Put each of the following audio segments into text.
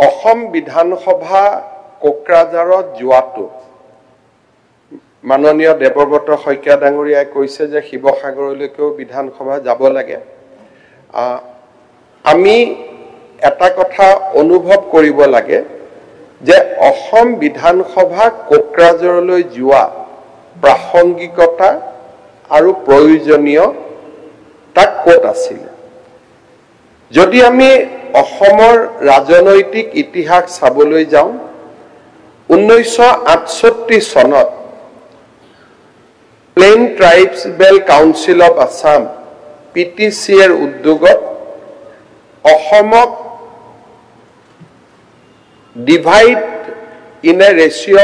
অসম বিধানসভা কোকৰাঝাৰত যোৱাটো মাননীয় দেৱব্ৰত শইকীয়া ডাঙৰীয়াই কৈছে যে শিৱসাগৰলৈকেও বিধানসভা যাব লাগে। আমি এটা কথা অনুভৱ কৰিব লাগে যে অসম বিধানসভা কোকৰাঝাৰলৈ যোৱা প্ৰাসংগিকতা আৰু প্ৰয়োজনীয় তাক ক'ত আছিল। যদি আমি অসমৰ ৰাজনৈতিক ইতিহাস চাবলৈ যাওঁ 1968 চনত plain tribal council of Assam PTCৰ উদ্যোগত অসমক ডিভাইড ইন এ ৰেচিঅ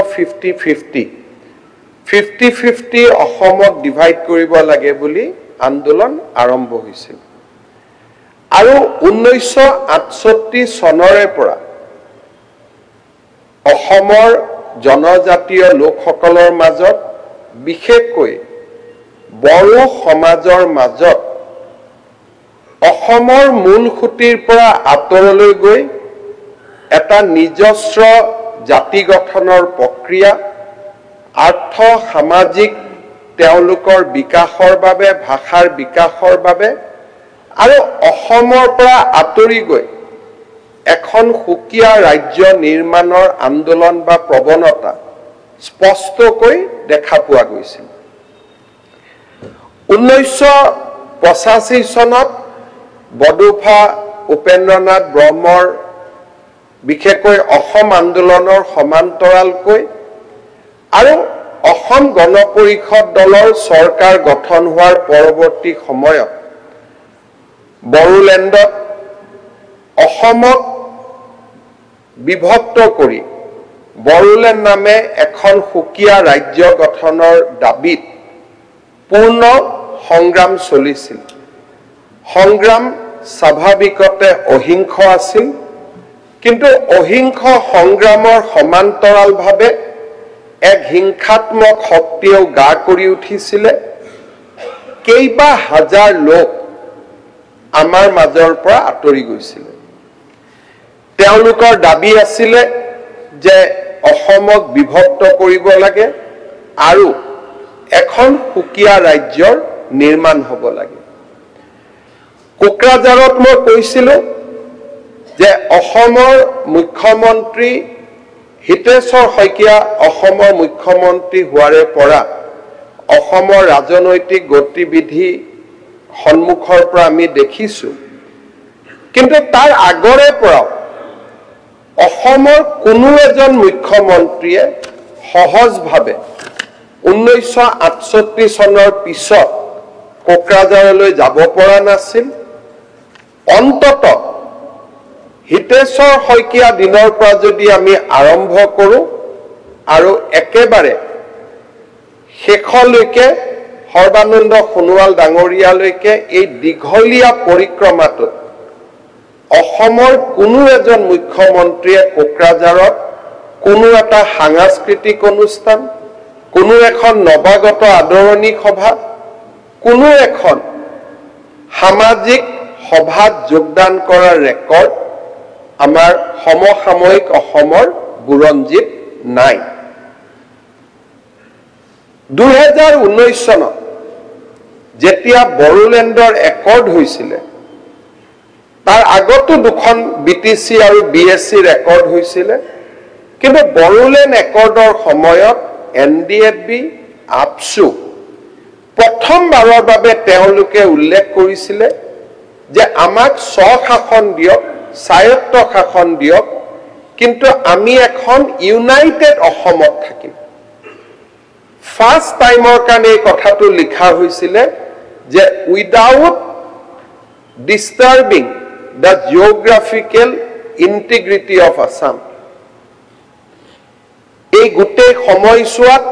50-50 অসমক ডিভাইড কৰিব লাগে বুলি আন্দোলন আৰম্ভ হৈছিল। আৰু 1968 চনৰে পৰা অসমৰ জনজাতীয় লোকসকলৰ মাজত বিশেষকৈ বড়ো সমাজৰ মাজত অসমৰ মূল খুঁটিৰ পৰা আঁতৰলৈ গৈ এটা নিজস্ব জাতি গঠনৰ প্ৰক্ৰিয়া আৰ্থ সামাজিক তেওঁলোকৰ বিকাশৰ বাবে ভাষাৰ বিকাশৰ বাবে আৰু অসমৰ পৰা আঁতৰি গৈ এখন সুকীয়া ৰাজ্য নিৰ্মাণৰ আন্দোলন বা প্ৰৱণতা স্পষ্টকৈ দেখা পোৱা গৈছিল। 1985 চনত বডোফা উপেন্দ্ৰনাথ ব্ৰহ্মৰ বিশেষকৈ অসম আন্দোলনৰ সমান্তৰালকৈ আৰু অসম গণ পৰিষদ দলৰ চৰকাৰ গঠন হোৱাৰ পৰৱৰ্তী সময়ত বড়োলেণ্ডত অসমক বিভক্ত কৰি বড়োলেণ্ড নামে এখন সুকীয়া ৰাজ্য গঠনৰ দাবীত পূৰ্ণ সংগ্ৰাম চলিছিল। সংগ্ৰাম স্বাভাৱিকতে অহিংস আছিল, কিন্তু অহিংস সংগ্ৰামৰ সমান্তৰালভাৱে এক হিংসাত্মক শক্তিও গা কৰি উঠিছিলে। কেইবা হাজাৰ লোক আমাৰ মাজৰ পৰা আঁতৰি গৈছিলে। তেওঁলোকৰ দাবী আছিলে যে অসমক বিভক্ত কৰিব লাগে আৰু এখন সুকীয়া ৰাজ্যৰ নিৰ্মাণ হ'ব লাগে। কোকৰাঝাৰত মই কৈছিলোঁ যে অসমৰ মুখ্যমন্ত্ৰী হিতেশ্বৰ শইকীয়া অসমৰ মুখ্যমন্ত্ৰী হোৱাৰে পৰা অসমৰ ৰাজনৈতিক গতিবিধি সন্মুখৰ পৰা আমি দেখিছোঁ, কিন্তু তাৰ আগৰে পৰাও অসমৰ কোনো এজন মুখ্যমন্ত্ৰীয়ে সহজভাৱে 1968 চনৰ পিছত কোকৰাঝাৰলৈ যাব পৰা নাছিল। অন্ততঃ হিতেশ্বৰ শইকীয়া দিনৰ পৰা যদি আমি আৰম্ভ কৰোঁ আৰু একেবাৰে শেষলৈকে সৰ্বানন্দ সোণোৱাল ডাঙৰীয়ালৈকে এই দীঘলীয়া পৰিক্ৰমাটোত অসমৰ কোনো এজন মুখ্যমন্ত্ৰীয়ে কোকৰাঝাৰত কোনো এটা সাংস্কৃতিক অনুষ্ঠান, কোনো এখন নৱাগত আদৰণি সভা, কোনো এখন সামাজিক সভাত যোগদান কৰাৰ ৰেকৰ্ড আমাৰ সমসাময়িক অসমৰ বুৰঞ্জীত নাই। 2019 চনত যেতিয়া বড়োলেণ্ডৰ একৰ্ড হৈছিলে, তাৰ আগতো দুখন BTC আৰু BSC ৰেকৰ্ড হৈছিলে, কিন্তু বড়োলেণ্ড একৰ্ডৰ সময়ত NDFB আপছু প্ৰথমবাৰৰ বাবে তেওঁলোকে উল্লেখ কৰিছিলে যে আমাক স্বশাসন দিয়ক, স্বায়ত্ত শাসন দিয়ক, কিন্তু আমি এখন ইউনাইটেড অসমত থাকিম। ফাৰ্ষ্ট টাইমৰ কাৰণে এই কথাটো লিখা হৈছিলে যে without disturbing the geographical integrity of Assam. এই গোটেই সময়ছোৱাত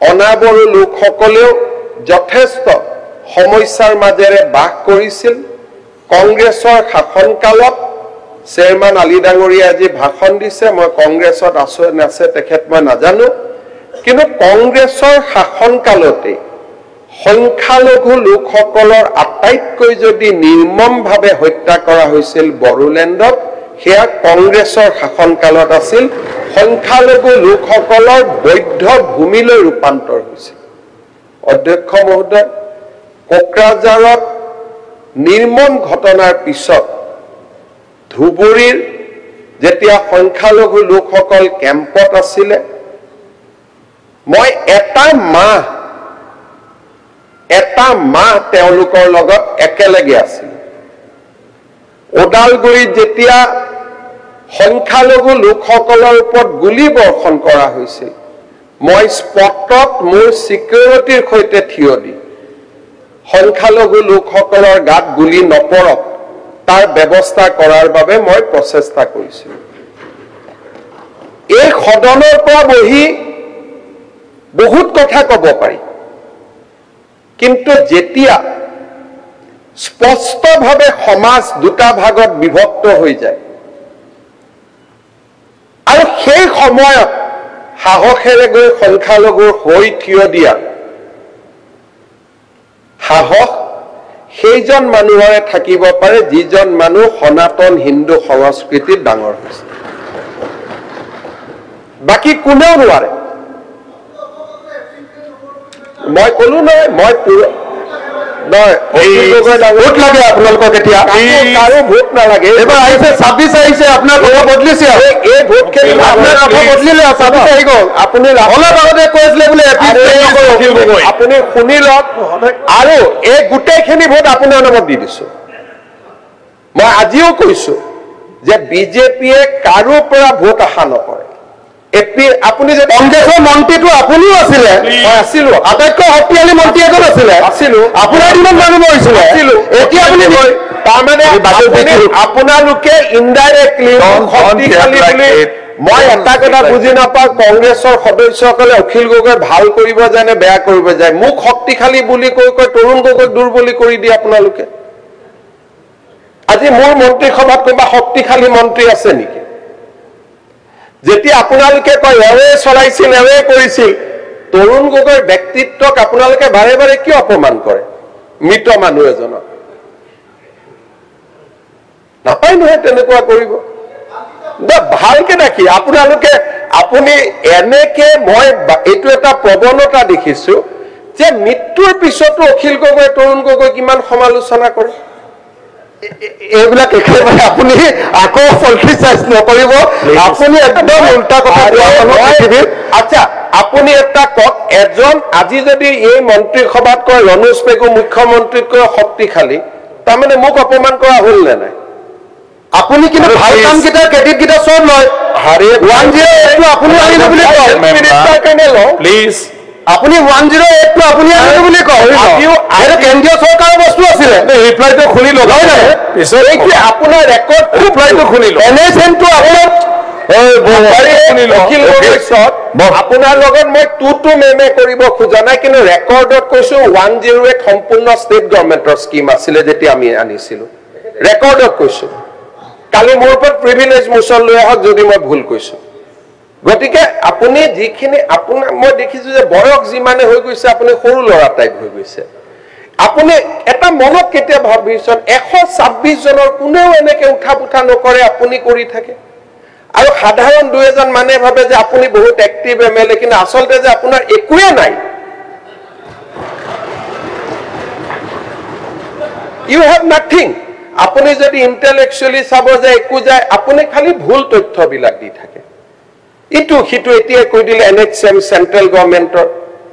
অনাবড়ো লোকসকলেও যথেষ্ট সমস্যাৰ মাজেৰে বাস কৰিছিল। কংগ্ৰেছৰ শাসনকালত চেয়াৰমেন আলী ডাঙৰীয়াই আজি ভাষণ দিছে, মই কংগ্ৰেছত আছো নাছে তেখেত মই নাজানো, কিন্তু কংগ্ৰেছৰ শাসনকালতে সংখ্যালঘু লোকসকলৰ আটাইতকৈ যদি নিৰ্মমভাৱে হত্যা কৰা হৈছিল বড়োলেণ্ডত, সেয়া কংগ্ৰেছৰ শাসনকালত আছিল সংখ্যালঘু লোকসকলৰ বৈধ ভূমিলৈ ৰূপান্তৰ হৈছিল অধ্যক্ষ মহোদয় কোকৰাঝাৰত নিৰ্মম ঘটনাৰ পিছত ধুবুৰীৰ যেতিয়া সংখ্যালঘু লোকসকল কেম্পত আছিলে মই এটা মাহ তেওঁলোকৰ লগত একেলগে আছিল ওদালগুৰিত যেতিয়া সংখ্যালঘু লোকসকলৰ ওপৰত গুলী বৰ্ষণ কৰা হৈছিল মই স্পটত মোৰ সিকিউৰিটিৰ সৈতে থিয় দি সংখ্যালঘু লোকসকলৰ গাত গুলী নপৰক তাৰ ব্যৱস্থা কৰাৰ বাবে মই প্ৰচেষ্টা কৰিছিলোঁ এই সদনৰ পৰা বহি বহুত কথা ক'ব পাৰি কিন্তু যেতিয়া স্পষ্টভাৱে সমাজ দুটা ভাগত বিভক্ত হৈ যায় আৰু সেই সময়ত সাহসেৰে গৈ সংখ্যালঘুৰ হৈ থিয় দিয়া সাহস সেইজন মানুহৰে থাকিব পাৰে যিজন মানুহ সনাতন হিন্দু সংস্কৃতিত ডাঙৰ হৈছে বাকি কোনেও নোৱাৰে মই কলো নহয় মই ভোট লাগে আপোনালোকক এতিয়া কাৰো ভোট নালাগে এবাৰ আহিছে 26 আহিছে আপোনাৰ কথা বদলিছে এই ভোট খেলি আপোনাৰ কথা বদলিলে 26 আহি গ'ল আপুনি অলপ আগতে কৈছিলে বোলে আপুনি শুনি লওক আৰু এই গোটেইখিনি ভোট আপোনাৰ নামত দি দিছো মই আজিও কৈছো যে বিজেপিয়ে কাৰো পৰা ভোট আশা নকৰে আপুনি যে কংগ্ৰেছৰ মন্ত্ৰীটো আপুনিও আছিলে মই আছিলো আটাইতকৈ শক্তিশালী মন্ত্ৰী এজন আছিলে আছিলো আপোনাৰ দিনত মানুহ মৰিছিলে আছিলো এতিয়া আপুনি তাৰমানে আপোনালোকে ইনডাইৰেক্টলি শক্তিশালী বুলি মই এটা কথা বুজি নাপাওঁ কংগ্ৰেছৰ সদস্যসকলে অখিল গগৈ ভাল কৰিব যায় নে বেয়া কৰিব যায় মোক শক্তিশালী বুলি কৈ তৰুণ গগৈক দুৰ্বলী কৰি দিয়ে আপোনালোকে আজি মোৰ মন্ত্ৰীসভাত কোনোবা শক্তিশালী মন্ত্ৰী আছে নেকি যেতিয়া আপোনালোকে কয় এৱে চলাইছিল এৱে কৰিছিল তৰুণ গগৈৰ ব্যক্তিত্বক আপোনালোকে বাৰে বাৰে কিয় অপমান কৰে মৃত মানুহ এজনক নাপায় নহয় তেনেকুৱা কৰিব ভালকে দেখি আপোনালোকে আপুনি এনেকে মই এইটো এটা প্ৰৱণতা দেখিছো যে মৃত্যুৰ পিছতো অখিল গগৈ তৰুণ গগৈ কিমান সমালোচনা কৰে এইবিলাক একেবাৰে আপুনি আকৌ পলিটিচাইজ নকৰিব আপুনি একদম উল্টা কথা আচ্ছা আপুনি এটা কওক এজন আজি যদি এই মন্ত্ৰীসভাত কয় ৰনোজ পেগু মুখ্যমন্ত্ৰীতকৈ শক্তিশালী তাৰমানে মোক অপমান কৰা হ'ল নে নাই আপুনি কিন্তু ভাল কামকেইটা ক্ৰেডিট কেইটা চব লয় 108 আপুনি আনিলো বুলি কয় মিনিষ্টাৰ কাৰণে লওঁ প্লিজ আপুনি 108 টো আপুনি আনিলো বুলি কয় আৰু কেন্দ্ৰীয় চৰকাৰৰ বস্তু আছিলে ৰিপ্লাইটো খুলি লওক এই কি আপোনাৰ ৰেকৰ্ড ৰিপ্লাইটো খুলি লওক এনএছএনটো আপোনাৰ আপোনাৰ লগত মই টু মেমে কৰিব খোজা নাই কিন্তু ৰেকৰ্ডত কৈছো 108 সম্পূৰ্ণ ষ্টেট গভৰ্ণমেণ্টৰ স্কিম আছিলে যেতিয়া আমি আনিছিলো ৰেকৰ্ডত কৈছো কালি মোৰ ওপৰত প্ৰিভিলেজ মোচন লৈ আহক যদি মই ভুল কৈছো গতিকে আপুনি যিখিনি আপোনাৰ মই দেখিছো যে বয়স যিমানে হৈ গৈছে আপুনি সৰু ল'ৰা টাইপ হৈ গৈছে আপুনি এটা মনত কেতিয়া ভাবিছন 126 জনৰ কোনেও এনেকে উঠা পুঠা নকৰে আপুনি কৰি থাকে আৰু সাধাৰণ দুই এজন মানে ভাবে যে আপুনি বহুত এক্টিভ এমএলএ কিন্তু আসলতে যে আপোনাৰ একোৱে নাই ইউ হ্যাভ নাথিং আপুনি যদি ইন্টেলেকচুয়ালি চাব যে একো যায় আপুনি খালি ভুল তথ্যবিলাক দি থাকে ইটো হিটো এতিয়া কৈ দিলে এনএচএম সেন্ট্রাল গভৰ্নমেন্টৰ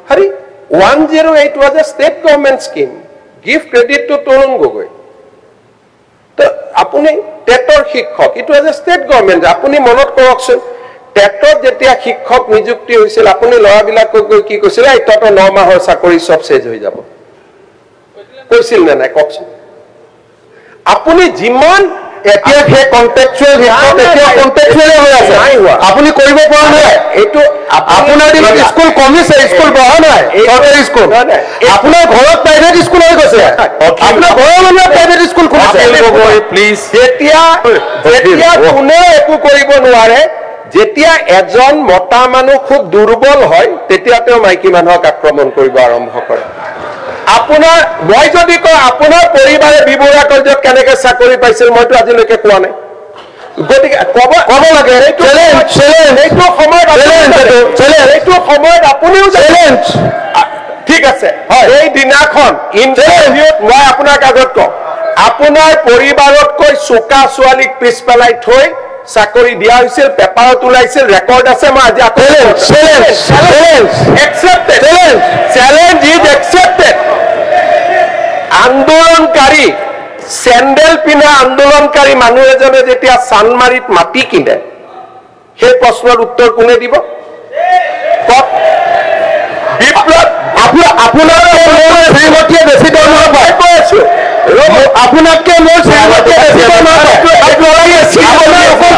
হৰি 108 was a state government scheme give credit to Tarun Gogoi তো আপুনি টেটৰ শিক্ষক ইটো was a state government আপুনি মনত কৰকচোন টেটত যেতিয়া শিক্ষক নিযুক্তি হৈছিল আপুনি লৰাবিলাকক কি কৈছিল এই তত 9 মাহৰ চাকৰি সব শেষ হৈ যাব কৈছিল নে নাই কওকচোন আপুনি যিমান এতিয়া হে কন্টেক্সুয়াল শিক্ষক এতিয়া কন্টেক্সুয়াল হৈ আছে আপুনি কৰিব পৰা নাই এটো আপোনাৰ দিনত স্কুল কমিছে স্কুল বহা নাই চৰকাৰী স্কুল আপোনাৰ ঘৰত প্ৰাইভেট স্কুল হৈ গৈছে আপোনাৰ ঘৰৰ মানুহে প্ৰাইভেট স্কুল খুলিছে প্লিজ যেতিয়া কোনে একো কৰিব নোৱাৰে যেতিয়া এজন মতা মানুহ খুব দুৰ্বল হয় তেতিয়া তেওঁ মাইকী মানুহক আক্ৰমণ কৰিব আৰম্ভ কৰে আপোনাৰ মই যদি কয় আপোনাৰ পৰিবাৰে বিবৰা কয় কেনেকৈ চাকৰি পাইছিল মইতো আজিলৈকে কোৱা নাই গতিকে ক'ব লাগে এইটো সময়ত আপুনিও ঠিক আছে এই দিনাখন ইণ্টাৰভিউত মই আপোনাক আগত কওঁ আপোনাৰ পৰিবাৰতকৈ চোকা ছোৱালীক পিছ পেলাই থৈ চাকৰি দিয়া হৈছিল পেপাৰত ওলাইছিল ৰেকৰ্ড আছে মই আজি আন্দোলনকাৰী চেণ্ডেল পিন্ধা আন্দোলনকাৰী মানুহ এজনে যেতিয়া চানমাৰিত মাটি কিনে সেই প্ৰশ্নৰ উত্তৰ কোনে দিব বিপ্লৱ আপোনাৰ শ্ৰীমতীয়ে বেছি দৰমহা পায় কৈ আছো আপোনাতকে মোৰ শ্ৰীমতীয়ে বেছি দৰমহা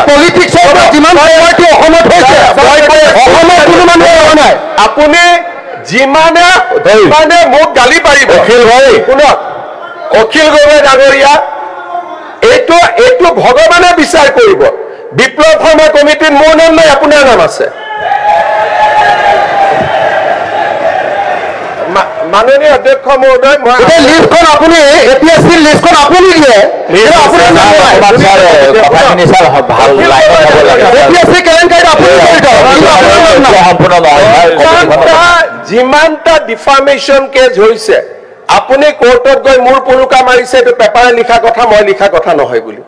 পলিটিক্সৰ যিমান সময়টো অসমত হৈছে অসমত কোনো মানুহ হোৱা নাই আপুনি যিমানে মোক গালি পাৰিব শুনক অখিল গগৈ ডাঙৰীয়া এইটো ভগৱানে বিচাৰ কৰিব বিপ্লৱ শৰ্মা কমিটিত মোৰ নাম নাই আপোনাৰ নাম আছে মাননীয় অধ্যক্ষ মহোদয় মই লিষ্টখন আপুনি এপিএছচিৰ লিষ্টখন আপুনি দিয়ে যিমানটা ডিফামেশ্যন কেছ হৈছে আপুনি কোৰ্টত গৈ মোৰ পুৰুকা মাৰিছে এইটো পেপাৰে লিখা কথা মই লিখা কথা নহয় বুলি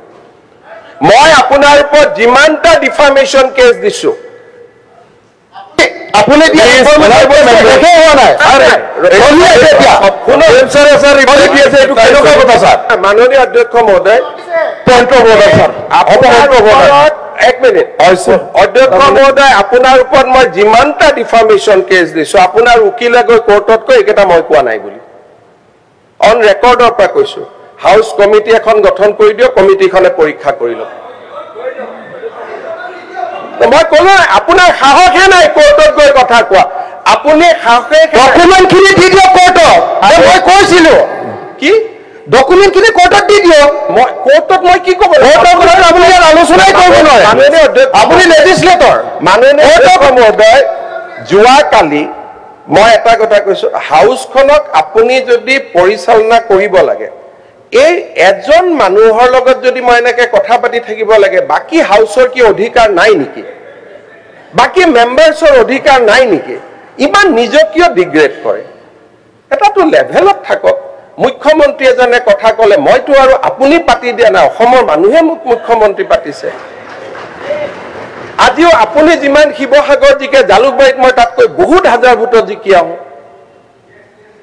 মই আপোনাৰ ওপৰত যিমানটা ডিফামেশ্যন কেছ দিছো আপুনি মাননীয় অধ্যক্ষ মহোদয় এক মিনিট অধ্যক্ষ মহোদয় আপোনাৰ ওপৰত মই যিমানটা ডিফামেশ্যন কেছ দিছো আপোনাৰ উকিলে গৈ কোৰ্টত কৈ এইকেইটা মই কোৱা নাই বুলি অন ৰেকৰ্ডৰ পৰা কৈছো হাউচ কমিটি এখন গঠন কৰি দিয়ক কমিটিখনে পৰীক্ষা কৰি লওক মই ক'লো আপোনাৰ সাহসে নাই কোৰ্টত গৈ কথা কোৱা আপুনি সাহসে ডকুমেণ্টখিনি দি দিয়ক কোৰ্টত মই কৈছিলো কি ডকুমেণ্টখিনি কোৰ্টত দি দিয়ক মই কোৰ্টত মই কি ক'ব আপুনি ইয়াত আলোচনাই কৰিব নোৱাৰে আপুনি লেজিছলেটৰ মাননীয় মহোদয় যোৱাকালি মই এটা কথা কৈছো হাউচখনক আপুনি যদি পৰিচালনা কৰিব লাগে এই এজন মানুহৰ লগত যদি মই এনেকে কথা পাতি থাকিব লাগে বাকি হাউচৰ কি অধিকাৰ নাই নেকি বাকি মেম্বাৰ্ছৰ অধিকাৰ নাই নেকি ইমান নিজক কিয় ডিগ্ৰেড কৰে এটাতো লেভেলত থাকক মুখ্যমন্ত্ৰী এজনে কথা ক'লে মইতো আৰু আপুনি পাতি দিয়া নাই অসমৰ মানুহে মোক মুখ্যমন্ত্ৰী পাতিছে আজিও আপুনি যিমান শিৱসাগৰ জিকে জালুকবাৰীত মই তাতকৈ বহুত হাজাৰ ভোটত জিকি আহোঁ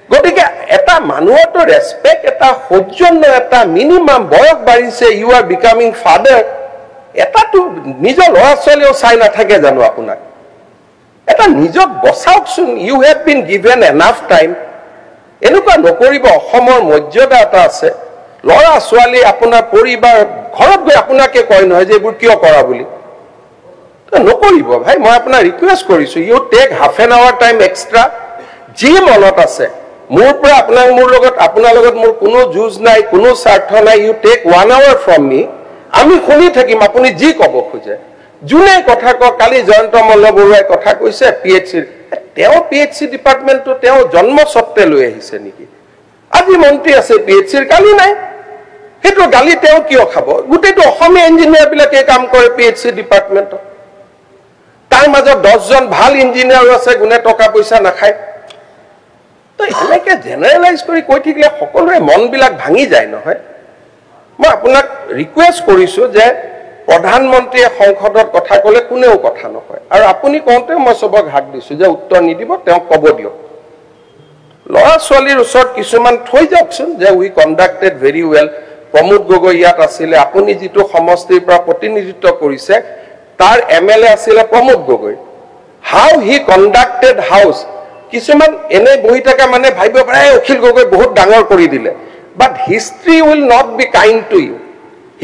গতিকে এটা মানুহৰতো ৰেছপেক্ট এটা সৌজন্য এটা মিনিমাম বয়স বাঢ়িছে ইউ আৰ বিকামিং ফাদাৰ এটাতো নিজৰ ল'ৰা ছোৱালীও চাই নাথাকে জানো আপোনাক এটা নিজক বচাওকচোন you have been given enough time এনেকুৱা নকৰিব অসমৰ মৰ্যাদা এটা আছে ল'ৰা ছোৱালী আপোনাৰ পৰিবাৰ ঘৰত গৈ আপোনাকে কয় নহয় যে এইবোৰ কিয় কৰা বুলি নকৰিব ভাই মই আপোনাৰ ৰিকুৱেষ্ট কৰিছো you take half an hour time extra যি মনত আছে মোৰ পৰা আপোনাৰ লগত মোৰ কোনো যুঁজ নাই কোনো স্বাৰ্থ নাই ইউ টেক 1 আৱাৰ ফ্ৰম মি আমি শুনি থাকিম আপুনি যি ক'ব খোজে যোনে কথা কয় কালি জয়ন্ত মল্ল বৰুৱাই কথা কৈছে পিএইচচিৰ তেওঁ পিএইচচি ডিপাৰ্টমেণ্টটো তেওঁ জন্মস্বত্বে লৈ আহিছে নেকি আজি মন্ত্ৰী আছে পিএইচচিৰ কালি নাই সেইটো গালি তেওঁ কিয় খাব গোটেইটো অসমীয়া ইঞ্জিনিয়াৰবিলাকে কাম কৰে পিএইচচি ডিপাৰ্টমেণ্টত তাৰ মাজত 10 জন ভাল ইঞ্জিনিয়াৰ আছে গুণে টকা পইচা নাখায় তো এনেকে জেনেৰেলাইজ কৰি কৈ থাকিলে সকলোৰে মনবিলাক ভাঙি যায় নহয় মই আপোনাক ৰিকুৱেষ্ট কৰিছো যে প্ৰধানমন্ত্ৰীয়ে সংসদত কথা ক'লে কোনেও কথা নকয় আৰু আপুনি কওঁতে মই সবক হাক দিছো যে উত্তৰ নিদিব তেওঁ ক'ব দিয়ক ল'ৰা ছোৱালীৰ ওচৰত কিছুমান থৈ যাওকচোন যে we conducted very well Pramod Gogoi ইয়াত আছিলে আপুনি যিটো সমষ্টিৰ পৰা প্ৰতিনিধিত্ব কৰিছে তাৰ এমএলএ আছিলে Pramod Gogoi how he conducted house কিছুমান এনে বহি থকা মানে ভাবিব পাৰে অখিল গগৈ বহুত ডাঙৰ কৰি দিলে but history will not be kind to you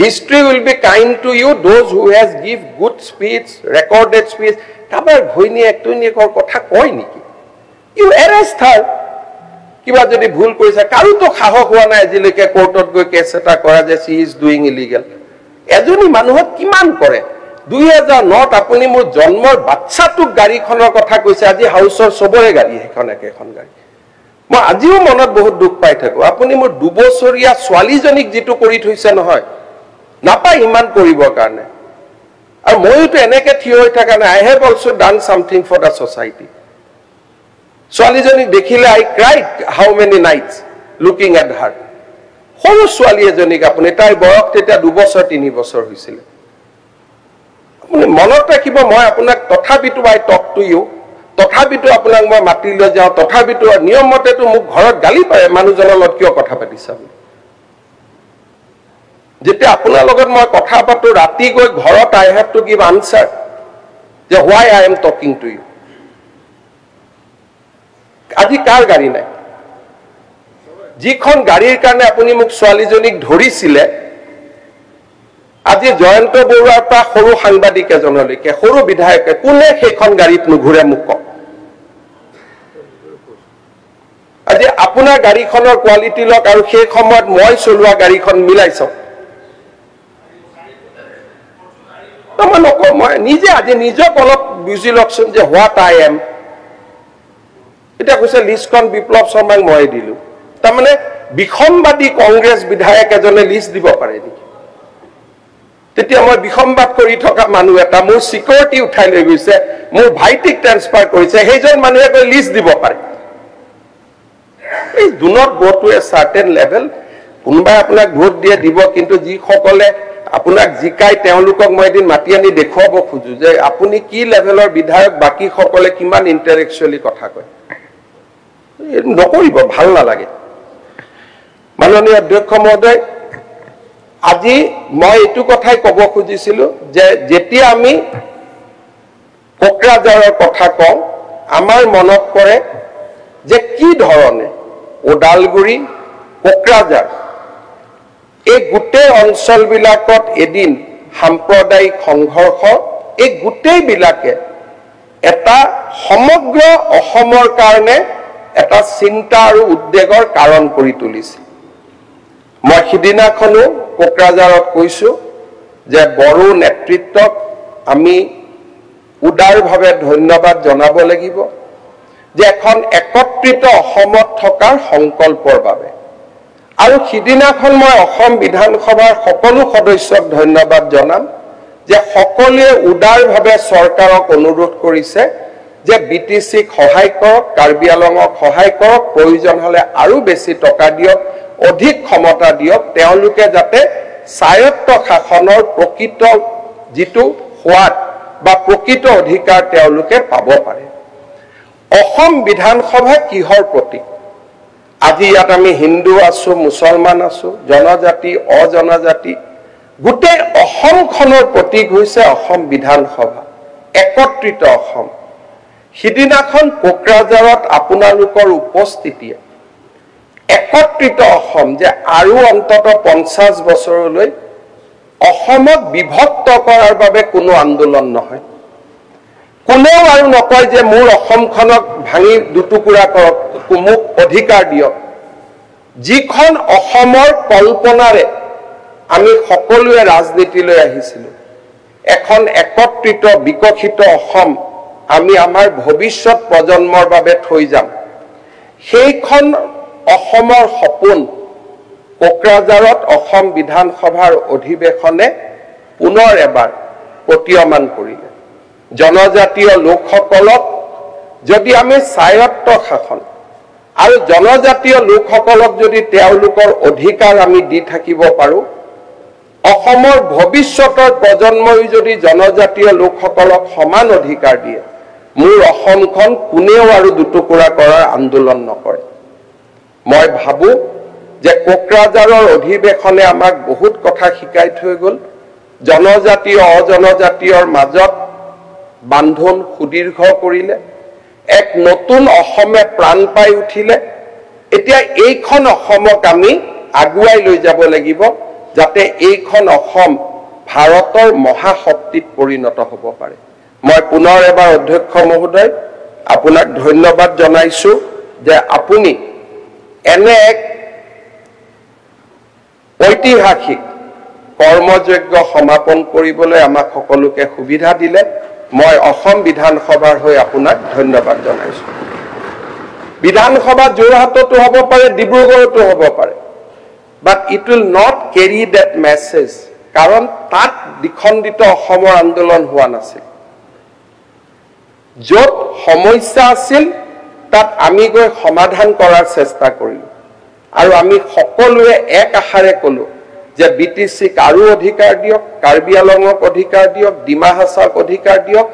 history will be kind to you those who has give good speech recorded speech কাৰোবাৰ ঘৈণীয়েক টৈণীয়েকৰ কথা কয় নেকি ইউ এৰেষ্ট হাৰ কিবা যদি ভুল কৰিছে কাৰোতো সাহস হোৱা নাই আজিলৈকে কোৰ্টত গৈ কেছ এটা কৰা যে চি ইজ ডুইং ইলিগেল এজনী মানুহক কিমান কৰে 2009 আপুনি মোৰ জন্মৰ বাচ্চাটোক গাড়ীখনৰ কথা কৈছে আজি হাউচৰ সবৰে গাড়ী এখন একেখন গাড়ী মই আজিও মনত বহুত দুখ পাই থাকো আপুনি মোৰ 2 বছৰীয়া ছোৱালীজনীক যেটো কৰি থৈছে নহয় নাপায় ইমান কৰিবৰ কাৰণে আৰু মইতো এনেকে থিয় হৈ থকা নাই I have also done something for the society ছোৱালীজনীক দেখিলে I cried how many nights looking at her সৰু ছোৱালী এজনীক আপুনি তাইৰ বয়স তেতিয়া 2 বছৰ 3 বছৰ হৈছিল আপুনি মনত ৰাখিব মই আপোনাক তথাপিতো আই টক টু ইউ তথাপিতো আপোনাক মই মাতি লৈ যাওঁ তথাপিতো নিয়মমতেতো মোক ঘৰত গালি পাৰে মানুহজনৰ লগত কিয় কথা পাতিছা যেতিয়া আপোনাৰ লগত মই কথা পাতো ৰাতি গৈ ঘৰত I have to give answer যে why I am talking to you আজি কাৰ গাড়ী নাই যিখন গাড়ীৰ কাৰণে আপুনি মোক ছোৱালীজনীক ধৰিছিলে আজি জয়ন্ত বৰুৱাৰ পৰা সৰু সাংবাদিক এজনলৈকে সৰু বিধায়কে কোনে সেইখন গাড়ীত নুঘূৰে মোক কওক আজি আপোনাৰ গাড়ীখনৰ কোৱালিটি লওক আৰু সেই সময়ত মই চলোৱা গাড়ীখন মিলাই চাওক মই নকওঁ মই নিজে আজি নিজক অলপ বুজি লওকচোন যে হোৱাট আই এম এটা কৈছে লিষ্টখন বিপ্লৱ শৰ্মাক মই দিলো তাৰমানে বিসম্বাদী কংগ্ৰেছ বিধায়ক এজনে লিষ্ট দিব পাৰে নেকি তেতিয়া মই বিসম্বাদ কৰি থকা মানুহ এটা মোৰ সিকিউৰিটি উঠাই লৈ গৈছে মোৰ ভাইটিক ট্ৰান্সফাৰ কৰিছে সেইজন মানুহে গৈ লিষ্ট দিব পাৰে এই do not go to a certain level কোনবাই আপোনাক ভোট দিয়ে দিব কিন্তু যি সকলে আপোনাক জিকাই তেওঁলোকক মই এদিন মাতি আনি দেখুৱাব খুজো যে আপুনি কি লেভেলৰ বিধায়ক বাকি সকলে কিমান ইন্টেলেকচুৱেলি কথা কয় নকৰিব ভাল নালাগে মাননীয় অধ্যক্ষ মহোদয় আজি মই এইটো কথাই কব খুজিছিলো যে যেতিয়া আমি কোকৰাঝাৰৰ কথা কওঁ আমাৰ মনত পৰে যে কি ধৰণে ওদালগুৰি কোকৰাঝাৰ এই গোটেই অঞ্চলবিলাকত এদিন সাম্প্ৰদায়িক সংঘৰ্ষ এই গোটেইবিলাকে এটা সমগ্ৰ অসমৰ কাৰণে এটা চিন্তা আৰু উদ্বেগৰ কাৰণ কৰি তুলিছিল মই সিদিনাখনো কোকৰাঝাৰত কৈছো যে বড়ো নেতৃত্বক আমি উদাৰভাৱে ধন্যবাদ জনাব লাগিব যে এখন একত্ৰিত অসমত থকাৰ সংকল্পৰ বাবে আৰু সিদিনাখন মই অসম বিধানসভাৰ সকলো সদস্যক ধন্যবাদ জনাম যে সকলোৱে উদাৰভাৱে চৰকাৰক অনুৰোধ কৰিছে যে বিটিসিক সহায় কৰক কাৰ্বি আলঙক সহায় কৰক প্ৰয়োজন হলে আৰু বেছি টকা দিয়ক অধিক ক্ষমতা দিয়ক তেওঁলোকে যাতে স্বায়ত্ত শাসনৰ প্ৰকৃত যিটো সোৱাদ বা প্ৰকৃত অধিকাৰ তেওঁলোকে পাব পাৰে অসম বিধানসভা কিহৰ প্ৰতীক আজি ইয়াত আমি হিন্দু আছো মুছলমান আছো জনজাতি অজনজাতি গোটেই অসমখনৰ প্ৰতীক হৈছে অসম বিধানসভা একত্ৰিত অসম সিদিনাখন কোকৰাঝাৰত আপোনালোকৰ উপস্থিতিয়ে একত্ৰিত অসম যে আৰু অন্তত 50 বছৰলৈ অসমক বিভক্ত কৰাৰ বাবে কোনো আন্দোলন নহয় কোনেও আৰু নকয় যে মোৰ অসমখনক ভাঙি দুটুকুৰা কৰক মোক অধিকাৰ দিয়ক যিখন অসমৰ কল্পনাৰে আমি সকলোৱে ৰাজনীতিলৈ আহিছিলো এখন একত্ৰিত বিকশিত অসম আমি আমাৰ ভৱিষ্যত প্ৰজন্মৰ বাবে থৈ যাম সেইখন অসমৰ সপোন কোকৰাঝাৰত অসম বিধানসভাৰ অধিৱেশনে পুনৰ এবাৰ প্ৰতীয়মান কৰিলে জনজাতীয় লোকসকলক যদি আমি স্বায়ত্ত শাসন আৰু জনজাতীয় লোকসকলক যদি তেওঁলোকৰ অধিকাৰ আমি দি থাকিব পাৰো অসমৰ ভৱিষ্যতৰ প্ৰজন্মই যদি জনজাতীয় লোকসকলক সমান অধিকাৰ দিয়ে মোৰ অসমখন কোনেও আৰু দুটুকুৰা কৰাৰ আন্দোলন নকৰে মই ভাবো যে কোকৰাঝাৰৰ অধিৱেশনে আমাক বহুত কথা শিকাই থৈ গল জনজাতীয় অজনজাতীয়ৰ মাজত বান্ধন সুদীৰ্ঘ কৰিলে এক নতুন অসমে প্ৰাণ পাই উঠিলে এতিয়া এইখন অসমক আমি আগুৱাই লৈ যাব লাগিব যাতে এইখন অসম ভাৰতৰ মহাশক্তিত পৰিণত হ'ব পাৰে মই পুনৰ এবাৰ অধ্যক্ষ মহোদয় আপোনাক ধন্যবাদ জনাইছো যে আপুনি এনে এক ঐতিহাসিক কৰ্মযজ্ঞ সমাপন কৰিবলৈ আমাক সকলোকে সুবিধা দিলে মই অসম বিধানসভাৰ হৈ আপোনাক ধন্যবাদ জনাইছো বিধানসভা যোৰহাটতো হ'ব পাৰে ডিব্ৰুগড়তো হ'ব পাৰে but it will not carry that message কাৰণ তাত দ্বিখণ্ডিত অসমৰ আন্দোলন হোৱা নাছিল য'ত সমস্যা আছিল তাত আমি গৈ সমাধান কৰাৰ চেষ্টা কৰিলো আৰু আমি সকলোৱে এক আশাৰে ক'লো যে বিটিচিক আৰু অধিকাৰ দিয়ক কাৰ্বি আলঙক অধিকাৰ দিয়ক ডিমা হাছাক অধিকাৰ দিয়ক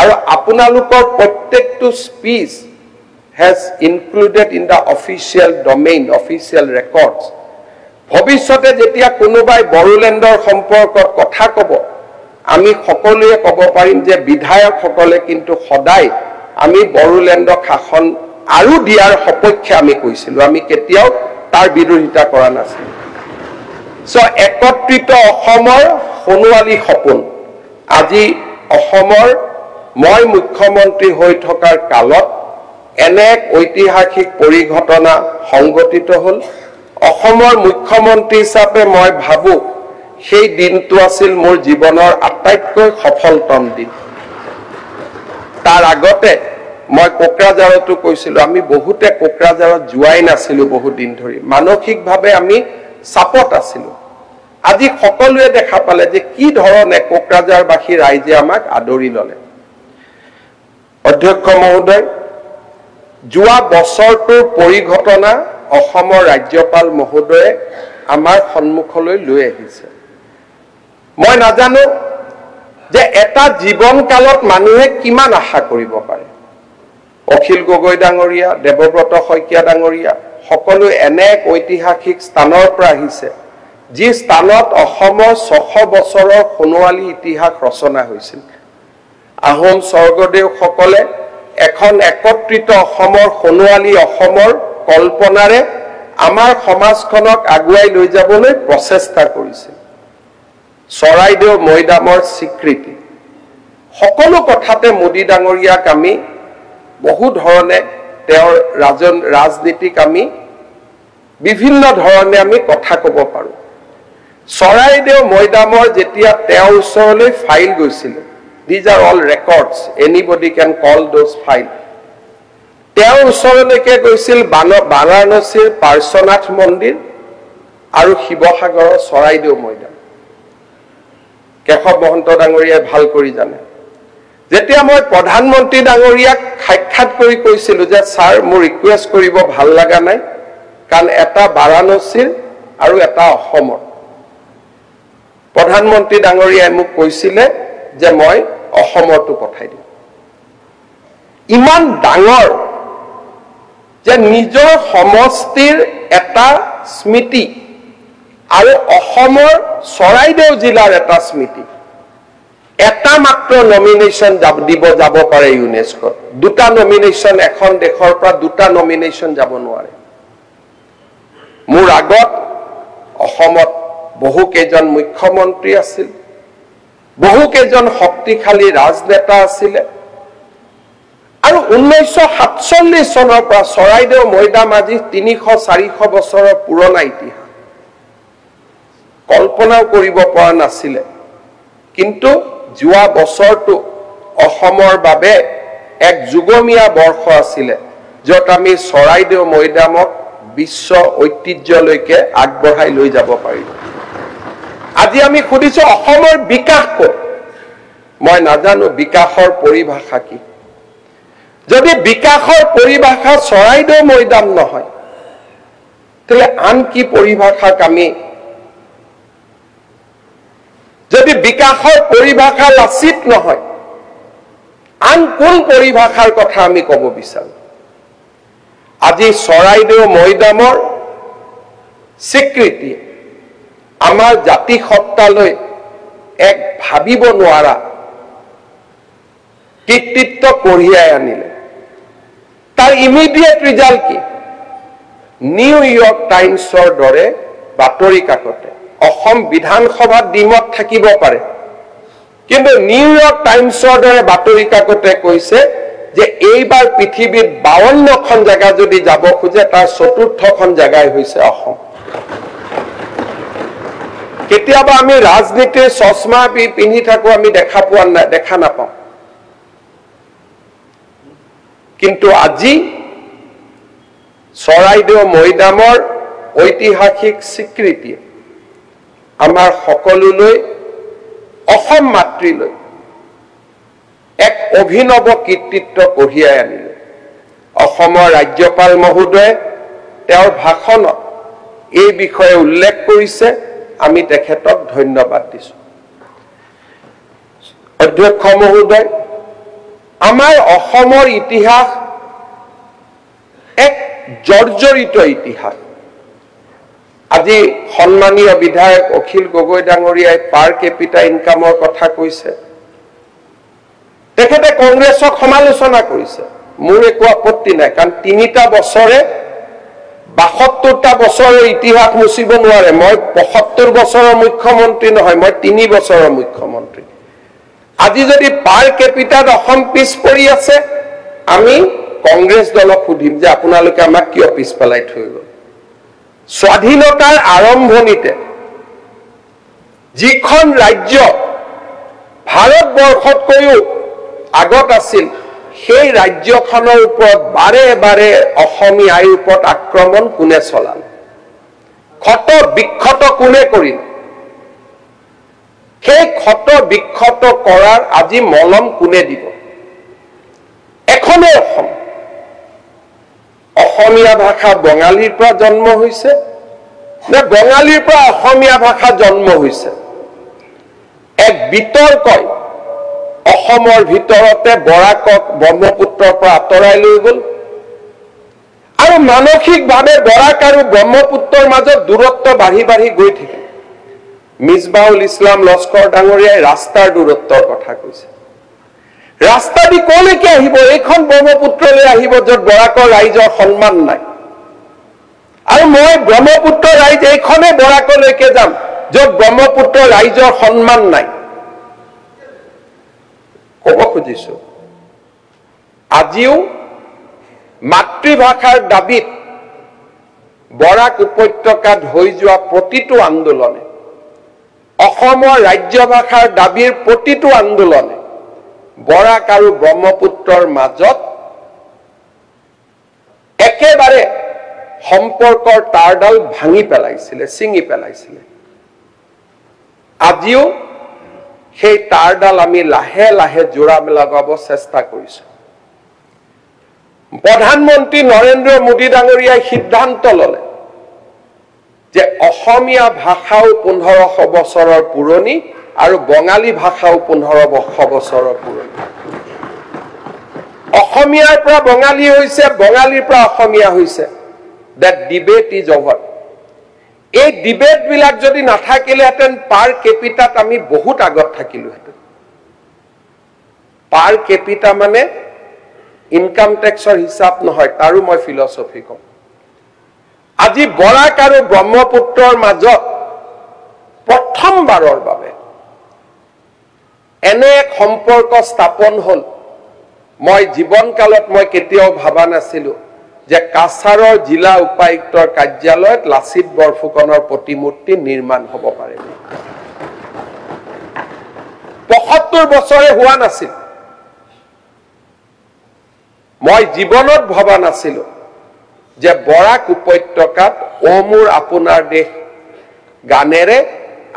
আৰু আপোনালোকৰ প্ৰত্যেকটো speech has included in the official domain official records ভৱিষ্যতে যেতিয়া কোনোবাই বড়োলেণ্ডৰ সম্পৰ্কত কথা ক'ব আমি সকলোৱে ক'ব পাৰিম যে বিধায়কসকলে কিন্তু সদায় আমি বড়োলেণ্ডক শাসন আৰু দিয়াৰ সপক্ষে আমি কৈছিলো আমি কেতিয়াও তাৰ বিৰোধিতা কৰা নাছিলো সো একত্ৰিত অসমৰ সোণোৱালী সপোন আজি অসমৰ মই মুখ্যমন্ত্ৰী হৈ থকাৰ কালত এনে এক ঐতিহাসিক পৰিঘটনা সংগঠিত হ'ল অসমৰ মুখ্যমন্ত্ৰী হিচাপে মই ভাবো সেই দিনটো আছিল মোৰ জীৱনৰ আটাইতকৈ সফলতম দিন তাৰ আগতে মই কোকৰাঝাৰতো কৈছিলো আমি বহুতে কোকৰাঝাৰত যোৱাই নাছিলো বহু দিন ধৰি মানসিকভাৱে আমি চাপত আছিলো আজি সকলোৱে দেখা পালে যে কি ধৰণে কোকৰাঝাৰবাসী ৰাইজে আমাক আদৰি ল'লে অধ্যক্ষ মহোদয় যোৱা বছৰটোৰ পৰিঘটনা অসমৰ ৰাজ্যপাল মহোদয়ে আমাৰ সন্মুখলৈ লৈ আহিছে মই নাজানো যে এটা জীৱনকালত মানুহে কিমান আশা কৰিব পাৰে অখিল গগৈ ডাঙৰীয়া দেৱব্ৰত শইকীয়া ডাঙৰীয়া সকলো এনে এক ঐতিহাসিক স্থানৰ পৰা আহিছে যি স্থানত অসমৰ 600 বছৰৰ সোণোৱালী ইতিহাস ৰচনা হৈছিল আহোম স্বৰ্গদেউসকলে এখন একত্ৰিত অসমৰ সোণোৱালী অসমৰ কল্পনাৰে আমাৰ সমাজখনক আগুৱাই লৈ যাবলৈ প্ৰচেষ্টা কৰিছিল চৰাইদেউ মৈদামৰ স্বীকৃতি সকলো কথাতে মোদী ডাঙৰীয়াক আমি বহু ধৰণে তেওঁৰ ৰাজনীতিক আমি বিভিন্ন ধৰণে আমি কথা ক'ব পাৰো চৰাইদেউ মৈদামৰ যেতিয়া তেওঁৰ ওচৰলৈ ফাইল গৈছিল these are all records anybody can call those file তেওঁৰ ওচৰলৈকে গৈছিল বাৰাণসীৰ পাৰ্শ্বনাথ মন্দিৰ আৰু শিৱসাগৰৰ চৰাইদেউ মৈদাম কেশৱ মহন্ত ডাঙৰীয়াই ভাল কৰি জানে যেতিয়া মই প্ৰধানমন্ত্ৰী ডাঙৰীয়াক সাক্ষাৎ কৰি কৈছিলো যে স্যাৰ মোৰ ৰিকুৱেষ্ট কৰিব ভাল লাগা নাই কাৰণ এটা বাৰাণসীৰ আৰু এটা অসমৰ প্ৰধানমন্ত্ৰী ডাঙৰীয়াই মোক কৈছিলে যে মই অসমৰটো পঠাই দিম ইমান ডাঙৰ যে নিজৰ সমষ্টিৰ এটা স্মৃতি আৰু অসমৰ চৰাইদেউ জিলাৰ এটা স্মৃতি এটা মাত্ৰ নমিনেশন দিব যাব পাৰে ইউনেস্কো দুটা নমিনেশন এখন দেশৰ পৰা দুটা নমিনেশন যাব নোৱাৰে মোৰ আগত অসমত বহু কেইজন মুখ্যমন্ত্ৰী আছিল বহু কেইজন শক্তিশালী ৰাজনেতা আছিল আৰু 1947 চনৰ পৰা চৰাইদেউ মৈদাম আজি 300-400 বছৰৰ পুৰণা ইতিহাস কল্পনাও কৰিব পৰা নাছিল কিন্তু যোৱা বছৰটো অসমৰ বাবে এক যুগমীয়া বৰ্ষ আছিল য'ত আমি চৰাইদেউ মৈদামক বিশ্ব ঐতিহ্যলৈকে আগবঢ়াই লৈ যাব পাৰিম আজি আমি খুদিছো অসমৰ বিকাশ ক'ত মই নাজানো বিকাশৰ পৰিভাষা কি যদি বিকাশৰ পৰিভাষা চৰাইদেউ মৈদাম নহয় তেলে আন কি পৰিভাষাক আমি যদি বিকাশৰ পৰিভাষা লাচিত নহয় আন কোন পৰিভাষাৰ কথা আমি ক'ব বিচাৰো আজি চৰাইদেউ মৈদামৰ স্বীকৃতি আমাৰ জাতি সত্তালৈ এক ভাবিব নোৱাৰা কৃতিত্ব কঢ়িয়াই আনিলে তাৰ ইমিডিয়েট ৰিজাল্ট কি নিউয়ৰ্ক টাইমছৰ দৰে বাতৰি কাকতে অসম বিধানসভাত ডিমত থাকিব পাৰে কিন্তু নিউয়ৰ্ক টাইমছৰ দৰে বাতৰি কাকতে কৈছে যে এইবাৰ পৃথিৱীত 52খন জায়গা যদি যাব খোজে তাৰ চতুৰ্থখন জায়গাই হৈছে অসম কেতিয়াবা আমি ৰাজনীতিৰ চশমা পিন্ধি থাকো আমি দেখা নাপাওঁ কিন্তু আজি চৰাইদেউ মৈদামৰ ঐতিহাসিক স্বীকৃতি আমাৰ সকলোলৈ অসম মাতৃলৈ এক অভিনৱ কৃতিত্ব কঢ়িয়াই আনিলে অসমৰ ৰাজ্যপাল মহোদয়ে তেওঁৰ ভাষণত এই বিষয়ে উল্লেখ কৰিছে আমি তেখেতক ধন্যবাদ দিছো অধ্যক্ষ মহোদয় আমাৰ অসমৰ ইতিহাস এক জৰ্জৰিত ইতিহাস আজি সন্মানীয় বিধায়ক অখিল গগৈ ডাঙৰীয়াই পাৰ কেপিটা ইনকামৰ কথা কৈছে তেখেতে কংগ্ৰেছক সমালোচনা কৰিছে মোৰ একো আপত্তি নাই কাৰণ ৩টা বছৰে ৭২টা বছৰৰ ইতিহাস মুছিব নোৱাৰে মই ৭৫ বছৰৰ মুখ্যমন্ত্ৰী নহয় মই ৩ বছৰৰ মুখ্যমন্ত্ৰী আজি যদি পাৰ কেপিটাত অসম পিছ পৰি আছে আমি কংগ্ৰেছ দলক সুধিম যে আপোনালোকে আমাক কিয় পিছ পেলাই থৈ গ'ল স্বাধীনতাৰ আৰম্ভণিতে যিখন ৰাজ্য ভাৰতবৰ্ষতকৈও আগত আছিল সেই ৰাজ্যখনৰ ওপৰত বাৰে বাৰে অসমীয়াৰ ওপৰত আক্ৰমণ কোনে চলাল ক্ষত বিক্ষত কোনে কৰিল সেই ক্ষত বিক্ষত কৰাৰ আজি মলম কোনে দিব এখনে অসম অসমীয়া ভাষা বঙালীৰ পৰা জন্ম হৈছে নে বঙালীৰ পৰা অসমীয়া ভাষা জন্ম হৈছে এক বিতৰ্কই অসমৰ ভিতৰতে বৰাকক ব্ৰহ্মপুত্ৰৰ পৰা আঁতৰাই লৈ গ'ল আৰু মানসিকভাৱে বৰাক আৰু ব্ৰহ্মপুত্ৰৰ মাজত দূৰত্ব বাঢ়ি বাঢ়ি গৈ থাকে মিছবাহুল ইছলাম লস্কৰ ডাঙৰীয়াই ৰাস্তাৰ দূৰত্বৰ কথা কৈছে ৰাস্তা দি কলৈকে আহিব এইখন ব্ৰহ্মপুত্ৰলৈ আহিব য'ত বৰাকৰ ৰাইজৰ সন্মান নাই আৰু মই ব্ৰহ্মপুত্ৰ ৰাইজ এইখনে বৰাকলৈকে যাম য'ত ব্ৰহ্মপুত্ৰ ৰাইজৰ সন্মান নাই ক'ব খুজিছো আজিও মাতৃভাষাৰ দাবীত বৰাক উপত্যকাত হৈ যোৱা প্ৰতিটো আন্দোলনে অসমৰ ৰাজ্য ভাষাৰ দাবীৰ প্ৰতিটো আন্দোলনে বৰাক আৰু ব্ৰহ্মপুত্ৰৰ মাজত একেবাৰে সম্পৰ্কৰ তাঁৰডাল ভাঙি পেলাইছিলে ছিঙি পেলাইছিলে আজিও সেই তাঁৰডাল আমি লাহে লাহে জোৰা লগাব চেষ্টা কৰিছো প্ৰধানমন্ত্ৰী নৰেন্দ্ৰ মোদী ডাঙৰীয়াই সিদ্ধান্ত ল'লে যে অসমীয়া ভাষাও 1500 বছৰৰ পুৰণি আৰু বঙালী ভাষাও 1500 বছৰৰ পুৰণি অসমীয়াৰ পৰা বঙালী হৈছে বঙালীৰ পৰা অসমীয়া হৈছে that debate is over এই ডিবেট বিলাক যদি নাথাকিলেহেঁতেন পাৰ কেপিটাত আমি বহুত আগত থাকিলোহেঁতেন পাৰ কেপিটা মানে ইনকাম টেক্সৰ হিচাপ নহয় তাৰো মই ফিলচফি কম আজি বৰাক আৰু ব্ৰহ্মপুত্ৰৰ মাজত প্ৰথমবাৰৰ বাবে এনে এক সম্পৰ্ক স্থাপন হল মই জীৱনকালত মই কেতিয়াও ভাবা নাছিলো যে কাছাৰৰ জিলা উপায়ুক্তৰ কাৰ্যালয়ত লাচিত বৰফুকনৰ প্ৰতিমূৰ্তি নিৰ্মাণ হ'ব পাৰে ৭৫ বছৰে হোৱা নাছিল মই জীৱনত ভবা নাছিলো যে বৰাক উপত্যকাত ও মোৰ আপোনাৰ দেশ গানেৰে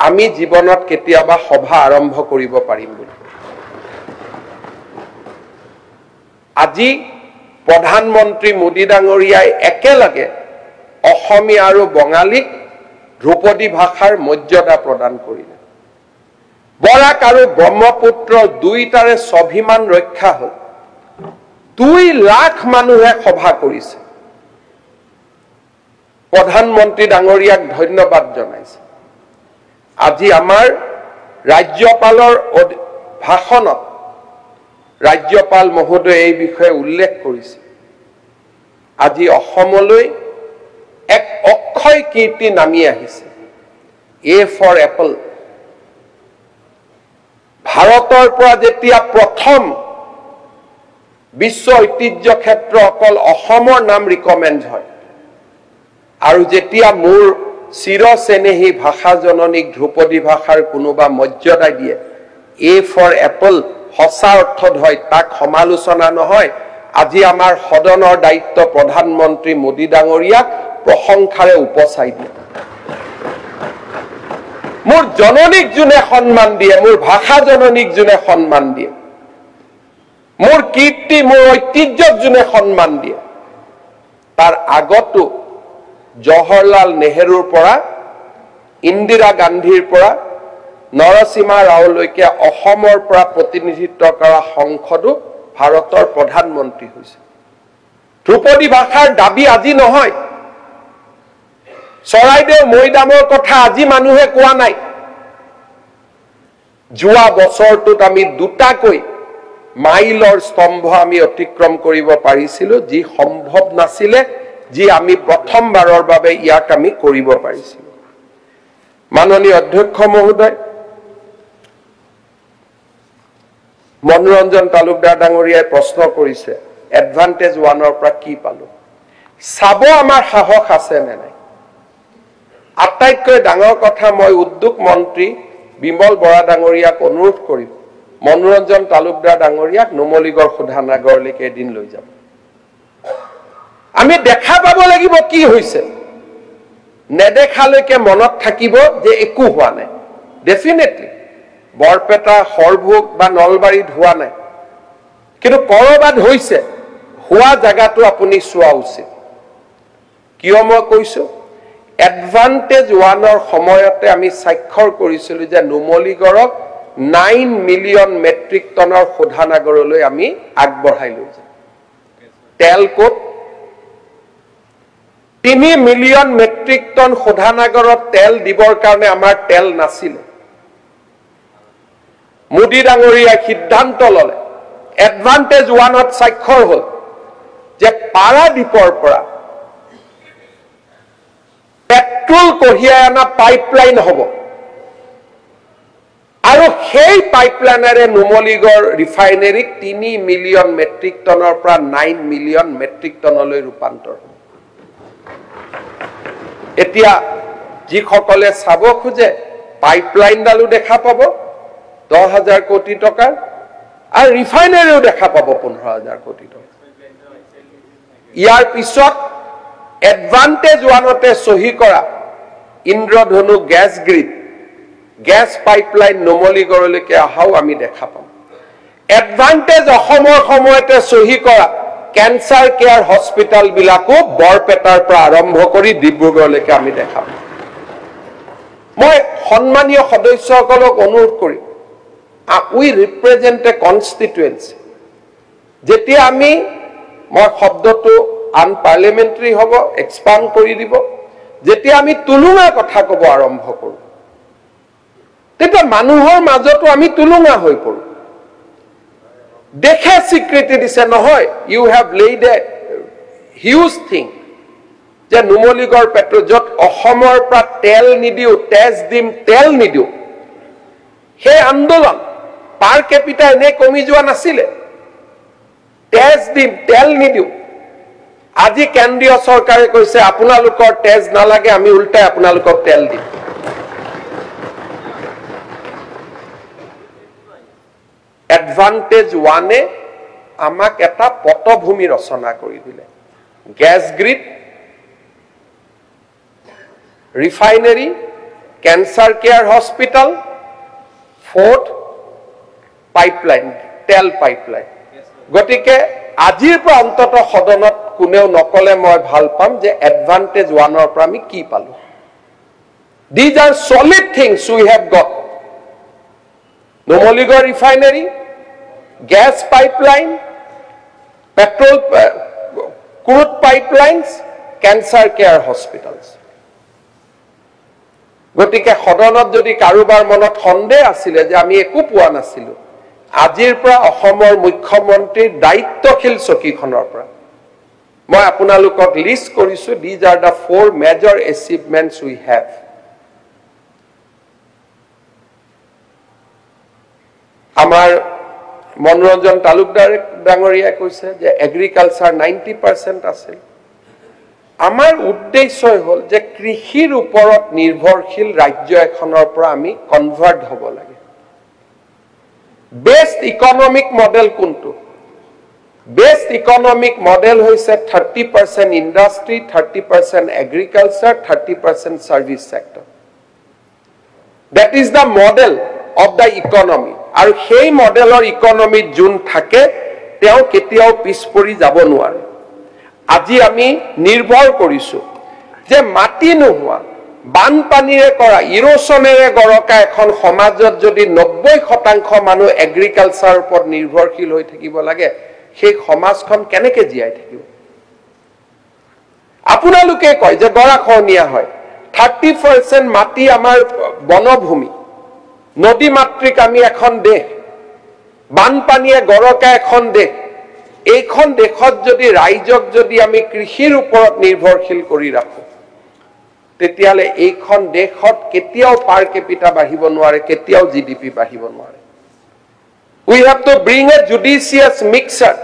আমি জীৱনত কেতিয়াবা সভা আৰম্ভ কৰিব পাৰিম বুলি আজি প্ৰধানমন্ত্ৰী মোদী ডাঙৰীয়াই একেলগে অসমীয়া আৰু বঙালীক ধ্ৰুপদী ভাষাৰ মৰ্যাদা প্ৰদান কৰিলে বৰাক আৰু ব্ৰহ্মপুত্ৰ দুইটাৰে স্বাভিমান ৰক্ষা হ'ল 2 লাখ মানুহে সভা কৰিছে প্ৰধানমন্ত্ৰী ডাঙৰীয়াক ধন্যবাদ জনাইছে আজি আমাৰ ৰাজ্যপালৰ ভাষণত ৰাজ্যপাল মহোদয়ে এই বিষয়ে উল্লেখ কৰিছে আজি অসমলৈ এক অক্ষয় কীৰ্তি নামি আহিছে এ ফৰ এপল ভাৰতৰ পৰা যেতিয়া প্ৰথম বিশ্ব ঐতিহ্য ক্ষেত্ৰ অকল অসমৰ নাম ৰিকমেণ্ড হয় আৰু যেতিয়া মোৰ চিৰ চেনেহী ভাষা জননীক ধ্ৰুপদী ভাষাৰ কোনোবা মৰ্যাদা দিয়ে এ ফৰ এপল সঁচা অৰ্থত হয় তাক সমালোচনা নহয় আজি আমাৰ সদনৰ দায়িত্ব প্ৰধানমন্ত্ৰী মোদী ডাঙৰীয়াক প্ৰশংসাৰে উপচাই দিয়ে মোৰ জননীক যোনে সন্মান দিয়ে, মোৰ ভাষা জননীক যোনে সন্মান দিয়ে, মোৰ কীৰ্তি মোৰ ঐতিহ্যক যোনে সন্মান দিয়ে, তাৰ আগতো জৱাহৰলাল নেহৰুৰ পৰা ইন্দিৰা গান্ধীৰ পৰা নৰসিমহা ৰাওলৈকে অসমৰ পৰা প্ৰতিনিধিত্ব কৰা সংসদো ভাৰতৰ প্ৰধানমন্ত্ৰী হৈছে। ধ্ৰুপদী ভাষাৰ দাবী আজি নহয়, চৰাইদেউ মৈদামৰ কথা আজি মানুহে কোৱা নাই। যোৱা বছৰটোত আমি দুটাকৈ মাইলৰ স্তম্ভ আমি অতিক্ৰম কৰিব পাৰিছিলো, যি সম্ভৱ নাছিলে, যি আমি প্ৰথমবাৰৰ বাবে ইয়াক আমি কৰিব পাৰিছিলো। মাননীয় অধ্যক্ষ মহোদয়, মনোৰঞ্জন তালুকদাৰ ডাঙৰীয়াই প্ৰশ্ন কৰিছে এডভান্টেজ ওৱানৰ পৰা কি পালো। চাব আমাৰ সাহস আছে নে নাই। আটাইতকৈ ডাঙৰ কথা, মই উদ্যোগ মন্ত্ৰী বিমল বৰা ডাঙৰীয়াক অনুৰোধ কৰিম, মনোৰঞ্জন তালুকদাৰ ডাঙৰীয়াক নুমলীগড় শোধানাগাৰলৈকে এদিন লৈ যাব। আমি দেখা পাব লাগিব কি হৈছে। নেদেখালৈকে মনত থাকিব যে একো হোৱা নাই। ডেফিনেটলি বৰপেটা, সৰভোগ বা নলবাৰীত হোৱা নাই, কিন্তু কৰবাত হৈছে। হোৱা জায়গাটো আপুনি চোৱা উচিত। কিয় মই কৈছো, এডভান্টেজ ওৱানৰ সময়তে আমি স্বাক্ষৰ কৰিছিলো যে নুমলীগড়ক 9 মিলিয়ন মেট্ৰিক টনৰ শোধানাগাৰলৈ আমি আগবঢ়াই লৈ যাম। তেল ক'ত? 3 মিলিয়ন মেট্ৰিক টন শোধানাগাৰত তেল দিবৰ কাৰণে আমাৰ তেল নাছিলে। মোদী ডাঙৰীয়াই সিদ্ধান্ত ললে, এডভান্টেজ ওৱানত স্বাক্ষৰ হল যে পাৰাদ্বীপৰ পৰা পেট্ৰল কঢ়িয়াই অনা পাইপলাইন হ'ব, আৰু সেই পাইপলাইনেৰে নুমলীগড় ৰিফাইনেৰীক 3 মিলিয়ন মেট্ৰিক টনৰ পৰা 9 মিলিয়ন মেট্ৰিক টনলৈ ৰূপান্তৰ হ'ব। এতিয়া যিসকলে চাব খোজে পাইপলাইনডালো দেখা পাব 10,000 কোটি টকাৰ, আৰু ৰিফাইনেৰীও দেখা পাব 15,000 কোটি টকা। ইয়াৰ পিছত এডভান্টেজ ওৱানতে চহী কৰা ইন্দ্ৰধনু গেছ গ্ৰিড, গেছ পাইপলাইন নুমলীগড়লৈকে অহাও আমি দেখা পাম। এডভান্টেজ অসমৰ সময়তে চহী কৰা কেঞ্চাৰ কেয়াৰ হস্পিটেল বিলাকো বৰপেটাৰ পৰা আৰম্ভ কৰি ডিব্ৰুগড়লৈকে আমি দেখা পাম। মই সন্মানীয় সদস্যসকলক অনুৰোধ কৰিম, উই ৰিপ্ৰেজেণ্ট এ কনষ্টিটুৱেঞ্চি। যেতিয়া আমি, মই শব্দটো আনপাৰ্লিয়ামেণ্টাৰী হ'ব, এক্সপাণ্ড কৰি দিব, যেতিয়া আমি তুলুঙা কথা ক'ব আৰম্ভ কৰোঁ, তেতিয়া মানুহৰ মাজতো আমি তুলুঙা হৈ পৰোঁ। দেখে স্বীকৃতি দিছে, নহয় you have laid a huge thing, যে নুমলীগড় পেট্ৰল, য'ত অসমৰ পৰা তেল নিদিওঁ, তেজ দিম, তেল নিদিওঁ, সেই আন্দোলন পাৰ কেপিটা এনে কমি যোৱা নাছিলে। তেজ দিম, তেল নিদিওঁ। আজি কেন্দ্ৰীয় চৰকাৰে কৈছে আপোনালোকৰ তেজ নালাগে, আমি উল্টাই আপোনালোকক তেল দিম। এডভান্টেজ ওৱানে আমাক এটা পটভূমি ৰচনা কৰি দিলে। Gas grid, refinery, cancer care hospital, fourth pipeline, তেল পাইপলাইন। গতিকে আজিৰ পৰা অন্তত সদনত কোনেও নকলে মই ভাল পাম যে এডভান্টেজ ওৱানৰ পৰা আমি কি পালো। These are solid things we have got. Numaligarh refinery, gas pipeline, petrol, crude pipelines, cancer care hospitals. গতিকে সদনত যদি কাৰোবাৰ মনত সন্দেহ আছিলে যে আমি একো পোৱা নাছিলো, আজিৰ পৰা অসমৰ মুখ্যমন্ত্ৰীৰ দায়িত্বশীল চকীখনৰ পৰা মই আপোনালোকক লিষ্ট কৰিছো, these are the 4 major achievements we have. আমাৰ মনোৰঞ্জন তালুকদাৰ ডাঙৰীয়াই কৈছে যে এগ্ৰিকালচাৰ 90% আছিল। আমাৰ উদ্দেশ্যই হ'ল যে কৃষিৰ ওপৰত নিৰ্ভৰশীল ৰাজ্য এখনৰ পৰা আমি কনভাৰ্ট হ'ব লাগে। বেষ্ট ইকনমিক মডেল কোনটো? বেষ্ট ইকনমিক মডেল হৈছে 30% industry, 30% agriculture, 30% service sector. That is the model of the economy. আৰু সেই মডেলৰ ইকনমিত যোন থাকে তেওঁ কেতিয়াও পিছপৰি যাব নোৱাৰে আজি আমি নিৰ্ভৰ কৰিছো যে মাটি নোহোৱা বানপানীৰে কৰা ইৰোশনেৰে গৰকা এখন সমাজত যদি 90% মানুহ এগ্ৰিকালচাৰৰ ওপৰত নিৰ্ভৰশীল হৈ থাকিব লাগে সেই সমাজখন কেনেকৈ জীয়াই থাকিব আপোনালোকে কয় যে গৰাখহনীয়া হয় 30% মাটি আমাৰ বনভূমি নদী মাতৃক আমি এখন দেশ বানপানীয়ে গৰকা এখন দেশ এইখন দেশত যদি ৰাইজক যদি আমি কৃষিৰ ওপৰত নিৰ্ভৰশীল কৰি ৰাখো তেতিয়ালে এইখন দেশত কেতিয়াও পাৰ কেপিটা বাঢ়িব নোৱাৰে কেতিয়াও জিডিপি বাঢ়িব নোৱাৰে we have to bring a judicious mixture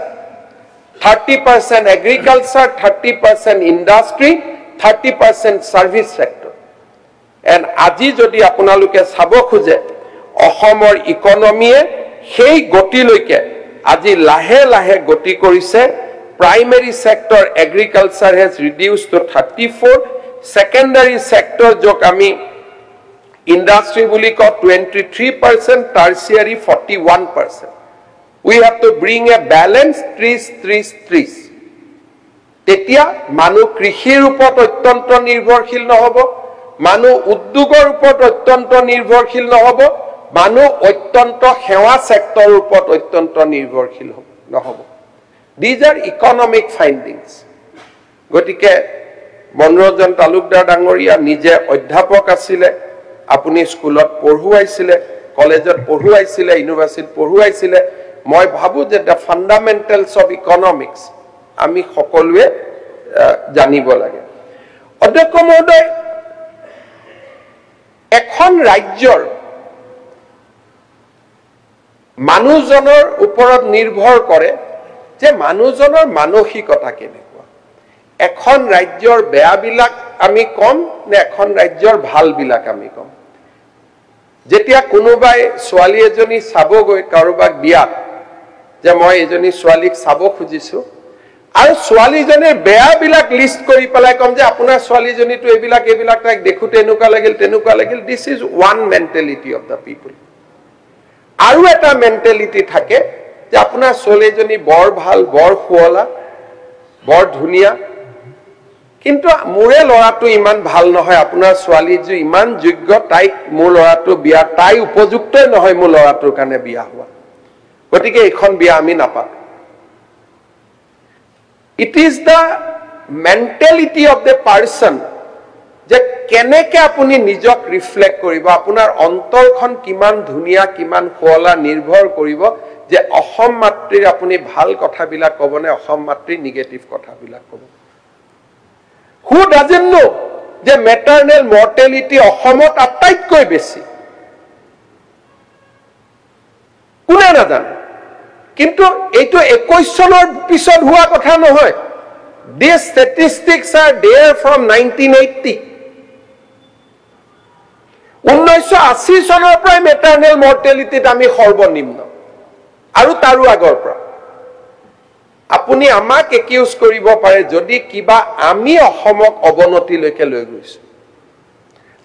30% agriculture 30% industry 30% service sector and আজি যদি আপোনালোকে চাব খোজে অসমৰ ইকনমিয়ে সেই গতিলৈকে আজি লাহে লাহে গতি কৰিছে primary sector agriculture has reduced to 34 secondary sector jok ami industry buli ko 23% tertiary 41% we have to bring a balance 30-30-30 tetia manu krishir upor ottonto nirbhorshil nohobo manu uddogor upor ottonto nirbhorshil nohobo manu ottonto hewa sector upor ottonto nirbhorshil nohobo these are economic findings gotike মনৰঞ্জন Talukdar ডাঙৰীয়া নিজে অধ্যাপক আছিলে আপুনি স্কুলত পঢ়ুৱাইছিলে কলেজত পঢ়ুৱাইছিলে ইউনিভাৰ্চিটিত পঢ়ুৱাইছিলে মই ভাবো যে দা ফান্ডামেন্টালস অফ ইকনমিক্স আমি সকলোৱে জানিব লাগে অধ্যক্ষ মহোদয় এখন ৰাজ্যৰ মানুহজনৰ ওপৰত নিৰ্ভৰ কৰে যে মানুহজনৰ মানসিকতা কেনে এখন ৰাজ্যৰ বেয়া বিলাক আমি কম নে এখন ৰাজ্যৰ ভাল বিলাক আমি কম যেতিয়া কোনোবাই ছোৱালী এজনী চাব গৈ কাৰোবাক বিয়াত যে মই এজনী ছোৱালীক চাব খুজিছো আৰু ছোৱালীজনীৰ বেয়া বিলাক লিষ্ট কৰি পেলাই কম যে আপোনাৰ ছোৱালীজনীটো এইবিলাক তাক দেখুতে এনেকুৱা লাগিল this is one mentality of the people আৰু এটা মেন্টালিটি থাকে যে আপোনাৰ ছোৱালীজনী বৰ ভাল বৰ খুৱলা বৰ ধুনিয়া কিন্তু মোৰে লৰাটো ইমান ভাল নহয় আপোনাৰ ছোৱালীজু ইমান যোগ্য তাইক মোৰ লৰাটো বিয়া তাই উপযুক্তই নহয় মোৰ লৰাটোৰ কাৰণে বিয়া হোৱা গতিকে এখন বিয়া আমি নাপাওঁ it is da mentality of the person যে কেনেকৈ আপুনি নিজক ৰিফ্লেক্ট কৰিব আপোনাৰ অন্তৰখন কিমান ধুনিয়া কিমান খুৱলা নিৰ্ভৰ কৰিব যে অসম মাতৃৰ আপুনি ভাল কথাবিলাক ক'বনে অসম মাতৃৰ নিগেটিভ কথাবিলাক ক'ব Who doesn't know যে maternal mortality অসমত আটাইতকৈ বেছি কোনে নাজানে কিন্তু এইটো 21 চনৰ পিছত হোৱা কথা নহয় These statistics are there from 1980 1980 চনৰ পৰা maternal mortality আমি সৰ্বনিম্ন আৰু তাৰো আগৰ পৰা আপুনি আমাক একিউজ কৰিব পাৰে যদি কিবা আমি অসমক অৱনতিলৈকে লৈ গৈছো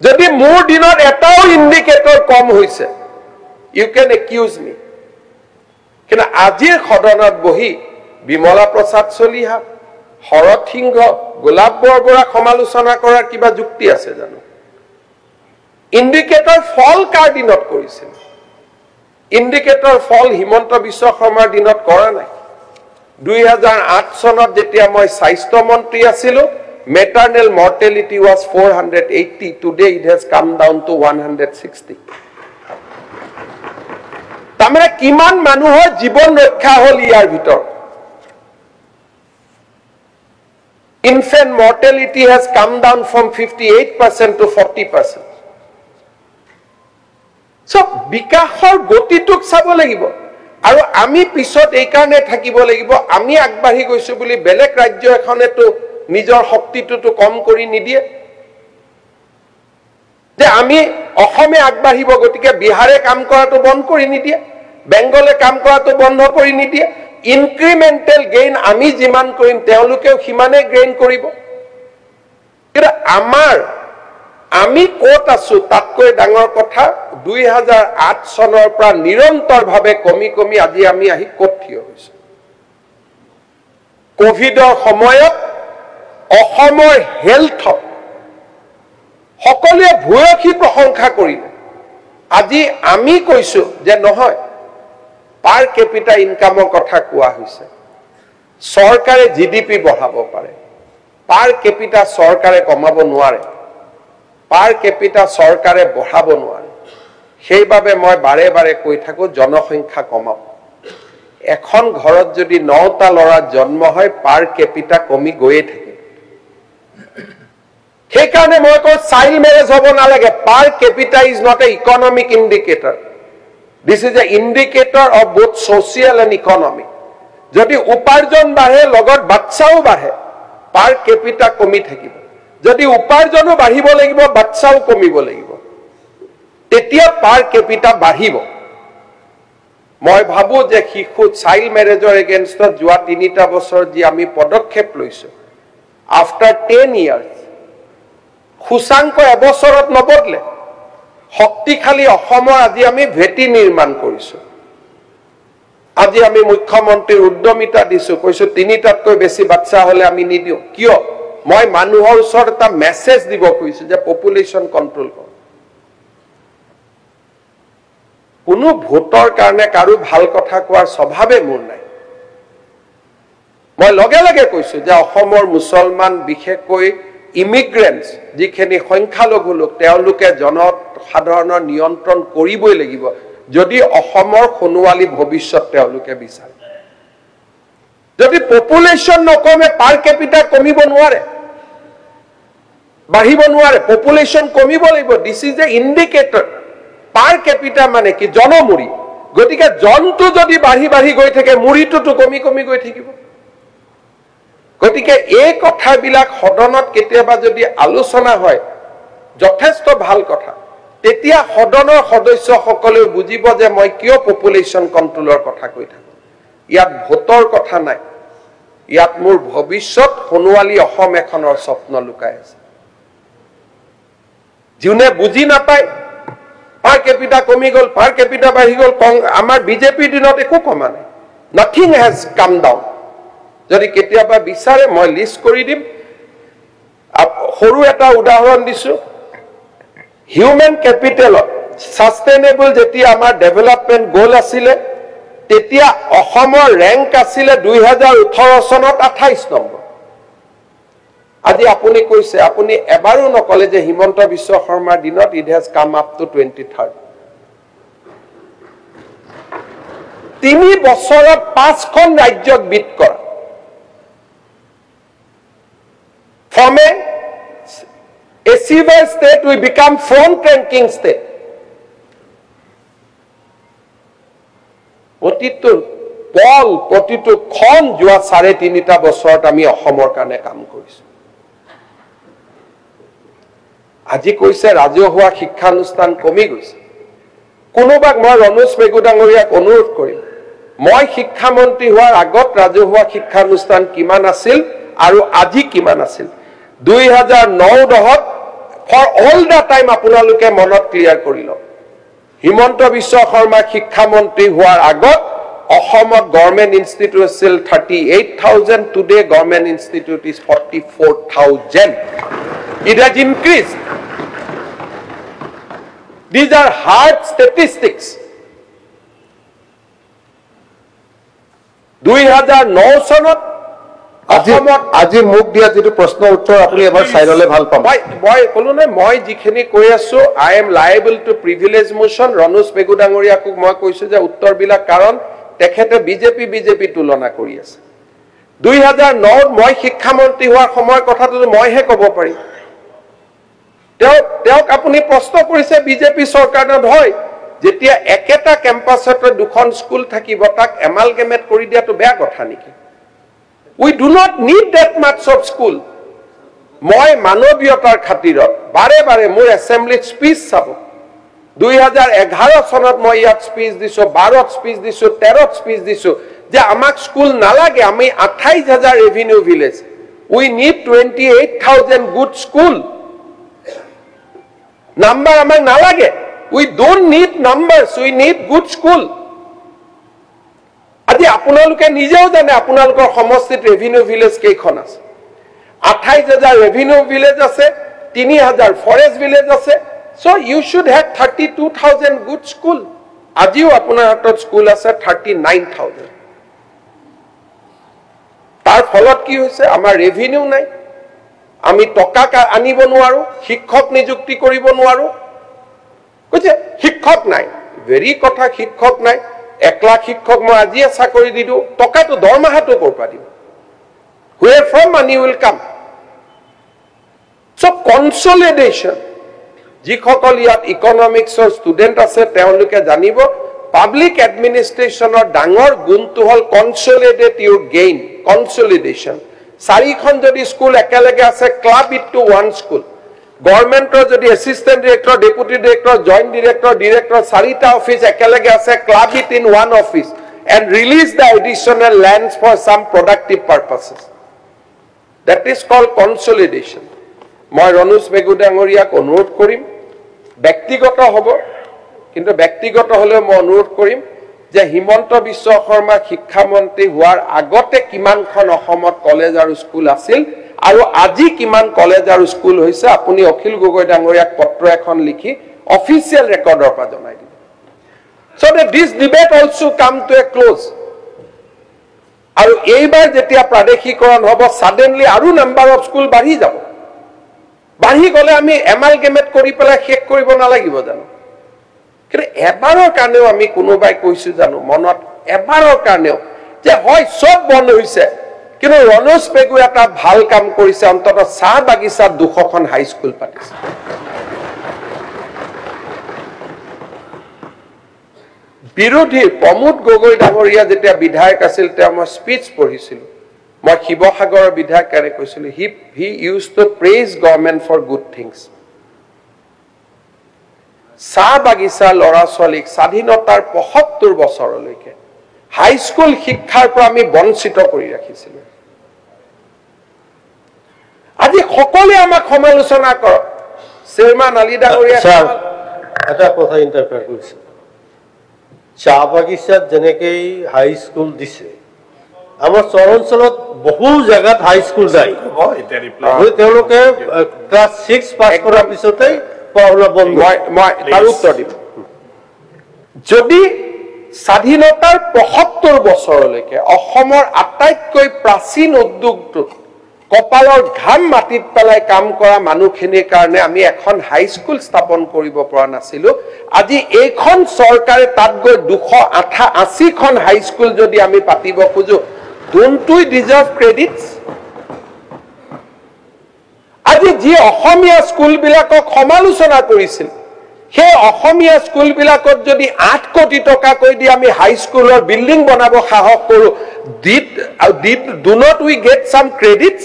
যদি মোৰ দিনত এটাও ইন্ডিকেটৰ কম হৈছে ইউ ক্যান একিউজ মি কিন্তু আজিৰ সদনত বহি বিমলা প্ৰসাদ চলিহা শৰৎ সিংহ গোলাপ বৰবৰা সমালোচনা কৰাৰ কিবা যুক্তি আছে জানো ইন্ডিকেটৰ ফল কাৰ দিনত কৰিছিল ইন্ডিকেটৰ ফল হিমন্ত বিশ্ব শৰ্মাৰ দিনত কৰা নাই 2008 চনত যেতিয়া মই স্বাস্থ্য মন্ত্ৰী আছিলো maternal mortality was 480 today it has come down to 160 তামৰা কিমান মানুহৰ জীৱন ৰক্ষা হল ইয়াৰ ভিতৰ infant mortality has come down from 58% to 40% so বিকাশৰ গতিটোক চাব লাগিব আৰু আমি পিছত এই কাৰণে থাকিব লাগিব আমি আগবাঢ়ি গৈছো বুলি বেলেগ ৰাজ্য এখনেতো নিজৰ শক্তিটো কম কৰি নিদিয়ে যে আমি অসমে আগবাঢ়িব গতিকে বিহাৰে কাম কৰাটো বন্ধ কৰি নিদিয়ে বেংগলে কাম কৰাটো বন্ধ কৰি নিদিয়ে ইনক্ৰিমেন্টাল গেইন আমি যিমান কৰিম তেওঁলোকেও সিমানে গেইন কৰিব কিন্তু আমি ক'ত আছো তাতকৈ ডাঙৰ কথা 2008 চনৰ পৰা নিৰন্তৰভাৱে কমি কমি আজি আমি আহি ক'ত থিয় হৈছো কোভিডৰ সময়ত অসমৰ হেলথ সকলোৱে ভূয়সী প্ৰশংসা কৰিলে আজি আমি কৈছো যে নহয় পাৰ কেপিটা ইনকামৰ কথা কোৱা হৈছে চৰকাৰে জিডিপি বঢ়াব পাৰে পাৰ কেপিটা চৰকাৰে কমাব নোৱাৰে পাৰ কেপিটা চৰকাৰে বঢ়াব নোৱাৰে সেইবাবে মই বাৰে বাৰে কৈ থাকো জনসংখ্যা কমাব এখন ঘৰত যদি 9টা ল'ৰা জন্ম হয় পাৰ কেপিটা কমি গৈয়ে থাকে সেইকাৰণে মই কওঁ চাইল্ড মেৰেজ হ'ব নালাগে per capita is not a economic indicator this is a indicator of both social and economic যদি উপাৰ্জন বাঢ়ে লগত বাচ্চাও বাঢ়ে পাৰ কেপিটা কমি থাকিব যদি উপাৰ্জনো বাঢ়িব লাগিব বাচ্চাও কমিব লাগিব তেতিয়া পাৰ কেপিটা বাঢ়িব মই ভাবো যে শিশু চাইল্ড মেৰেজৰ এগেইনষ্টত যোৱা 3টা বছৰ যি আমি পদক্ষেপ লৈছো আফটাৰ 10 ইয়াৰ্স খুসাংক এবছৰত নবদলে শক্তিশালী অসমৰ আজি আমি ভেটি নিৰ্মাণ কৰিছো আজি আমি মুখ্যমন্ত্ৰীৰ উদ্যমিতা দিছো কৈছো 3টাতকৈ বেছি বাচ্চা হলে আমি নিদিও কিয় মই মানুহৰ ওচৰত এটা মেছেজ দিব কৈছো যে পপুলেশন কন্ট্ৰোল কৰ কোনো ভোটৰ কাৰণে কাৰো ভাল কথা কোৱাৰ স্বভাৱে মোৰ নাই মই লগে লগে কৈছো যে অসমৰ মুছলমান বিশেষকৈ ইমিগ্ৰেন্টস যিখিনি সংখ্যালঘু লোক তেওঁলোকে জনসাধাৰণৰ নিয়ন্ত্ৰণ কৰিবই লাগিব যদি অসমৰ খনুৱালী ভৱিষ্যত তেওঁলোকে বিচাৰে যদি পপুলেশন নকমে পাৰ কেপিটা কমিব নোৱাৰে বাঢ়িব নোৱাৰে পপুলেশন কমিব লাগিব দিস ইজ এ ইণ্ডিকেটৰ পাৰ কেপিটা মানে কি জনমুৰি গতিকে জনটো যদি বাঢ়ি বাঢ়ি গৈ থাকে মুৰিটোতো কমি কমি গৈ থাকিব গতিকে এই কথাবিলাক সদনত কেতিয়াবা যদি আলোচনা হয় যথেষ্ট ভাল কথা তেতিয়া সদনৰ সদস্যসকলেও বুজিব যে মই কিয় পপুলেশন কন্ট্ৰোলৰ কথা কৈ থাকো ইয়াত ভোটৰ কথা নাই ইয়াত মোৰ ভৱিষ্যত খনুৱালী অসম এখনৰ স্বপ্ন লুকাই আছে যোনে বুজি নাপায় পাৰ কেপিটা কমি গল পাৰ কেপিটা বাঢ়ি গল আমাৰ বিজেপিৰ দিনত একো কমা নাই নাথিং হেজ কাম ডাউন যদি কেতিয়াবা বিচাৰে মই লিষ্ট কৰি দিম সৰু এটা উদাহৰণ দিছো হিউম্যান ক্যাপিটাল সাস্টেইনেবল যেতিয়া আমাৰ ডেভেলপমেন্ট গোল আছিল তেতিয়া অসমৰ ৰ্যাঙ্ক আছিল 2018 চনত 28 নম্বৰ আজি আপুনি কৈছে আপুনি এবাৰো নকলে যে হিমন্ত বিশ্ব শৰ্মাৰ দিনত it has come up to 23rd 3 বছৰত 5খন ৰাজ্যক বিট কৰা from a achiever state we become front ranking state প্ৰতিটো পল প্ৰতিটো খন যোৱা 3.5টা বছৰত আমি অসমৰ কাৰণে কাম কৰিছো আজি কৈছে ৰাজহুৱা শিক্ষানুষ্ঠান কমি গৈছে কোনোবাক মই ৰনোজ পেগু ডাঙৰীয়াক অনুৰোধ কৰিম মই শিক্ষামন্ত্ৰী হোৱাৰ আগত ৰাজহুৱা শিক্ষানুষ্ঠান কিমান আছিল আৰু আজি কিমান আছিল 2009-10 for all the time আপোনালোকে মনত ক্লিয়াৰ কৰিল হিমন্ত বিশ্ব শৰ্মা শিক্ষামন্ত্ৰী হোৱাৰ আগত অসমত গভৰ্নমেন্ট ইনষ্টিটিউট আছিল 38,000 today government institute is 44,000 it has increased these are hard statistics 2009 চনত আজি মুখ দিয়া যেটো প্ৰশ্ন উত্তৰ আপুনি এবাৰ চাইললে ভাল পাম মই কলো না মই যিখিনি কৈ আছো I am liable to privilege motion Ranoj Pegu ডাঙৰীয়াক মই কৈছো যে উত্তৰ বিলাক কাৰণ তেখেতে বিজেপি তুলনা কৰি আছে 2009 মই শিক্ষামন্ত্ৰী হোৱাৰ সময় কথাটো মইহে ক'ব পাৰিম তেওঁক আপুনি প্ৰশ্ন কৰিছে বিজেপি চৰকাৰত হয় যেতিয়া একেটা কেম্পাছতে দুখন স্কুল থাকিব তাক এমালগেমেট কৰি দিয়াটো বেয়া কথা নেকি We do not need that much of school. মই মানৱীয়তাৰ খাতিৰত বাৰে বাৰে মোৰ এছেম্বলিত স্পিচ চাব 2011 চনত মই ইয়াত স্পিচ দিছো 12ত স্পিচ দিছো 13ত স্পিচ দিছো যে আমাক স্কুল নালাগে আমি 28000 revenue village we need 28,000 good school number আমাক নালাগে we don't need numbers we need good school আজি আপোনালোকে নিজেও জানে আপোনালোকৰ সমষ্টিত ৰেভিনিউ ভিলেজ কেইখন আছে 28000 ৰেভিনিউ ভিলেজ আছে 3000 ফৰেষ্ট ভিলেজ আছে so you should have 32000 good school আজিও আপোনাৰ হাতত স্কুল আছে 39000 তাৰ ফলত কি হৈছে আমাৰ ৰেভিনিউ নাই আমি টকা আনিব নোৱাৰো শিক্ষক নিযুক্তি কৰিব নোৱাৰো কৈছে শিক্ষক নাই ভেৰি কথা শিক্ষক নাই 1 লাখ শিক্ষক মই আজিয়ে চাকৰি দিদু টকাটো দৰমহাটো কৰপা দিম where from money will come so consolidation যিসকল ইয়াত ইকনমিক্সৰ ষ্টুডেন্ট আছে তেওঁলোকে জানিব পাব্লিক এডমিনিষ্ট্ৰেশ্যনৰ ডাঙৰ গুণটো হল কনসলিডেট ইউৰ গেইন কনসলিডেশ্যন চাৰিখন যদি স্কুল একেলগে আছে club it to one school গভৰ্ণমেণ্টৰ যদি assistant director deputy director joint director চাৰিটা অফিচ একেলগে আছে club it in one office and release the additional lands for some productive purposes that is called consolidation মই ৰনোজ মেগু ডাঙৰীয়াক অনুৰোধ কৰিম ব্যক্তিগত হ'ব কিন্তু ব্যক্তিগত হলে মই অনুৰোধ কৰিম যে হিমন্ত বিশ্ব শৰ্মা শিক্ষামন্ত্ৰী হোৱাৰ আগতে কিমানখন অসমত কলেজ আৰু স্কুল আছিল আৰু আজি কিমান কলেজ আৰু স্কুল হৈছে আপুনি অখিল গগৈ ডাঙৰীয়াক পত্ৰ এখন লিখি অফিচিয়েল ৰেকৰ্ডৰ পৰা জনাই দিব so that this debate also come to a close আৰু এইবাৰ যেতিয়া প্ৰাদেশিকৰণ হ'ব suddenly আৰু নাম্বাৰ অফ স্কুল বাঢ়ি যাব বাঢ়ি গলে আমি এমালগেমেট কৰি পেলাই শেষ কৰিব নালাগিব জানো কিন্তু এবাৰৰ কাৰণেও আমি কোনোবাই কৈছো জানো মনত এবাৰৰ কাৰণেও যে হয় সব বন্ধ হৈছে কিন্তু ৰনোজ পেগু এটা ভাল কাম কৰিছে অন্তত চাহ বাগিচাত 200খন হাই স্কুল পাতিছে বিৰোধী প্ৰমোদ গগৈ ডাঙৰীয়া যেতিয়া বিধায়ক আছিল তেওঁ মই স্পিচ পঢ়িছিলো মই শিৱসাগৰৰ বিধায়কৰে কৈছিলো he used to praise government for good things চাহ বাগিচা লৰা ছোৱালীক স্বাধীনতাৰ 75 বছৰলৈকে হাই স্কুল শিক্ষাৰ পৰা আমি বঞ্চিত কৰি ৰাখিছিলো আজি সকলোৱে আমাক সমালোচনা কৰে চেয়াৰমান আলী ডাঙৰীয়া এটা কথা ইন্টাৰফেয়াৰ কৰিছে চাহ বাগিচাত যেনেকৈ হাই স্কুল দিছে আমাৰ চৰঞ্চলত বহু জায়গাত হাই স্কুল নাই তেওঁলোকে ক্লাছ 6 পাছ কৰাৰ পিছতে পঢ়া বন্ধ মই তাৰ উত্তৰ দিম যদি স্বাধীনতাৰ 75 বছৰলৈকে অসমৰ আটাইতকৈ প্ৰাচীন উদ্যোগটো কপালৰ ঘাম মাটিত পেলাই কাম কৰা মানুহখিনিৰ কাৰণে আমি এখন হাই স্কুল স্থাপন কৰিব পৰা নাছিলো আজি এইখন চৰকাৰে তাত গৈ 280খন হাই স্কুল যদি আমি পাতিব খুজো don't we deserve credits আজি যি অসমীয়া স্কুল বিলাকক সমালোচনা কৰিছিল সেই অসমীয়া স্কুল বিলাকত যদি 8 কোটি টকা কৈ দি আমি হাই স্কুলৰ বিল্ডিং বনাব সাহস কৰো do not we get some credits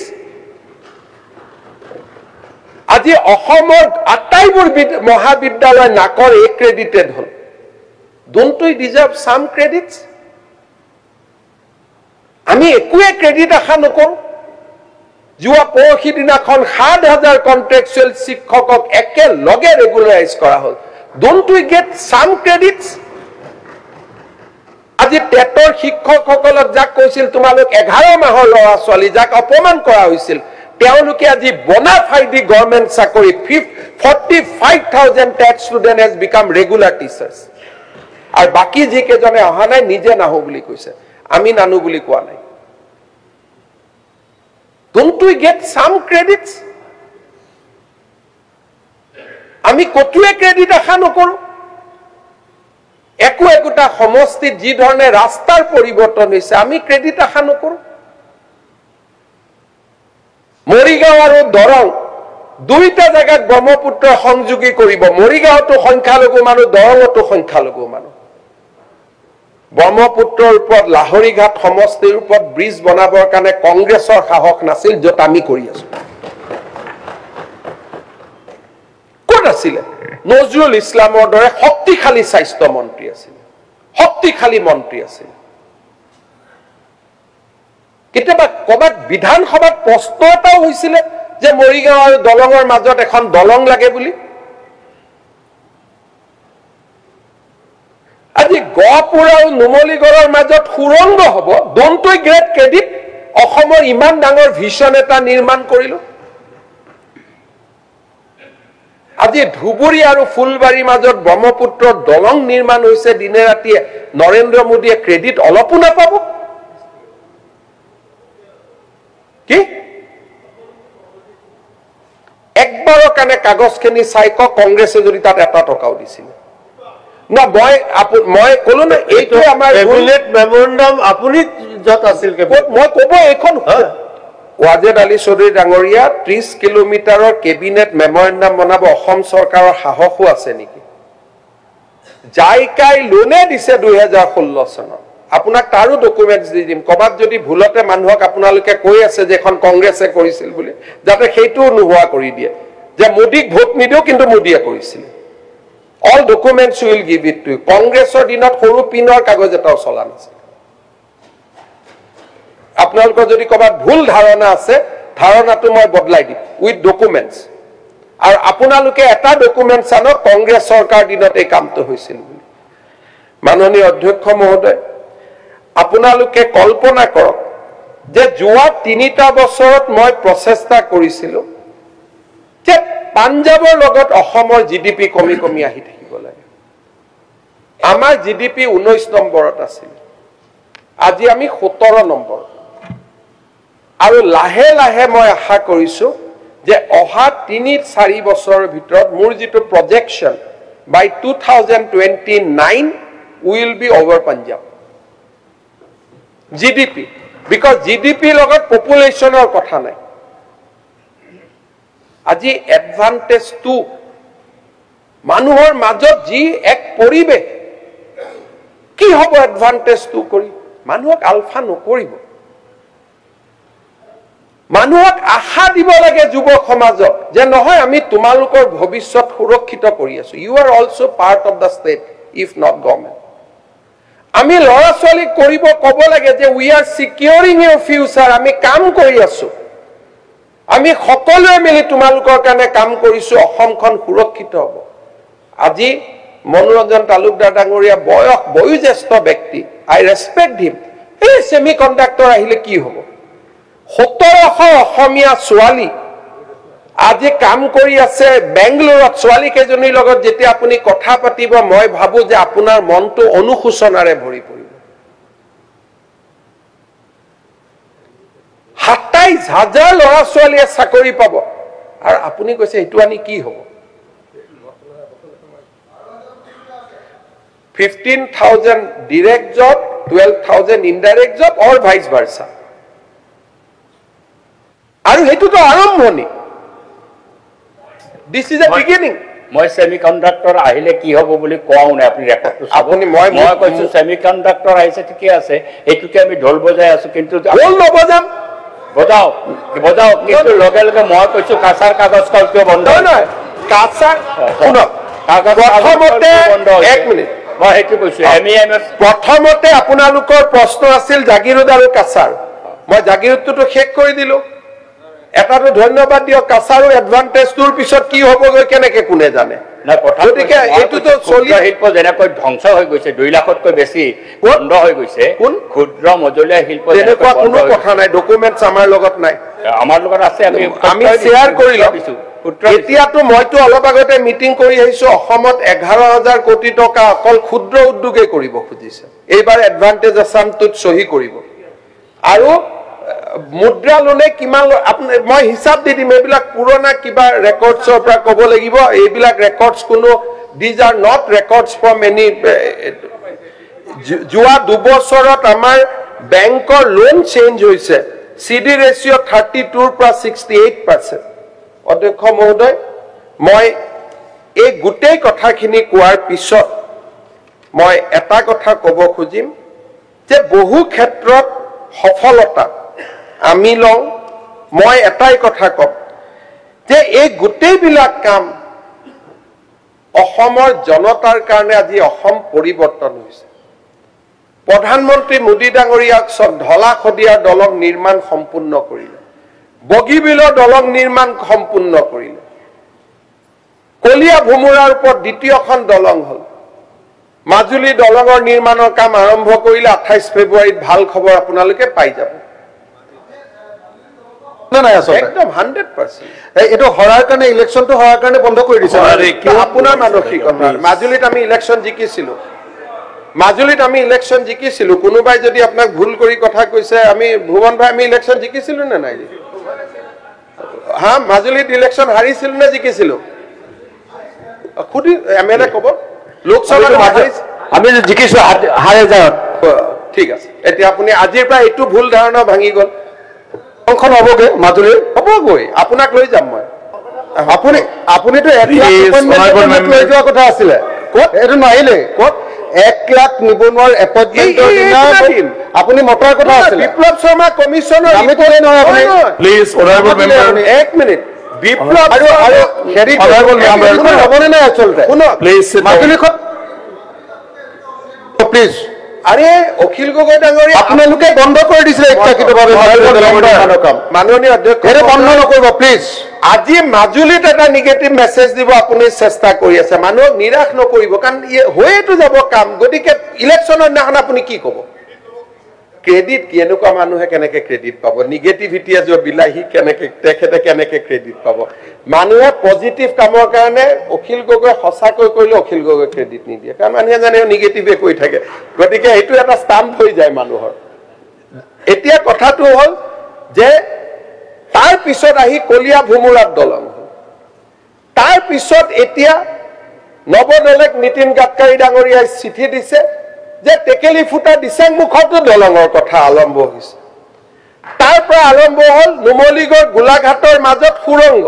আজি অসমৰ আটাইবোৰ মহাবিদ্যালয় নাকৰ ক্ৰেডিটেড হল don't we deserve some credits আমি একোৱে ক্ৰেডিট আশা নকৰো যোৱা পৰহি দিনাখন 7000 কন্ট্ৰাকচুৱেল শিক্ষকক একেলগে ৰেগুলাৰাইজ কৰা হল don't we get some credits আজি টেটৰ শিক্ষকসকলক যাক কৈছিল তোমালোক 11 মাহৰ ল'ৰা ছোৱালী যাক অপমান কৰা হৈছিল তেওঁলোকে আজি বনাফাইডি গভৰ্ণমেণ্ট চাকৰি 45000 TET student has become regular teachers আৰু বাকি যি কেজনে অহা নাই নিজে নাহো বুলি কৈছে আমি নানু বুলি কোৱা নাই don't we get some credits আমি কতোৱে ক্ৰেডিট আশা নকৰো একোটা সমষ্টিত যি ধৰণে ৰাস্তাৰ পৰিৱৰ্তন হৈছে আমি ক্ৰেডিট আশা নকৰো মৰিগাঁও আৰু দৰং দুইটা জায়গাত ব্ৰহ্মপুত্ৰ সংযোগী কৰিব মৰিগাঁওতো সংখ্যালঘু মানুহ দৰঙতো সংখ্যালঘু মানুহ ব্ৰহ্মপুত্ৰৰ ওপৰত লাহৰীঘাট সমষ্টিৰ ওপৰত ব্ৰিজ বনাবৰ কাৰণে কংগ্ৰেছৰ সাহস নাছিল যত আমি কৰি আছো কোন আছিল নজৰুল ইছলামৰ দৰে শক্তিশালী স্বাস্থ্য মন্ত্ৰী আছিল শক্তিশালী মন্ত্ৰী আছিল কেতিয়াবা কবাত বিধানসভাত প্ৰশ্ন এটাও হৈছিল যে মৰিগাঁও আৰু দলঙৰ মাজত এখন দলং লাগে বুলি আজি গহপুৰ আৰু নুমলীগড়ৰ মাজত সুৰংগ হ'ব ডোন্ট উই গ্ৰেট ক্ৰেডিট অসমৰ ইমান ডাঙৰ ভিজন এটা নিৰ্মাণ কৰিলো আজি ধুবুৰী আৰু ফুলবাৰীৰ মাজত ব্ৰহ্মপুত্ৰৰ দলং নিৰ্মাণ হৈছে দিনে ৰাতিয়ে নৰেন্দ্ৰ মোদীয়ে ক্ৰেডিট অলপো নাপাব কি একবাৰৰ কাৰণে কাগজখিনি চাই কংগ্ৰেছে যদি তাত এটা টকাও দিছিল না মই কলো না এইটো আমাৰ কেবিনেট মেমৰেণ্ডাম আপুনি যত আছিল মই ক'ব এইখন ৱাজেদ আলী চৌধুৰী ডাঙৰীয়া 30 কিলোমিটাৰৰ কেবিনেট মেমৰেণ্ডাম বনাব অসম চৰকাৰৰ সাহসো আছে নেকি জাইকাই লোনে দিছে 2016 চনত আপোনাক তাৰো ডকুমেন্টছ দি দিম কবাত যদি ভুলতে মানুহক আপোনালোকে কৈ আছে যে এখন কংগ্ৰেছে কৰিছিল বুলি যাতে সেইটো নোহোৱা কৰি দিয়ে যে মোদীক ভোট নিদিও কিন্তু মোদীয়ে কৰিছিল all documents will give it to you কংগ্ৰেছৰ দিনত সৰু পিনৰ কাগজ এটাও চলা নাছিল আপোনালোকৰ যদি কবাত ভুল ধাৰণা আছে ধাৰণাটো মই বদলাই দিম উইথ ডকুমেন্টছ আৰু আপোনালোকে এটা ডকুমেন্টছ আনক কংগ্ৰেছ চৰকাৰ দিনত এই কামটো হৈছিল বুলি মাননীয় অধ্যক্ষ মহোদয় আপোনালোকে কল্পনা কৰক যে যোৱা 3টা বছৰত মই প্ৰচেষ্টা কৰিছিলো যে পাঞ্জাবৰ লগত অসমৰ জিডিপি কমি কমি আহি থাকিব লাগে আমাৰ জিডিপি 19 নম্বৰত আছিল আজি আমি 17 নম্বৰ আৰু লাহে লাহে মই আশা কৰিছো যে অহা 3-4 বছৰৰ ভিতৰত মোৰ যেটো projection by 2029 will be over Punjab GDP because GDP লগত পপুলেশনৰ কথা নাই আজি এডভান্টেজ টু মানুহৰ মাজত যি এক পৰিবেশ কি হ'ব এডভান্টেজ টু কৰি মানুহক আলফা নকৰিব মানুহক আশা দিব লাগে যুৱ সমাজক যে নহয় আমি তোমালোকৰ ভৱিষ্যত সুৰক্ষিত কৰি আছো you are also part of the state if not government আমি লৰা ছোৱালী কৰিব ক'ব লাগে যে উই আৰ সিকিউৰিং ইউৰ ফিউচাৰ আমি কাম কৰি আছো আমি সকলোৱে মিলি তোমালোকৰ কাৰণে কাম কৰিছো অসমখন সুৰক্ষিত হ'ব আজি মনোৰঞ্জন তালুকদাৰ ডাঙৰীয়া বয়োজ্যেষ্ঠ ব্যক্তি আই ৰেসপেক্ট হিম এই সেমিকন্ডাক্টৰ আহিলে কি হ'ব 1700 অসমীয়া ছোৱালী আজি কাম কৰি আছে বেংগলুৰুত ছোৱালী কেজনীৰ লগত যেতিয়া আপুনি কথা পাতিব মই ভাবো যে আপোনাৰ মনটো অনুশোচনাৰে ভৰি পৰিব 27,000 ল'ৰা ছোৱালীয়ে চাকৰি পাব আৰু আপুনি কৈছে এটো আনি কি হ'ব 15,000 direct job 12,000 indirect job or vice versa আৰু হেতুটো আৰম্ভণি this is a beginning মই সেমিকন্ডাক্টৰ আহিলে কি হ'ব বুলি কোৱাও নাই আপুনি ৰেকৰ্ডটো আপুনি মই কৈছো সেমিকন্ডাক্টৰ আহিছে ঠিকে আছে এটুকে আমি ঢোল বজাই আছো কিন্তু ঢোল নবজাম বজাও কিন্তু লগে লগে মই কৈছো কাছাৰ কাগজ কিয় বন্ধ নহয় কাছাৰ শুনক প্ৰথমতে 1 মিনিট মই হেতু কৈছো এমএমএস প্ৰথমতে আপোনালোকৰ প্ৰশ্ন আছিল জাগিৰোড আৰু কাছাৰ মই জাগিৰোডটো শেষ কৰি দিলো এটাটো ধন্যবাদ দিও কাছাৰো এডভান্টেজ তোৰ পিছত কি হ'বগৈ কেনেকে কোনে জানে না কথা গতিকে এইটোতো চলি শিল্প যেনেকৈ ধ্বংস হৈ গৈছে 2 লাখতকৈ বেছি বন্ধ হৈ গৈছে ক্ষুদ্ৰ মজলীয়া শিল্প তেনেকুৱা কোনো কথা নাই ডকুমেন্টছ আমাৰ লগত নাই আমাৰ লগত আছে আমি শেয়াৰ কৰি লওঁ এতিয়াতো মইতো অলপ আগতে মিটিং কৰি আহিছো অসমত 11,000 কোটি টকা অকল ক্ষুদ্ৰ উদ্যোগে কৰিব খুজিছে এইবাৰ এডভান্টেজ আসামটোত সহি কৰিব আৰু মুদ্ৰা লোনে কিমান মই হিসাব দি দিম এইবিলাক পুৰণা কিবা ৰেকৰ্ডছৰ পৰা ক'ব লাগিব এইবিলাক ৰেকৰ্ডছ কোনো these are not records from any যোৱা 2 বছৰত আমাৰ বেংকৰ লোন চেঞ্জ হৈছে সিডি ৰেশিও 32 ৰ পৰা 68% অধ্যক্ষ মহোদয় মই এই গুটেই কথাখিনি কোৱাৰ পিছত মই এটা কথা ক'ব খুজিম যে বহু ক্ষেত্ৰত সফলতা আমি লওঁ মই এটাই কথা কম যে এই গুটেইবিলাক কাম অসমৰ জনতাৰ কাৰণে আজি অসম পৰিৱৰ্তন হৈছে প্ৰধানমন্ত্ৰী মোদী ডাঙৰীয়াক ঢলা খদিয়াৰ দলং নিৰ্মাণ সম্পূৰ্ণ কৰিলে বগীবিলৰ দলং নিৰ্মাণ সম্পূৰ্ণ কৰিলে কলিয়া ভুমুৰাৰ ওপৰত দ্বিতীয়খন দলং হল মাজুলী দলঙৰ নিৰ্মাণৰ কাম আৰম্ভ কৰিলে 28 ফেব্ৰুৱাৰীত ভাল খবৰ আপোনালোকে পাই যাব নাই আচলতে একদম 100%। এইটো হৰাৰ কাৰণে ইলেকশ্যনটো হৰাৰ কাৰণে বন্ধ কৰি দিছে আপোনাৰ মানসিকতা মাজুলীত আমি ইলেকশ্যন জিকিছিলো কোনোবাই যদি আপোনাক ভুল কৰি কথা কৈছে আমি ভুৱন ভাই আমি ইলেকশ্যন জিকিছিলো নে নাই হা মাজুলীত ইলেকশ্যন হাৰিছিলো নে জিকিছিলো খুদি এমএলএ ক'ব লোকসভাত আমি জিকিছো হাৰে যাওক ঠিক আছে এতিয়া আপুনি আজিৰ পৰা এইটো ভুল ধাৰণা ভাঙি গ'ল অংখন হ'বগে মাজুলীৰ হ'বগৈ আপোনাক লৈ যাম মই আপুনিতো 1 লাখ লৈ যোৱা কথা আছিলে ক'ত এইটো নাহিলে ক'ত 1 লাখ নিবনুৱাৰ এপইণ্টমেণ্টৰ দিনা আপুনি মতাৰ কথা আছিলে বিপ্লৱ শৰ্মা কমিছনৰ আমি ক'লে নহয় আপুনি প্লিজ অনাৰেবল মেম্বাৰ 1 মিনিট বিপ্লৱ আৰু হেৰি হ'বনে নাই আচলতে প্লিজ মাজুলীখন প্লিজ আৰে অখিল গগৈ ডাঙৰীয়া আপোনালোকে বন্ধ কৰি দিছিলে ইচ্ছাকৃতভাৱে মাননীয় অধ্যক্ষ বন্ধ নকৰিব প্লিজ আজি মাজুলীত এটা নিগেটিভ মেছেজ দিব আপুনি চেষ্টা কৰি আছে মানুহক নিৰাশ নকৰিব কাৰণ হৈয়েতো যাব কাম গতিকে ইলেকশ্যনৰ দিনাখন আপুনি কি ক'ব ক্ৰেডিট কি এনেকুৱা মানুহে কেনেকে ক্ৰেডিট পাব নিগেটিভিটি আছে বিলাহী তেখেতে কেনেকে ক্ৰেডিট পাব মানুহে পজিটিভ কামৰ কাৰণে অখিল গগৈ সঁচাকৈ কৰিলে অখিল গগৈ ক্ৰেডিট নিদিয়ে কাৰণ মানুহে জানে নিগেটিভে কৈ থাকে গতিকে এইটো এটা ষ্টাম্প হৈ যায় মানুহৰ এতিয়া কথাটো হ'ল যে তাৰ পিছত আহি কলিয়া ভুমুৰাত দলং হ'ল তাৰ পিছত এতিয়া নৱদলেক নীতিন গাডকাৰী ডাঙৰীয়াই চিঠি দিছে যে টেকেলি ফুটা দিচাংমুখতো দলঙৰ কথা আৰম্ভ হৈছে তাৰ পৰা আৰম্ভ হ'ল নুমলীগড় গোলাঘাটৰ মাজত সুৰংগ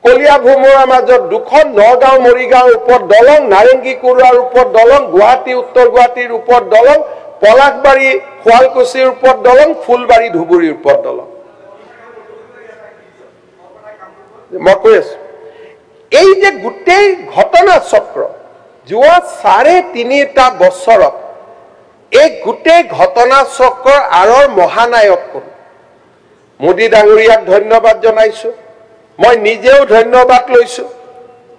কলিয়া ভুমুৰাৰ মাজত দুখন নগাঁও মৰিগাঁৱৰ ওপৰত দলং নাৰেংগী কুৰুৱাৰ ওপৰত দলং গুৱাহাটী উত্তৰ গুৱাহাটীৰ ওপৰত দলং পলাশবাৰী শুৱালকুছিৰ ওপৰত দলং ফুলবাৰী ধুবুৰীৰ ওপৰত দলং মই কৈ আছো এই যে গোটেই ঘটনা চক্ৰ যোৱা 3.5 বছৰত এই গোটেই ঘটনা চক্ৰৰ আঁৰৰ মহানায়ক কোন মোদী ডাঙৰীয়াক ধন্যবাদ জনাইছো মই নিজেও ধন্যবাদ লৈছো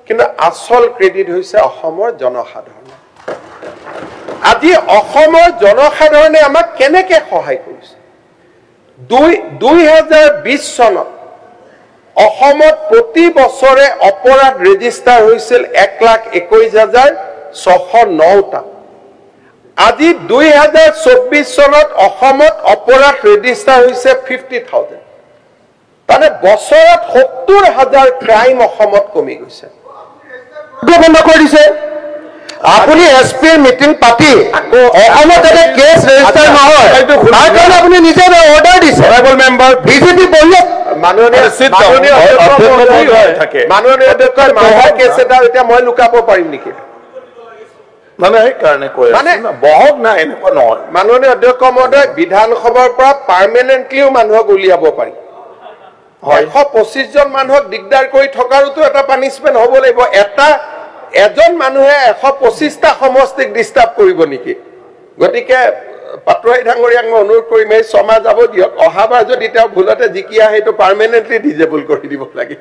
কিন্তু আসল ক্ৰেডিট হৈছে অসমৰ জনসাধাৰণ আজি অসমৰ জনসাধাৰণে আমাক কেনেকৈ সহায় কৰিছে 2020 চনত অসমত প্ৰতি বছৰে অপৰাধ ৰেজিষ্টাৰ হৈছিল 1,21,609টা আজি 2024 চনত অসমত অপৰাধ ৰেজিষ্টাৰ হৈছে 50,000 মানে বছৰত 70,000 ক্ৰাইম অসমত কমি গৈছে বন্ধ কৰি দিছে আপুনি এছপি মিটিং পাতি অসমত যাতে কেছ ৰেজিষ্টাৰ নহয় তাৰ কাৰণে আপুনি নিজে অৰ্ডাৰ দিছে মেম্বাৰ বিজেপি বহি মাননীয় অধ্যক্ষৰ মাৰ্ডাৰ কেছ এটা এতিয়া মই লুকাব পাৰিম নেকি মানে সেইকাৰণে কৈ মানে বহক নাই এনেকুৱা নহয় মাননীয় অধ্যক্ষ মহোদয় বিধানসভাৰ পৰা পাৰ্মানেণ্টলিও মানুহক উলিয়াব পাৰি 125 জন মানুহক দিগদাৰ কৰি থকাৰোতো এটা পানিছমেণ্ট হ'ব লাগিব এজন মানুহে 125টা সমষ্টিক ডিষ্টাৰ্ব কৰিব নেকি গতিকে পাটৱাৰী ডাঙৰীয়াক মই অনুৰোধ কৰিম এই সমাজ যাব দিয়ক অহাবাৰ যদি তেওঁ ভুলতে জিকি আহে সেইটো পাৰ্মানেণ্টলি ডিজেবল কৰি দিব লাগে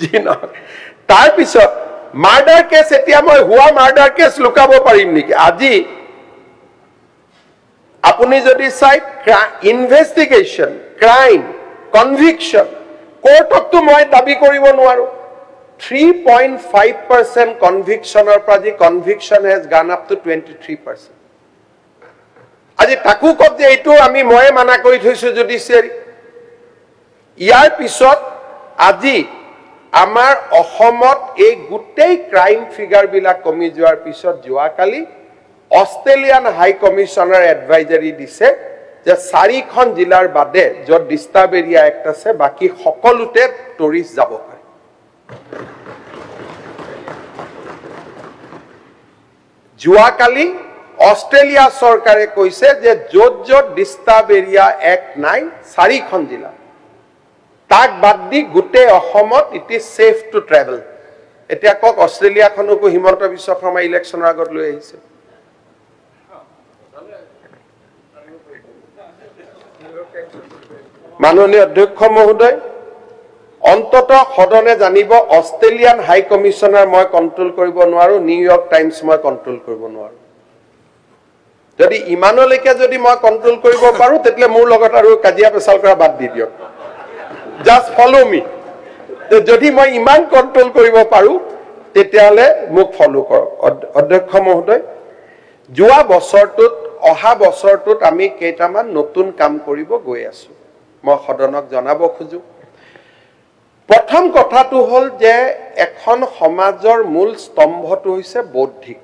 যি নহয় তাৰপিছত মাৰ্ডাৰ কেছ এতিয়া মই হোৱা মাৰ্ডাৰ কেছ লুকাব পাৰিম নেকি আজি আপুনি যদি চাই ইনভেষ্টিগেশ্যন ক্ৰাইম কনভিকশ্যন কোৰ্টকতো মই দাবী কৰিব নোৱাৰো 3.5% convictioner praji conviction has gone up to 23%. Aji taku kop je itu ami moye mana koi thoisu judiciary. Iyar pisot aji amar Ohomot ei gutei crime figure bilak komi joar pisot joa kali Australian High Commissioner advisory dise je 4খন জিলাৰ বাদে যত disturb area একটা আছে বাকি সকলোতে tourist যাব পাৰে যোৱাকালি অস্ট্রেলিয়া সরকারে কইছে যে যত যত ডিস্টার্ব এরিয়া এক নাই 4খন জিলা তাক বাদ দি গুটে অসমত it is safe to travel এতিয়া কক অস্ট্রেলিয়াখনকো হিমন্ত বিশ্ব শৰ্মা ইলেকশনৰ আগত লৈ আহিছে মাননীয় অধ্যক্ষ মহোদয় অন্তত সদনে জানিব অষ্ট্ৰেলিয়ান হাই কমিশনাৰ মই কন্ট্ৰোল কৰিব নোৱাৰো, নিউয়ৰ্ক টাইমছ মই কন্ট্ৰোল কৰিব নোৱাৰো। যদি ইমানলৈকে যদি মই কন্ট্ৰোল কৰিব পাৰো তেতিয়ালে মোৰ লগত আৰু কাজিয়া পেচাল কৰা বাদ দি দিয়ক, জাষ্ট ফলো মি। যদি মই ইমান কন্ট্ৰোল কৰিব পাৰো তেতিয়ালে মোক ফলো কৰক। অধ্যক্ষ মহোদয়, যোৱা বছৰটোত অহা বছৰটোত আমি কেইটামান নতুন কাম কৰিব গৈ আছো, মই সদনক জনাব খোজো। প্ৰথম কথাটো হ'ল যে এখন সমাজৰ মূল স্তম্ভটো হৈছে বৌদ্ধিক।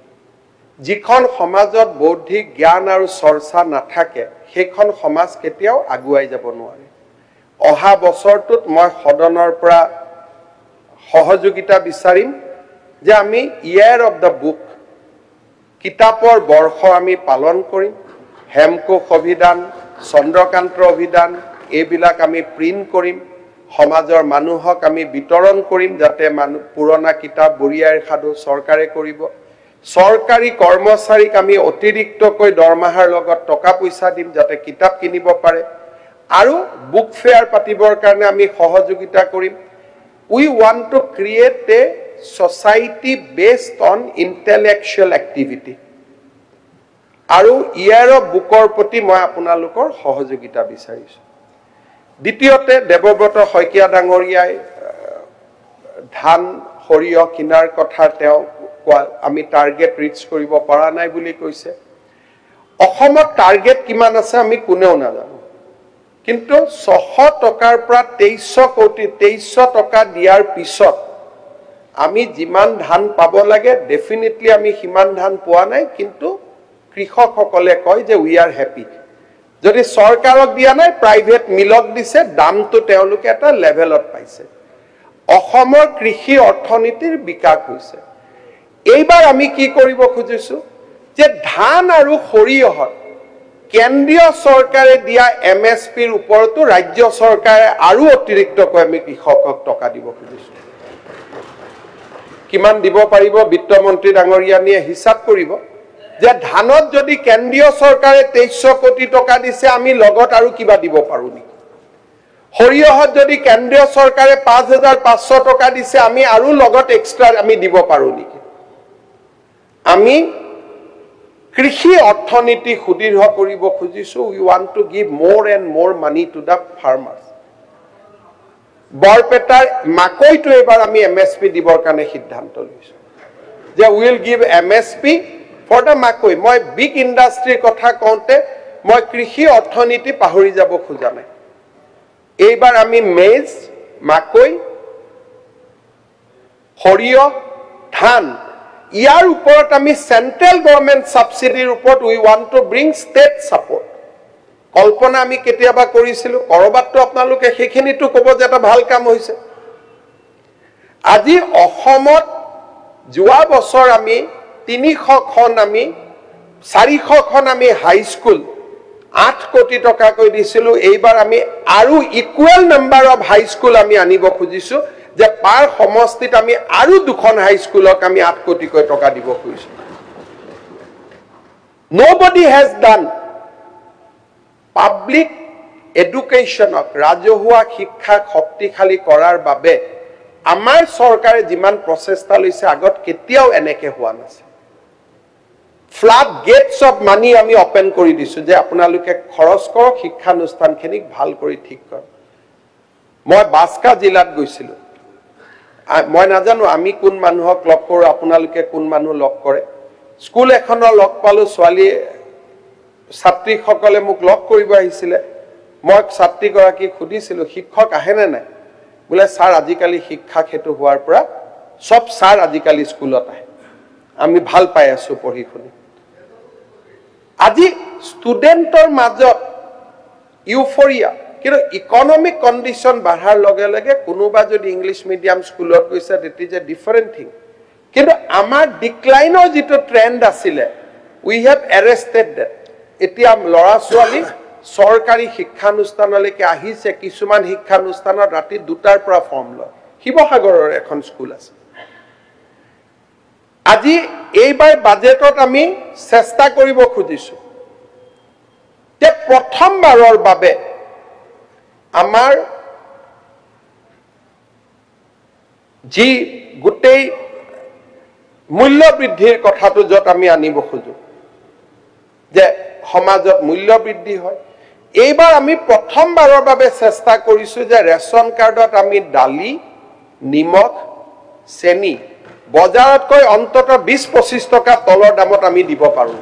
যিখন সমাজত বৌদ্ধিক জ্ঞান আৰু চৰ্চা নাথাকে সেইখন সমাজ কেতিয়াও আগুৱাই যাব নোৱাৰে। অহা বছৰটোত মই সদনৰ পৰা সহযোগিতা বিচাৰিম যে আমি ইয়েৰ অফ দ্য বুক, কিতাপৰ বৰ্ষ আমি পালন কৰিম। হেমকোষ অভিধান, চন্দ্ৰকান্তৰ অভিধান এইবিলাক আমি প্ৰিণ্ট কৰিম, সমাজৰ মানুহক আমি বিতৰণ কৰিম, যাতে পুৰণা কিতাপ বুঢ়ী আইৰ সাধু চৰকাৰে কৰিব। চৰকাৰী কৰ্মচাৰীক আমি অতিৰিক্তকৈ দৰমহাৰ লগত টকা পইচা দিম যাতে কিতাপ কিনিব পাৰে, আৰু বুক ফেয়াৰ পাতিবৰ কাৰণে আমি সহযোগিতা কৰিম। We want to create a society based on intellectual activity, আৰু ইয়াৰ বুকৰ প্ৰতি মই আপোনালোকৰ সহযোগিতা বিচাৰিছো। দ্বিতীয়তে দেৱব্ৰত শইকীয়া ডাঙৰীয়াই ধান সৰিয়হ কিনাৰ কথা তেওঁ আমি টাৰ্গেট ৰিচ কৰিব পৰা নাই বুলি কৈছে। অসমত টাৰ্গেট কিমান আছে আমি কোনেও নাজানো, কিন্তু 600 টকাৰ পৰা 2300 টকা দিয়াৰ পিছত আমি যিমান ধান পাব লাগে ডেফিনেটলি আমি সিমান ধান পোৱা নাই, কিন্তু কৃষকসকলে কয় যে উই আৰ হেপি। যদি চৰকাৰক দিয়া নাই, প্ৰাইভেট মিলক দিছে, দামটো তেওঁলোকে এটা লেভেলত পাইছে। অসমৰ কৃষি অৰ্থনীতিৰ বিকাশ হৈছে। এইবাৰ আমি কি কৰিব খুজিছো যে ধান আৰু সৰিয়হত কেন্দ্ৰীয় চৰকাৰে দিয়া MSPৰ ওপৰতো ৰাজ্য চৰকাৰে আৰু অতিৰিক্তকৈ আমি কৃষকক টকা দিব খুজিছো। কিমান দিব পাৰিব বিত্তমন্ত্ৰী ডাঙৰীয়ানীয়ে হিচাপ কৰিব যে ধানত যদি কেন্দ্ৰীয় চৰকাৰে 2300 কোটি টকা দিছে, আমি লগত আৰু কিবা দিব পাৰো নেকি? সৰিয়হত যদি কেন্দ্ৰীয় চৰকাৰে 5500 টকা দিছে, আমি আৰু লগত এক্সট্ৰা আমি দিব পাৰো নেকি? আমি কৃষি অৰ্থনীতি সুদৃঢ় কৰিব খুজিছো। উই ৱান্ট টু গিভ মোৰ এণ্ড মোৰ মানি টু দ্য ফাৰ্মাৰ্ছ। বৰপেটাৰ মাকৈটো এবাৰ আমি MSP দিবৰ কাৰণে সিদ্ধান্ত লৈছো যে will give MSP for the মাকৈ। মই বিগ ইণ্ডাষ্ট্ৰীৰ কথা কওঁতে মই কৃষি অৰ্থনীতি পাহৰি যাব খোজা নাই। এইবাৰ আমি মেজ, মাকৈ, সৰিয়হ, ধান, ইয়াৰ ওপৰত আমি চেন্ট্ৰেল গভৰ্ণমেণ্ট ছাবচিডিৰ ওপৰত we want to bring state support. কল্পনা আমি কেতিয়াবা কৰিছিলো, কৰবাততো আপোনালোকে সেইখিনিতো ক'ব যে এটা ভাল কাম হৈছে। আজি অসমত যোৱা বছৰ আমি 300খন আমি 400খন আমি হাইস্কুল 8 কোটি টকাকৈ দিছিলো। এইবাৰ আমি আৰু ইকুৱেল নাম্বাৰ অফ হাইস্কুল আমি আনিব খুজিছো, যে পাৰ সমষ্টিত আমি আৰু 2খন হাইস্কুলক আমি 8 কোটিকৈ টকা দিব খুজিছো। Nobody has done পাব্লিক এডুকেশ্যনক, ৰাজহুৱা শিক্ষাক শক্তিশালী কৰাৰ বাবে আমাৰ চৰকাৰে যিমান প্ৰচেষ্টা লৈছে আগত কেতিয়াও এনেকে হোৱা নাছিল। ফ্লাড গেটছ অফ মানি আমি অপেন কৰি দিছো যে আপোনালোকে খৰচ কৰক, শিক্ষানুষ্ঠানখিনিক ভাল কৰি ঠিক কৰক। মই বাস্কা জিলাত গৈছিলো, মই নাজানো আমি কোন মানুহক লগ কৰো, আপোনালোকে কোন মানুহ লগ কৰে। স্কুল এখনৰ লগ পালো, ছাত্ৰীসকলে মোক লগ কৰিব আহিছিলে। মই ছাত্ৰীগৰাকীক সুধিছিলো শিক্ষক আহেনে নাই? বোলে ছাৰ আজিকালি শিক্ষা ক্ষেত্ৰ হোৱাৰ পৰা সব ছাৰ আজিকালি স্কুলত আহে, আমি ভাল পাই আছো পঢ়ি শুনি। আজি ষ্টুডেণ্টৰ মাজত ইউফৰিয়া, কিন্তু ইকনমিক কণ্ডিশ্যন বাঢ়াৰ লগে লগে কোনোবা যদি ইংলিছ মিডিয়াম স্কুলত গৈছে that is a different thing. কিন্তু আমাৰ ডিক্লাইনৰ যিটো ট্ৰেণ্ড আছিলে, উই হেভ এৰেষ্টেড ডেট। এতিয়া ল'ৰা ছোৱালী চৰকাৰী শিক্ষানুষ্ঠানলৈকে আহিছে। কিছুমান শিক্ষানুষ্ঠানত ৰাতি 2টাৰ পৰা ফৰ্ম লয়। শিৱসাগৰৰ এখন স্কুল আছে। আজি এইবাৰ বাজেটত আমি চেষ্টা কৰিব খুজিছো যে প্ৰথমবাৰৰ বাবে আমাৰ যি গোটেই মূল্য বৃদ্ধিৰ কথাটো য'ত আমি আনিব খোজো যে সমাজত মূল্য বৃদ্ধি হয় এইবাৰ আমি প্ৰথমবাৰৰ বাবে চেষ্টা কৰিছো যে ৰেচন কাৰ্ডত আমি দালি নিমখ চেনি বজাৰতকৈ অন্ততঃ 20-25 টকা তলৰ দামত আমি দিব পাৰো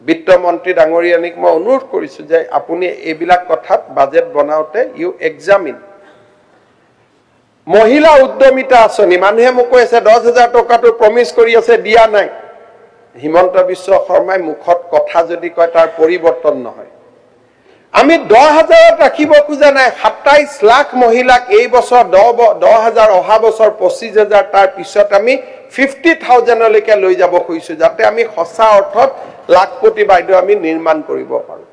বিত্তমন্ত্ৰী ডাঙৰীয়ানিক মই অনুৰোধ কৰিছো যে আপুনি এইবিলাক কথাত বাজেট বনাওতে ইউ এক্সামিন মহিলা উদ্যমিতা আঁচনি মানুহে মোক কৈ আছে 10,000 টকাটো প্ৰমিস কৰি আছে দিয়া নাই হিমন্ত বিশ্ব শৰ্মাই মুখত কথা যদি কয় তাৰ পৰিৱৰ্তন নহয় আমি 10,000 ৰাখিব খোজা নাই 27 লাখ মহিলাক এই বছৰ 10,000 অহা বছৰ 25,000 তাৰ পিছত আমি 50,000 লৈকে লৈ যাব খুজিছো যাতে আমি সঁচা অৰ্থত লাখপতি বাইদেউ আমি নিৰ্মাণ কৰিব পাৰো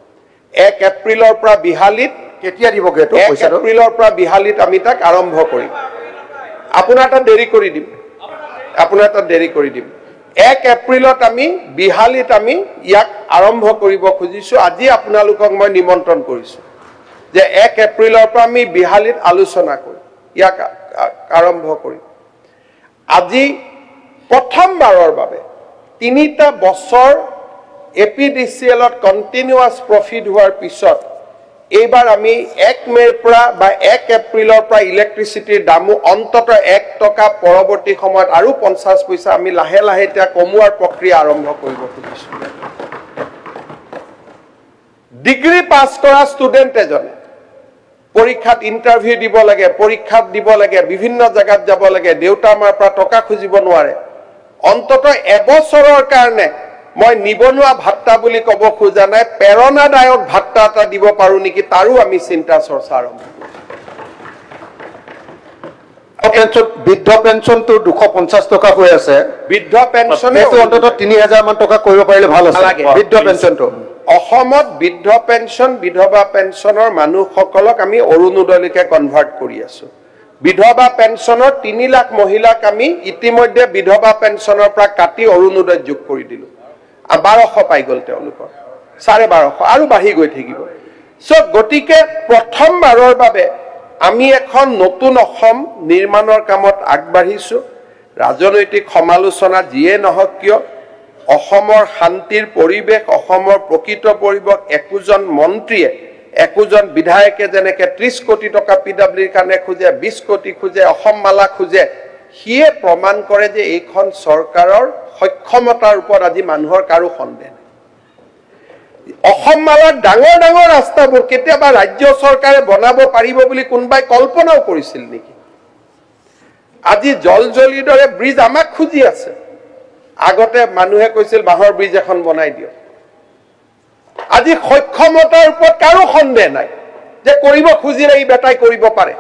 1 এপ্ৰিলৰ পৰা বিহালীত কেতিয়া দিবগে তো 1 এপ্ৰিলৰ পৰা বিহালীত আমি তাক আৰম্ভ কৰিম আপোনাৰ এটা দেৰি কৰি দিম 1 এপ্ৰিলত আমি বিহালীত আমি ইয়াক আৰম্ভ কৰিব খুজিছো আজি আপোনালোকক মই নিমন্ত্ৰণ কৰিছো যে 1 এপ্ৰিলৰ পৰা আমি বিহালীত আলোচনা কৰিম ইয়াক আৰম্ভ কৰিম আজি প্ৰথমবাৰৰ বাবে 3টা বছৰ এপিডিসিএলত কন্টিনিউয়াস প্ৰফিট হোৱাৰ পিছত এইবাৰ আমি 1 মেৰ পৰা বা 1 এপ্ৰিলৰ পৰা ইলেক্ট্ৰিচিটিৰ দামো অন্ততঃ 1 টকা পৰৱৰ্তী সময়ত আৰু 50 পইচা আমি লাহে লাহে এটা কমোৱাৰ প্ৰক্ৰিয়া আৰম্ভ কৰিব খুজিছো ডিগ্ৰী পাছ কৰা ষ্টুডেন্ট এজনে পৰীক্ষাত ইন্টাৰভিউ দিব লাগে পৰীক্ষাত দিব লাগে বিভিন্ন জায়গাত যাব লাগে দেউতা আমাৰ পৰা টকা খুজিব নোৱাৰে অন্ততঃ এবছৰৰ কাৰণে মই নিবনুৱা ভাত্তা বুলি কব খোজা নাই প্ৰেৰণাদায়ক ভাত্তা এটা দিব পাৰো নেকি তাৰো আমি চিন্তা চৰ্চা আৰম্ভ পেনশন বৃদ্ধ পেনশনটো 250 টকা হৈ আছে বৃদ্ধ পেনশনে অন্ততঃ 3000 মান টকা কৰিব পাৰিলে ভাল আছে বৃদ্ধ পেনশনটো অসমত বৃদ্ধ পেনশন বিধৱা পেনশনৰ মানুহসকলক আমি অৰুণোদয়লৈকে কনভাৰ্ট কৰি আছো বিধৱা পেনশনৰ 3 লাখ মহিলাক আমি ইতিমধ্যে বিধৱা পেনশনৰ পৰা কাটি অৰুণোদয় যোগ কৰি দিলো 1200 পাই গল তেওঁলোকৰ 1250 আৰু বাঢ়ি গৈ থাকিব সো গতিকে প্ৰথমবাৰৰ বাবে আমি এখন নতুন অসম নিৰ্মাণৰ কামত আগবাঢ়িছো ৰাজনৈতিক সমালোচনা যিয়ে নহওক কিয় অসমৰ শান্তিৰ পৰিবেশ অসমৰ প্ৰকৃত পৰিবেশ একোজন মন্ত্ৰীয়ে একোজন বিধায়কে যেনেকে 30 কোটি টকা পিডব্লিউৰ কাৰণে খুজে 20 কোটি খুজে অসম মালা খুজে হিয়ে প্ৰমাণ কৰে যে এইখন চৰকাৰৰ সক্ষমতাৰ ওপৰত আজি মানুহৰ কাৰো সন্দেহ নাই অসম মালাৰ ডাঙৰ ডাঙৰ ৰাস্তাবোৰ কেতিয়াবা ৰাজ্য চৰকাৰে বনাব পাৰিব বুলি কোনবাই কল্পনাও কৰিছিল নেকি আজি জলজলিৰ দৰে ব্ৰিজ আমাক খুজি আছে আগতে মানুহে কৈছিল বাহৰ ব্ৰিজ এখন বনাই দিও আজি সক্ষমতাৰ ওপৰত কাৰো সন্দেহ নাই যে কৰিব খুজিলে এই বেটাই কৰিব পাৰে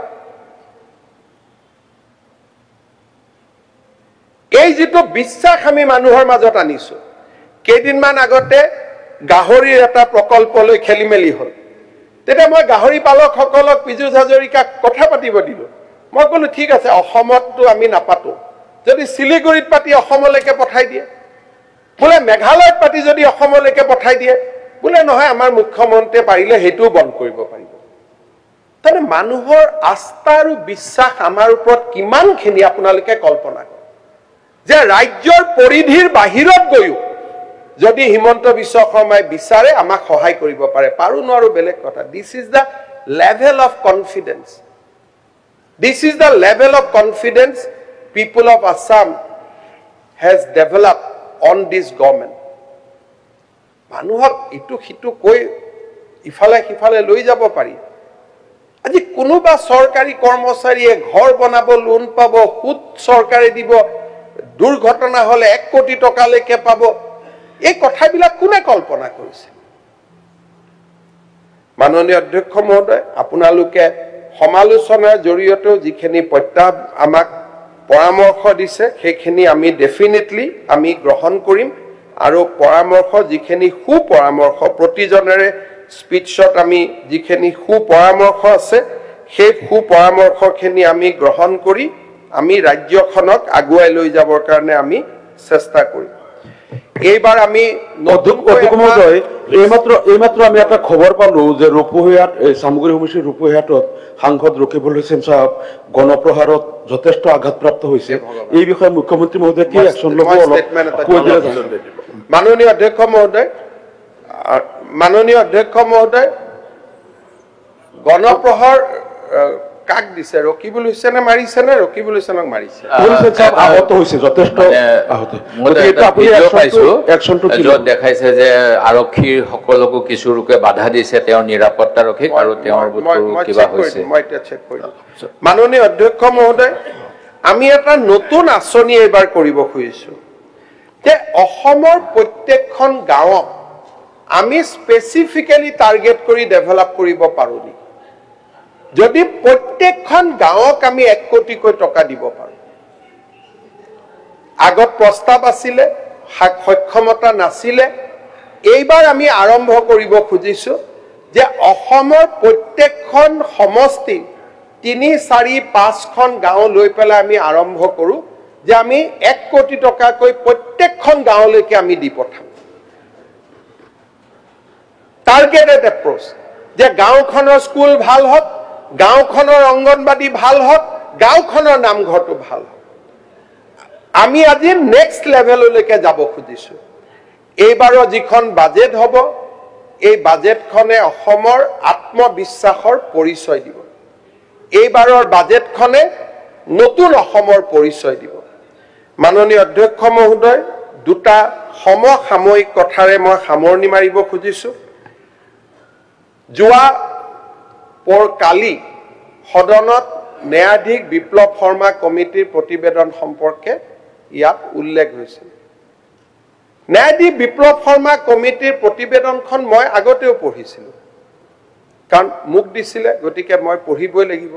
এই যেটো বিশ্বাস আমি মানুহৰ মাজত আনিছো কেইদিনমান আগতে গাহৰিৰ এটা প্ৰকল্পলৈ খেলিমেলি হল তেতিয়া মই গাহৰি পালকসকলক পিজুজ হাজৰিকাক কথা পাতিব দিলো মই কলো ঠিক আছে অসমতটো আমি নাপাতো যদি সিলিগুৰিত পাতি অসমলৈকে পঠাই দিয়ে বলে মেঘালয়ত পাতি যদি অসমলৈকে পঠাই দিয়ে বলে নহয় আমাৰ মুখ্যমন্ত্ৰীয়ে পাৰিলে হেতু বন্ধ কৰিব পাৰিব তাৰে মানুহৰ আস্থা আৰু বিশ্বাস আমাৰ ওপৰত কিমানখিনি আপোনালোকে কল্পনা কৰে যে ৰাজ্যৰ পৰিধিৰ বাহিৰত গৈও যদি হিমন্ত বিশ্ব শৰ্মাই বিচাৰে আমাক সহায় কৰিব পাৰে পাৰো নোৱাৰো বেলেগ কথা this is the level of confidence this is the level of confidence people of Assam has developed on this government মানুহক ইটো হিটো কৈ ইফালে সিফালে লৈ যাব পাৰি আজি কোনোবা চৰকাৰী কৰ্মচাৰীয়ে ঘৰ বনাব লোন পাব সুদ চৰকাৰে দিব দুৰ্ঘটনা হলে 1 কোটি টকা লৈকে পাব এই কথাবিলাক কোনে কল্পনা কৰিছে মাননীয় অধ্যক্ষ মহোদয় আপোনালোকে সমালোচনাৰ জৰিয়তেও যিখিনি প্ৰত্যাহ আমাক পৰামৰ্শ দিছে সেইখিনি আমি ডেফিনেটলি আমি গ্ৰহণ কৰিম আৰু পৰামৰ্শ যিখিনি সুপৰামৰ্শ প্ৰতিজনেৰে স্পিচত আমি যিখিনি সুপৰামৰ্শ আছে সেই সুপৰামৰ্শখিনি আমি গ্ৰহণ কৰি আমি ৰাজ্যখনক আগুৱাই লৈ যাবৰ কাৰণে আমি চেষ্টা কৰিম এইবাৰ আমি নতুনকৈ এইমাত্ৰ আমি এটা খবৰ পালো যে ৰূপহীয়াত চামগুৰি সমষ্টিৰ ৰূপহীয়াতত সাংসদ ৰকিবুল হুছেইন সাহেব গণপ্ৰহাৰত যথেষ্ট আঘাতপ্ৰাপ্ত হৈছে এই বিষয়ে মুখ্যমন্ত্ৰী মহোদয় কি একশ্যন ল'ব অলপ কৈ দিলে মাননীয় অধ্যক্ষ মহোদয় গণপ্ৰহাৰ কাক দিছে ৰকিবুল হুছেইনে মাৰিছে নে ৰকিবুল হুছেইনক মাৰিছে আহত হৈছে যথেষ্ট আহত য'ত দেখাইছে যে আৰক্ষীৰ সকলোকো কিছু লোকে বাধা দিছে তেওঁৰ নিৰাপত্তাৰক্ষীক আৰু তেওঁৰ কিবা হৈছে মই এতিয়া চেক কৰিম মাননীয় অধ্যক্ষ মহোদয় আমি এটা নতুন আঁচনি এইবাৰ কৰিব খুজিছো যে অসমৰ প্ৰত্যেকখন গাঁৱক আমি স্পেচিফিকেলি টাৰ্গেট কৰি ডেভেলপ কৰিব পাৰো নি যদি প্ৰত্যেকখন গাঁৱক আমি 1 কোটিকৈ টকা দিব পাৰো আগত প্ৰস্তাৱ আছিলে সক্ষমতা নাছিলে এইবাৰ আমি আৰম্ভ কৰিব খুজিছো যে অসমৰ প্ৰত্যেকখন সমষ্টি 3, 4, 5খন গাঁও লৈ পেলাই আমি আৰম্ভ কৰো যে আমি 1 কোটি টকাকৈ প্ৰত্যেকখন গাঁৱলৈকে আমি দি পঠাম টাৰ্গেটেড এপ্ৰোচ যে গাঁওখনৰ স্কুল ভাল হওক গাঁওখনৰ অংগনবাদী ভাল হওক গাঁওখনৰ নামঘৰটো ভাল হওক আমি আজি নেক্সট লেভেললৈকে যাব খুজিছো এইবাৰৰ যিখন বাজেট হ'ব এই বাজেটখনে অসমৰ আত্মবিশ্বাসৰ পৰিচয় দিব এইবাৰৰ বাজেটখনে নতুন অসমৰ পৰিচয় দিব মাননীয় অধ্যক্ষ মহোদয় দুটা সমসাময়িক কথাৰে মই সামৰণি মাৰিব খুজিছো যোৱা কালি সদনত ন্যায়াধীশ বিপ্লৱ শৰ্মা কমিটিৰ প্ৰতিবেদন সম্পৰ্কে ইয়াত উল্লেখ হৈছিল ন্যায়াধীশ বিপ্লৱ শৰ্মা কমিটিৰ প্ৰতিবেদনখন মই আগতেও পঢ়িছিলো কাৰণ মোক দিছিলে গতিকে মই পঢ়িবই লাগিব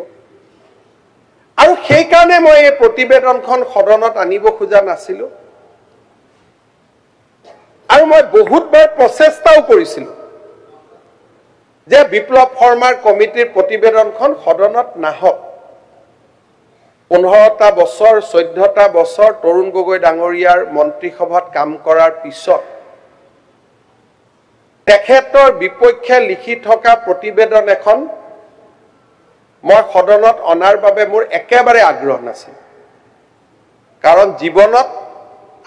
আৰু সেই কাৰণে মই এই প্ৰতিবেদনখন সদনত আনিব খোজা নাছিলো আৰু মই বহুতবাৰ প্ৰচেষ্টাও কৰিছিলো যে বিপ্লৱ শৰ্মাৰ কমিটিৰ প্ৰতিবেদনখন সদনত নাহক 15টা বছৰ 14টা বছৰ তৰুণ গগৈ ডাঙৰীয়াৰ মন্ত্ৰীসভাত কাম কৰাৰ পিছত তেখেতৰ বিপক্ষে লিখি থকা প্ৰতিবেদন এখন মই সদনত অনাৰ বাবে মোৰ একেবাৰে আগ্ৰহ নাছিল কাৰণ জীৱনত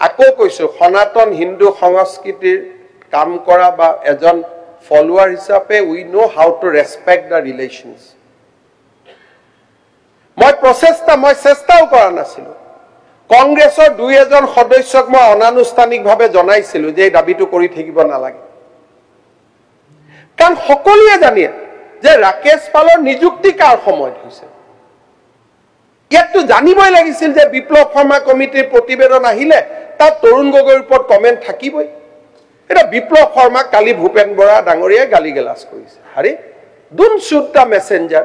আকৌ কৈছো সনাতন হিন্দু সংস্কৃতিৰ কাম কৰা বা এজন ফলোৱাৰ হিচাপে we know how to ৰেসপেক্ট the ৰিলেশনস মই চেষ্টাও কৰা নাছিলো কংগ্ৰেছৰ 2-এজন সদস্যক মই অনানুষ্ঠানিকভাৱে জনাইছিলো যে এই দাবীটো কৰি থাকিব নালাগে কাৰণ সকলোৱে জানে যে ৰাকেশ পালৰ নিযুক্তি কাৰ সময়ত হৈছে ইয়াতটো জানিবই লাগিছিল যে বিপ্লৱ শৰ্মা কমিটিৰ প্ৰতিবেদন আহিলে তাত তৰুণ গগৈৰ ওপৰত কমেন্ট থাকিবই এটা বিপ্লৱ শৰ্মা কালি ভূপেন বৰা ডাঙৰীয়াই গালিগালাজ কৰিছে আৰে ডোন্ট শুট দা মেসেঞ্জাৰ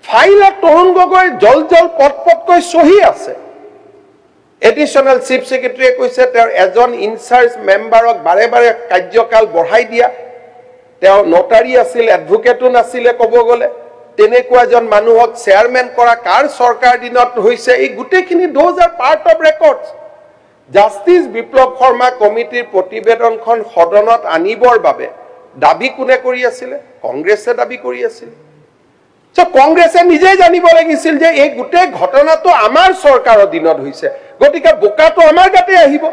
ফাইলত তৰুণ গগৈ জল পটকৈ সহি আছে এডিশনাল চিফ সেক্ৰেটাৰীয়ে কৈছে তেওঁৰ এজন ইনচাৰ্জ মেম্বাৰক বাৰে বাৰে কাৰ্যকাল বঢ়াই দিয়া তেওঁ নটাৰী আছিল এডভোকেটো নাছিলে ক'ব গলে তেনেকুৱা এজন মানুহক চেয়াৰম্যান কৰা কাৰ চৰকাৰ দিনত হৈছে এই গুটেখিনি those are part of records justice Biplab Sharma কমিটিৰ প্ৰতিবেদনখন সদনত আনিবৰ বাবে দাবী কোনে কৰি আছিল কংগ্ৰেছে দাবী কৰি আছিল সো কংগ্ৰেছে নিজে জানিব লাগিছিল যে এই গুটে ঘটনাটো আমাৰ চৰকাৰৰ দিনত হৈছে গতিকে বোকাটো আমাৰ গাতে আহিব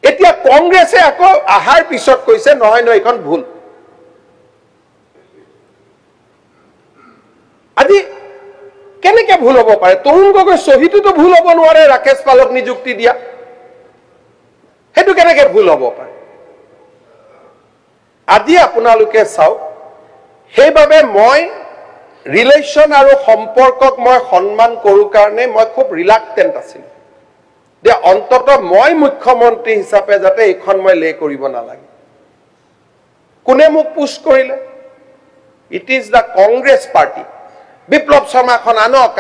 এতিয়া কংগ্ৰেছে আকৌ আহাৰ পিছত কৈছে নহয় এখন ভুল আজি কেনেকে ভুল হ'ব পাৰে তৰুণ গগৈ সহিটোতো ভুল হ'ব নোৱাৰে ৰাকেশ পালক নিযুক্তি দিয়া হেতু কেনেকে ভুল হ'ব পাৰে আজি আপোনালোকে চাওক সেইভাবে মই ৰিলেশন আৰু সম্পৰ্কক মই সন্মান কৰো কাৰণে মই খুব ৰিলাক্টেন্ট আছিল যে অন্তত মই মুখ্যমন্ত্ৰী হিচাপে যাতে এখন মই লে কৰিব নালাগে কোনে মোক পুশ কৰিলে it is the Congress party Biplab শৰ্মাখন আনক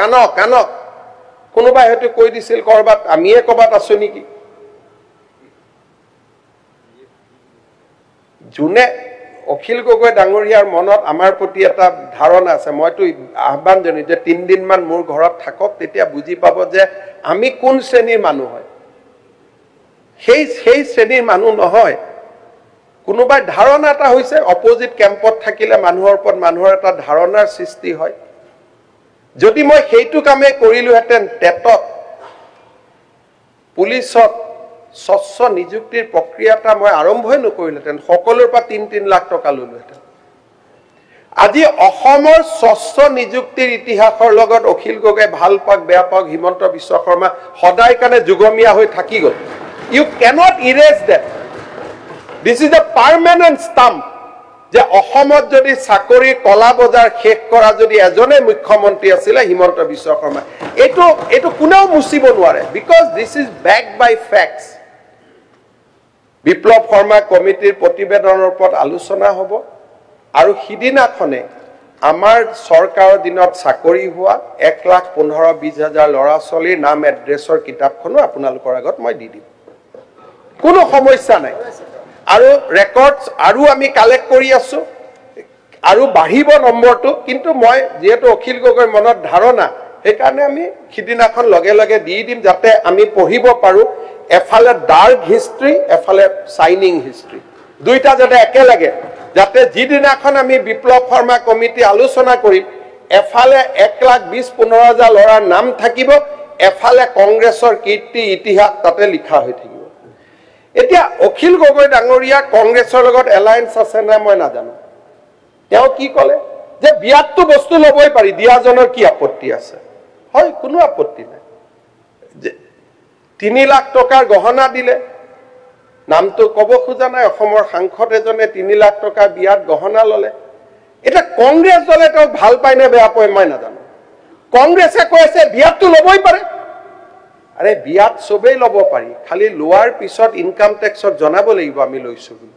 কোনোবাই হয়তো কৈ দিছিল কৰবাত আমিয়ে কবাত আছো নেকি জুনে অখিল গগৈ ডাঙৰীয়াৰ মনত আমাৰ প্ৰতি এটা ধাৰণা আছে মইতো আহ্বান জনাই যে 3 দিন মান মোৰ ঘৰত থাকক তেতিয়া বুজি পাব যে আমি কোন শ্ৰেণীৰ মানুহ হয় সেই শ্ৰেণীৰ মানুহ নহয় কোনোবাই ধাৰণা এটা হৈছে অপোজিট কেম্পত থাকিলে মানুহৰ ওপৰত মানুহৰ এটা ধাৰণাৰ সৃষ্টি হয় যদি মই সেইটো কামে কৰিলোহেঁতেন টেটত পুলিচত স্বচ্ছ নিযুক্তিৰ প্ৰক্ৰিয়াটা মই আৰম্ভই নকৰিলেহেঁতেন সকলোৰ পৰা ৩ লাখ টকা ললোহেঁতেন আজি অসমৰ স্বচ্ছ নিযুক্তিৰ ইতিহাসৰ লগত অখিল গগৈ ভাল পাক বেয়া পাক হিমন্ত বিশ্ব শৰ্মা সদায় কাৰণে যুগমীয়া হৈ থাকি গ'ল you can't erase that this is a permanent stamp যে অসমত যদি চাকৰি কলা বজাৰ শেষ কৰা যদি এজনে মুখ্যমন্ত্ৰী আছিলে হিমন্ত বিশ্ব শৰ্মা এইটো কোনেও মুচিব নোৱাৰে because this is backed by facts Biplab Sharma কমিটিৰ প্ৰতিবেদনৰ ওপৰত আলোচনা হ'ব আৰু সিদিনাখনে আমাৰ চৰকাৰৰ দিনত চাকৰি হোৱা 1,15,20,000 ল'ৰা ছোৱালীৰ নাম এড্ৰেছৰ কিতাপখনো আপোনালোকৰ আগত মই দি দিম কোনো সমস্যা নাই আৰু ৰেকৰ্ডছ আৰু আমি কালেক্ট কৰি আছো আৰু বাঢ়িব নম্বৰটো কিন্তু মই যেহেতু অখিল গগৈৰ মনত ধাৰণা সেইকাৰণে আমি সিদিনাখন লগে লগে দি দিম যাতে আমি পঢ়িব পাৰো এফালে ডাৰ্ক হিষ্ট্ৰী এফালে শাইনিং হিষ্ট্ৰী দুইটা যাতে একেলগে যাতে যিদিনাখন আমি বিপ্লৱ শৰ্মা কমিটি আলোচনা কৰিম এফালে 1,20,15,000 ল'ৰাৰ নাম থাকিব এফালে কংগ্ৰেছৰ কীৰ্তি ইতিহাস তাতে লিখা হৈ থাকিব এতিয়া অখিল গগৈ ডাঙৰীয়া কংগ্ৰেছৰ লগত এলায়েন্স আছে না মই নাজানো তেওঁ কি ক'লে যে বিয়াতটো বস্তু ল'বই পাৰি দিয়াজনৰ কি আপত্তি আছে হয় কোনো আপত্তি নাই 3 লাখ টকাৰ গহনা দিলে নামটো ক'ব খোজা নাই অসমৰ সাংসদ এজনে 3 লাখ টকা বিয়াত গহনা ল'লে এটা কংগ্ৰেছ দলে তেওঁ ভাল পায় নে বেয়া পায় মই নাজানো কংগ্ৰেছে কৈছে বিয়াতটো ল'বই পাৰে আৰে বিয়াত সবেই ল'ব পাৰি খালি লোৱাৰ পিছত ইনকাম টেক্সত জনাব লাগিব আমি লৈছো বুলি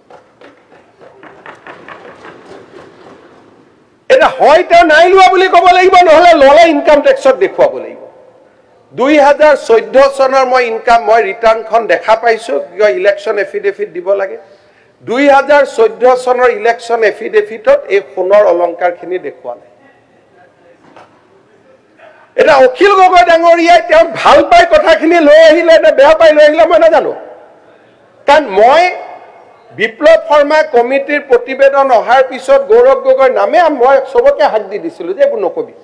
এটা হয় তেওঁ নাই লোৱা বুলি ক'ব লাগিব নহলে ল'লে ইনকাম টেক্সত দেখুৱাব লাগিব 2014 চনৰ মই ইনকাম মই ৰিটাৰ্ণখন দেখা পাইছো কিয় ইলেকশ্যন এফিডেভিট দিব লাগে 2014 চনৰ ইলেকশ্যন এফিডেভিটত এই সোণৰ অলংকাৰখিনি দেখুৱা নাই এটা অখিল গগৈ ডাঙৰীয়াই তেওঁ ভাল পাই কথাখিনি লৈ আহিলে নে বেয়া পাই লৈ আহিলে মই নাজানো কাৰণ মই বিপ্লৱ শৰ্মা কমিটিৰ প্ৰতিবেদন অহাৰ পিছত গৌৰৱ গগৈৰ নামে মই সবকে হাক দি দিছিলো যে এইবোৰ নকবি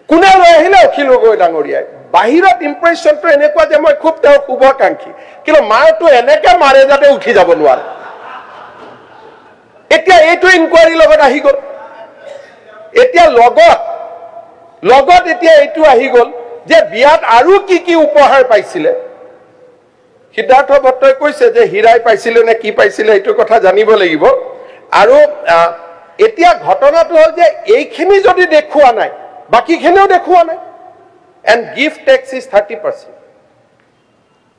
কোনে লৈ আহিলে অখিল গগৈ ডাঙৰীয়াই বাহিৰত ইম্প্ৰেছনটো এনেকুৱা যে মই খুব তেওঁৰ শুভাকাংক্ষী কিন্তু মাৰটো এনেকে মাৰে যাতে উঠি যাব নোৱাৰে এতিয়া এইটো ইনকুৱাৰী লগত আহি গ'ল এতিয়া লগত এতিয়া এইটো আহি গ'ল যে বিয়াত আৰু কি উপহাৰ পাইছিলে সিদ্ধাৰ্থ ভট্টই কৈছে যে হীৰাই পাইছিলে নে কি পাইছিলে এইটো কথা জানিব লাগিব আৰু এতিয়া ঘটনাটো হ'ল যে এইখিনি যদি দেখুৱা নাই বাকিখিনিও দেখুৱা নাই and gift tax is 30%.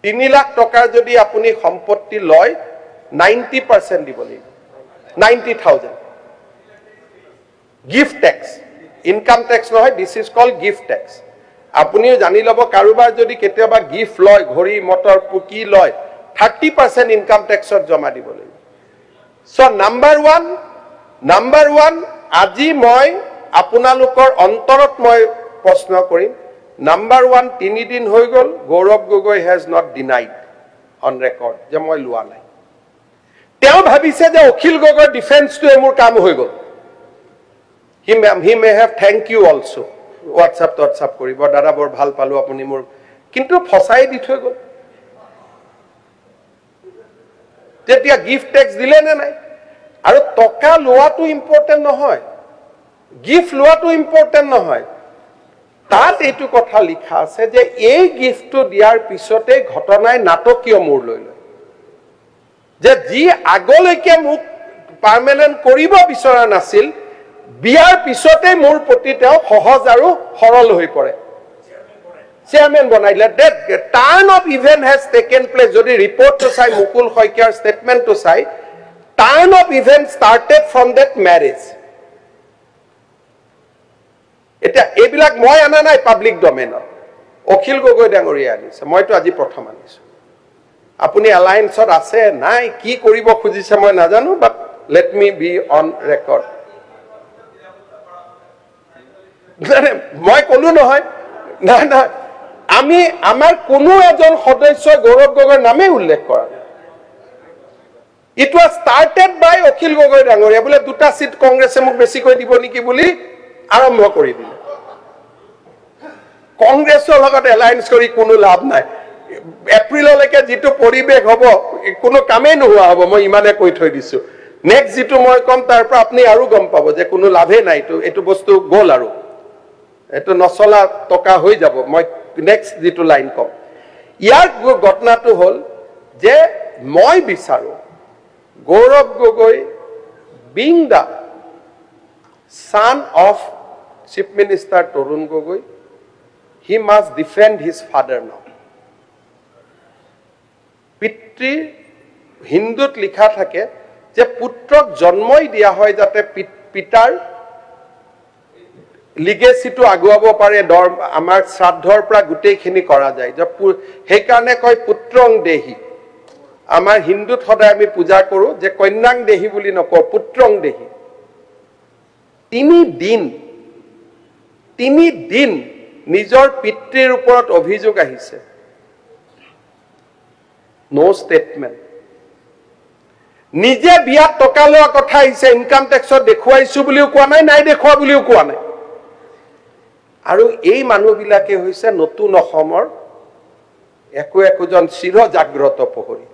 3 lakh টকাৰ যদি আপুনি সম্পত্তি লয় 90% দিব লাগিব 90,000 গিফ্ট টেক্স ইনকাম টেক্স নহয় this is called gift tax আপুনিও জানি ল'ব কাৰোবাৰ যদি কেতিয়াবা গিফ্ট লয় ঘড়ী মটৰ পুকি লয় 30% ইনকাম টেক্সত জমা দিব লাগিব সো নাম্বাৰ 1 আজি মই আপোনালোকৰ অন্তৰত মই প্ৰশ্ন কৰিম নাম্বাৰ 1 3 দিন হৈ গ'ল Gaurav Gogoi has not denied on record যে মই লোৱা নাই তেওঁ ভাবিছে যে অখিল গগৈ ডিফেন্সটোৱে মোৰ কাম হৈ গ'ল he may have thank you also WhatsApp কৰিব দাদা বৰ ভাল পালো আপুনি মোৰ কিন্তু ফসাই দি থৈ গ'ল তেতিয়া গিফট টেক্স দিলে নে নাই আৰু টকা লোৱাটো ইম্পৰ্টেন্ট নহয় গিফট লোৱাটো ইম্পৰ্টেন্ট নহয় তাত এইটো কথা লিখা আছে যে এই গিফটটো দিয়াৰ পিছতে ঘটনাই নাটকীয় মূৰ লৈ লয় যে যি আগলৈকে মোক পাৰ্মানেন্ট কৰিব বিচৰা নাছিল বিয়াৰ পিছতে মোৰ প্ৰতি তেওঁ সহজ আৰু সৰল হৈ পৰে chairman বনাইলে that turn of event has taken place যদি ৰিপৰ্টটো চাই মুকুল শইকীয়াৰ ষ্টেটমেন্টটো চাই turn of event started from that marriage এটা এইবিলাক মই আনা নাই পাব্লিক ডমেইনত অখিল গগৈ ডাঙৰীয়া আনিছে মইতো আজি প্ৰথম আনিছো আপুনি এলায়েন্সত আছে নাই কি কৰিব খুজিছে মই নাজানো but let me be on record মই কলো নহয় না আমি আমাৰ কোনো এজন সদস্য গৌৰৱ গগৈৰ নামে উল্লেখ কৰা It was started by Akhil Gogoi Dangoria. Bole duta seat Congress muk besi koi dibo niki boli arambho kori dile. Congress logot alliance kori kono labh nai. April leke jitu poribek hobo kono kame nohua hobo moi imane koi thoi disu. Next jitu moi kom tar pra apni aru gom pabo je kono labhe nai to etu bostu gol aru. Etu nosola toka hoi jabo moi next jitu line kom. Iyar gotna to hol je moi bisaru Gaurav Gogoi being the son of Chief Minister Tarun Gogoi, he must defend his father now. Pitri Hindut likha thake je putrok jonmoi dia hoy jate pitar legacy to aguabo pare dor amar shraddhor pra gutei khini kora jay je he karone koi putrong dehi Amar Hindu thoda ami puja koru je konyang dehi buli noko putrong dehi. Tini din nijor pitrir uporot obhijog ahise. No statement. Nije biat toka loa kotha ahise income taxor dekhuaisu buliu koa nai nai dekhua buliu koa nai. Aru ei manu bilake hoise notun Ohomor ekujon shiro jagroto pohori.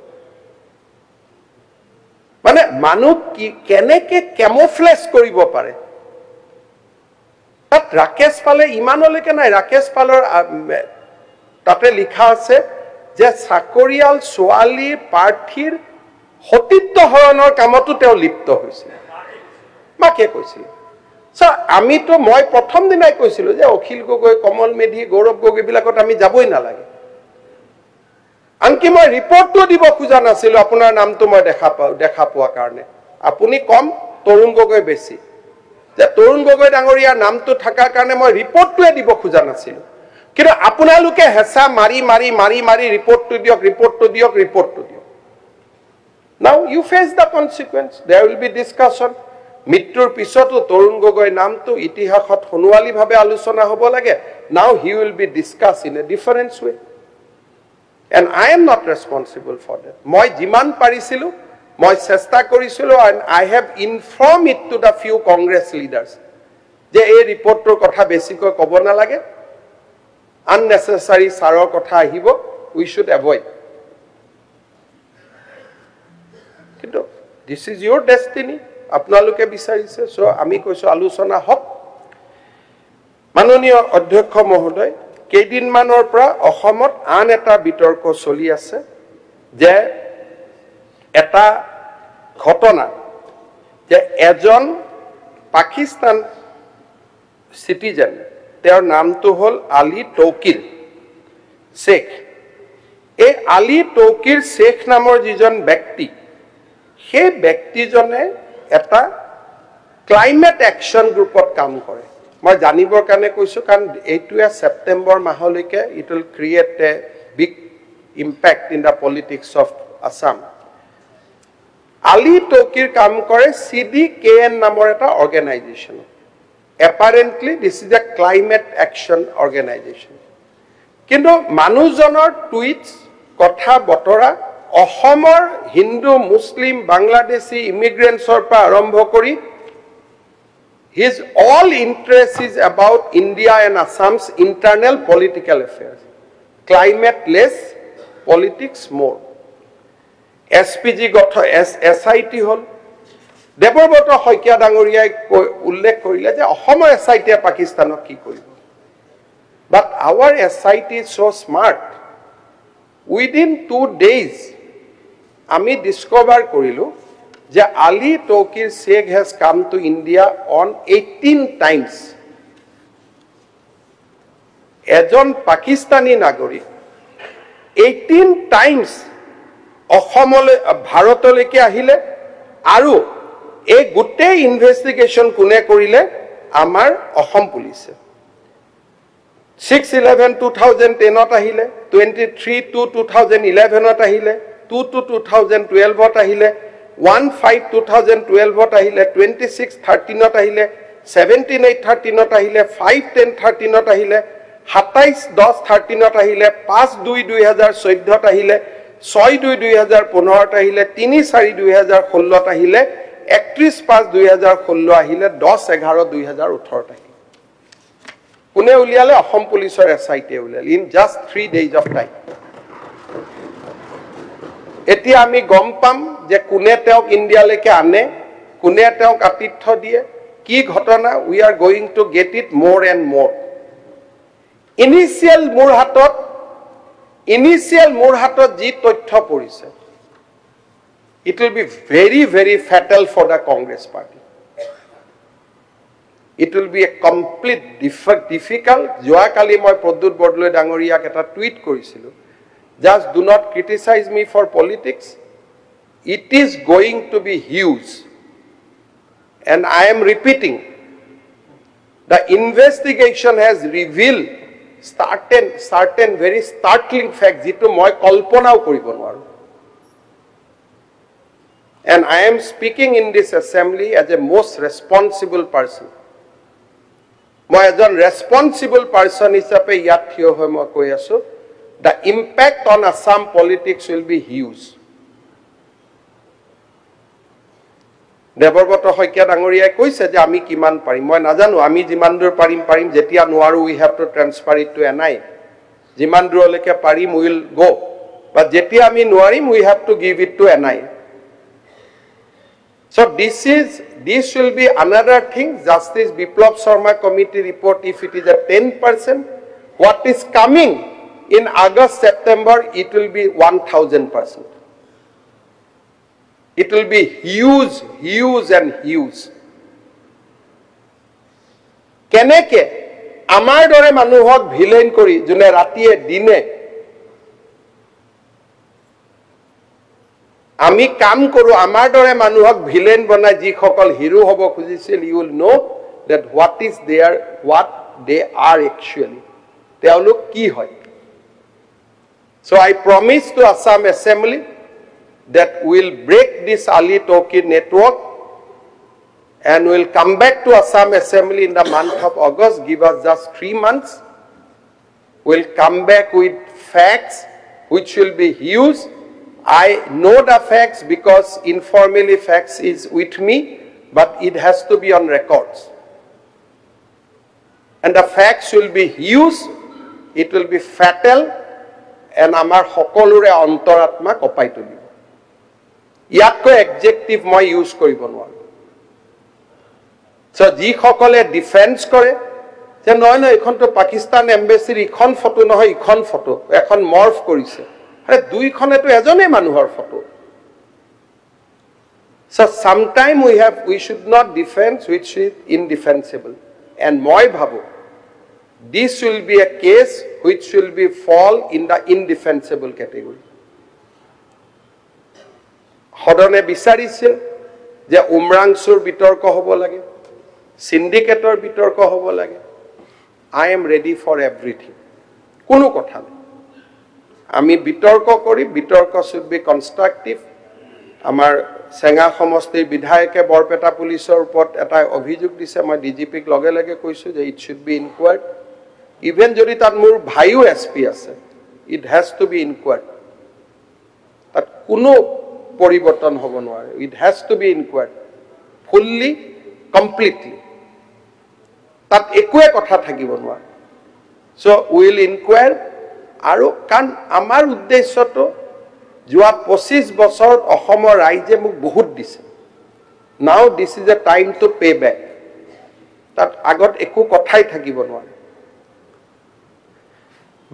মানে মানুহ কি কেনেকে camouflage কৰিব পাৰে তাত ৰাকেশ পালে ইমানলৈকে নাই ৰাকেশ পালৰ তাতে লিখা আছে যে চাকৰিয়াল ছোৱালী প্ৰাৰ্থীৰ সতীত্ব হৰণৰ কামতো তেওঁ লিপ্ত হৈছিল মাকে কৈছিল সো আমিতো মই প্ৰথম দিনাই কৈছিলো যে অখিল গগৈ কমল মেধি গৌৰৱ গগৈ বিলাকত আমি যাবই নালাগে আনকি মই ৰিপৰ্টটো দিব খুজা নাছিলো আপোনাৰ নামটো মই দেখা পোৱা কাৰণে আপুনি কম তৰুণ গগৈ বেছি যে তৰুণ গগৈ ডাঙৰীয়াৰ নামটো থাকাৰ কাৰণে মই ৰিপৰ্টটোৱে দিব খুজা নাছিলো কিন্তু আপোনালোকে হেঁচা মাৰি ৰিপৰ্টটো দিয়ক now you face the consequence there will be discussion মৃত্যুৰ পিছতো তৰুণ গগৈ নামটো ইতিহাসত হনুৱালীভাৱে আলোচনা হ'ব লাগে now he will be discuss in a different way And I am not responsible for that. Moi jiman parisilu, moi chesta korisilu and I have informed it to the few Congress leaders. Je ei report tor kotha besiko kobo na lage. Unnecessary saror kotha ahibo, we should avoid. Kintu this is your destiny. Apnaluke bisarise, so ami koiso aluchona hok. Manoniya Adhyaksha Mohoday কেইদিন মানৰ পৰা অসমত আন এটা বিতৰ্ক চলি আছে যে এটা ঘটনা যে এজন পাকিস্তান সিটিজেন তেওঁৰ নামটো হল আলী তৌকিৰ শেখ এই আলী তৌকিৰ শেখ নামৰ যিজন ব্যক্তি সেই ব্যক্তিজনে এটা ক্লাইমেট অ্যাকশন গ্ৰুপত কাম কৰে মই জানিবৰ কাৰণে কৈছো কাৰণ এইটোয়া সেপ্টেম্বৰ মাহলৈকে it will create a big impact in the politics of Assam Ali Taukir কাম কৰে CDKN নামৰ এটা organization apparently this is a climate action organization কিন্তু মানুহজনৰ টুইটস কথা বতৰা অসমৰ হিন্দু মুছলিম বাংলাদেশী ইমিগ্ৰেন্টছৰ পৰা আৰম্ভ কৰি His all interest is about India and Assam's internal political affairs. Climate less, politics more. SPG got SIT hol. Deborboto Hoikia Dangoria ullekh korile je Ahomer SIT Pakistanok ki koribo. But our SIT is so smart. Within 2 days, ami discover korilu যে Ali Tauqir Sheikh has come to India on 18 times. এজন পাকিস্তানী নাগৰিক 18 times অসমলৈ ভাৰতলৈকে আহিলে আৰু এই গোটেই investigation কোনে কৰিলে আমাৰ অসম পুলিচে 6/11/2010 আহিলে 23/2/2011 আহিলে 2/2012 আহিলে 1/5/2012 আহিলে 26/13 আহিলে 17/8/13 আহিলে 5/10/13 আহিলে 27/10/13 আহিলে 5/2/2014 আহিলে 6/2/2015 আহিলে 3/4/2016 আহিলে 31/5/2016 আহিলে 10/11/2018 আহিলে কোনে উলিয়ালে অসম পুলিচৰ এসআইটি উলিয়ালে in just 3 days of time এতিয়া আমি গম পাম যে কোনে তেওঁক ইণ্ডিয়ালৈকে আনে কোনে তেওঁক আতিথ্য দিয়ে কি ঘটনা we are going to get it মোৰ এণ্ড মোৰ ইনিশিয়াল মোৰ হাতত যি তথ্য পৰিছে it will be very very fatal for the Congress party it will be a complete difficult joakali moi Pradut Bordoloi dangoriak eta tweet korisilu just do not criticize me for politics it is going to be huge and I am repeating the investigation has revealed certain very startling facts jitu moi kalponao koribo noaru and I am speaking in this assembly as a most responsible person moi ejon responsible person hisabe yat thio hoy moi koi asu the impact on Assam politics will be huge Deborboto Hoikia Dangoria koise je ami kiman parim moi najanu ami jiman dur parim jetia noaru we have to transfer it to NI jiman duroleke parim will go but jetia ami noarim we have to give it to NI so this will be another thing Justice Biplab Sharma committee report if it is a 10% what is coming in August September it will be 1000% it will be huge and huge keneke amar dore manuhok villain kori june ratie dine আমি কাম কৰো আমাৰ দৰে মানুহক villain বনাই যি সকল hero হ'ব খুজিছিল you will know that what they are actually তেওঁলোক কি হয় so I promise to Assam Assembly that we will break this Ali Toki network and we will come back to Assam Assembly in the month of August give us just 3 months we will come back with facts which will be huge I know the facts because informally facts is with me but it has to be on records and the facts will be huge it will be fatal and amar hokolure antoratma kopai tulibo yakko adjective moi use koribo noaru so ji hokole defense kore je noy noy ekhon to Pakistan embassy ikhon photo nohoy ikhon photo ekhon morph korise are dui khone to ejone manuhor photo so sometime we should not defend which is indefensible and moi bhabu this will be a case which will be fall in the indefensible category hodone bisarise je umrangsur bitorko hobo lage syndicator bitorko hobo lage I am ready for everything kono kotha nai আমি বিতৰ্ক কৰি বিতৰ্ক should be constructive আমাৰ সেঙা সমষ্টিৰ বিধায়কে বৰপেটা পুলিচৰ ওপৰত এটা অভিযোগ দিছে মই ডিজিপিক লগে লগে কৈছো যে it should be inquired even যদি তাত মোৰ ভাইও এসপি আছে it has to be inquired তাত কোনো পৰিৱৰ্তন হ'ব নোৱাৰে it has to be inquired fully completely তাত একোৱে কথা থাকিব নোৱাৰে so we will inquire আৰু কান আমাৰ উদ্দেশ্যটো যোৱা 25 বছৰত অসমৰ ৰাইজে মোক বহুত দিছে now this is a time to pay back তাত আগত একো কথাই থাকিব নোৱাৰে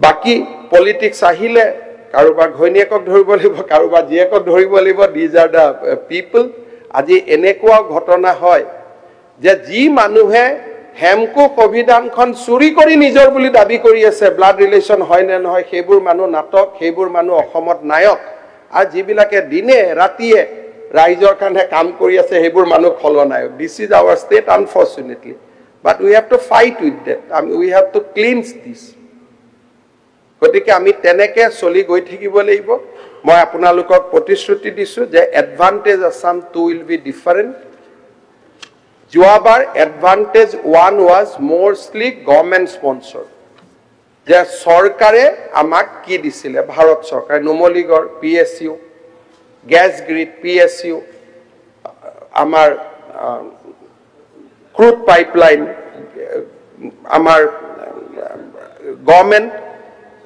বাকি পলিটিক্স আহিলে কাৰোবাৰ ঘৈণীয়েকক ধৰিব লাগিব কাৰোবাৰ জীয়েকক ধৰিব লাগিব these are the people আজি এনেকুৱা ঘটনা হয় যে যি মানুহে হেমকো কবিধানখন চুৰি কৰি নিজৰ বুলি দাবী কৰি আছে ব্লাড ৰিলেশন হয় নে নহয় হেবুৰ মানুহ নাটক হেবুৰ মানুহ অসমত নায়ক আৰু যিবিলাকে দিনে ৰাতিয়ে ৰাইজৰ কাৰণে কাম কৰি আছে হেবুৰ মানুহ খলনায়ক this is our state unfortunately but we have to fight with that we have to cleanse this গতিকে আমি তেনেকে চলি গৈ থাকিব লাগিব মই আপোনালোকক প্ৰতিশ্ৰুতি দিছো যে advantage Assam 2 will be different Joabar advantage 1 was mostly government sponsored. যে চৰকাৰে আমাক কি দিছিলে ভাৰত চৰকাৰে Numaligarh PSU gas grid PSU আমাৰ ক্ৰুড পাইপলাইন আমাৰ গভৰ্নমেন্ট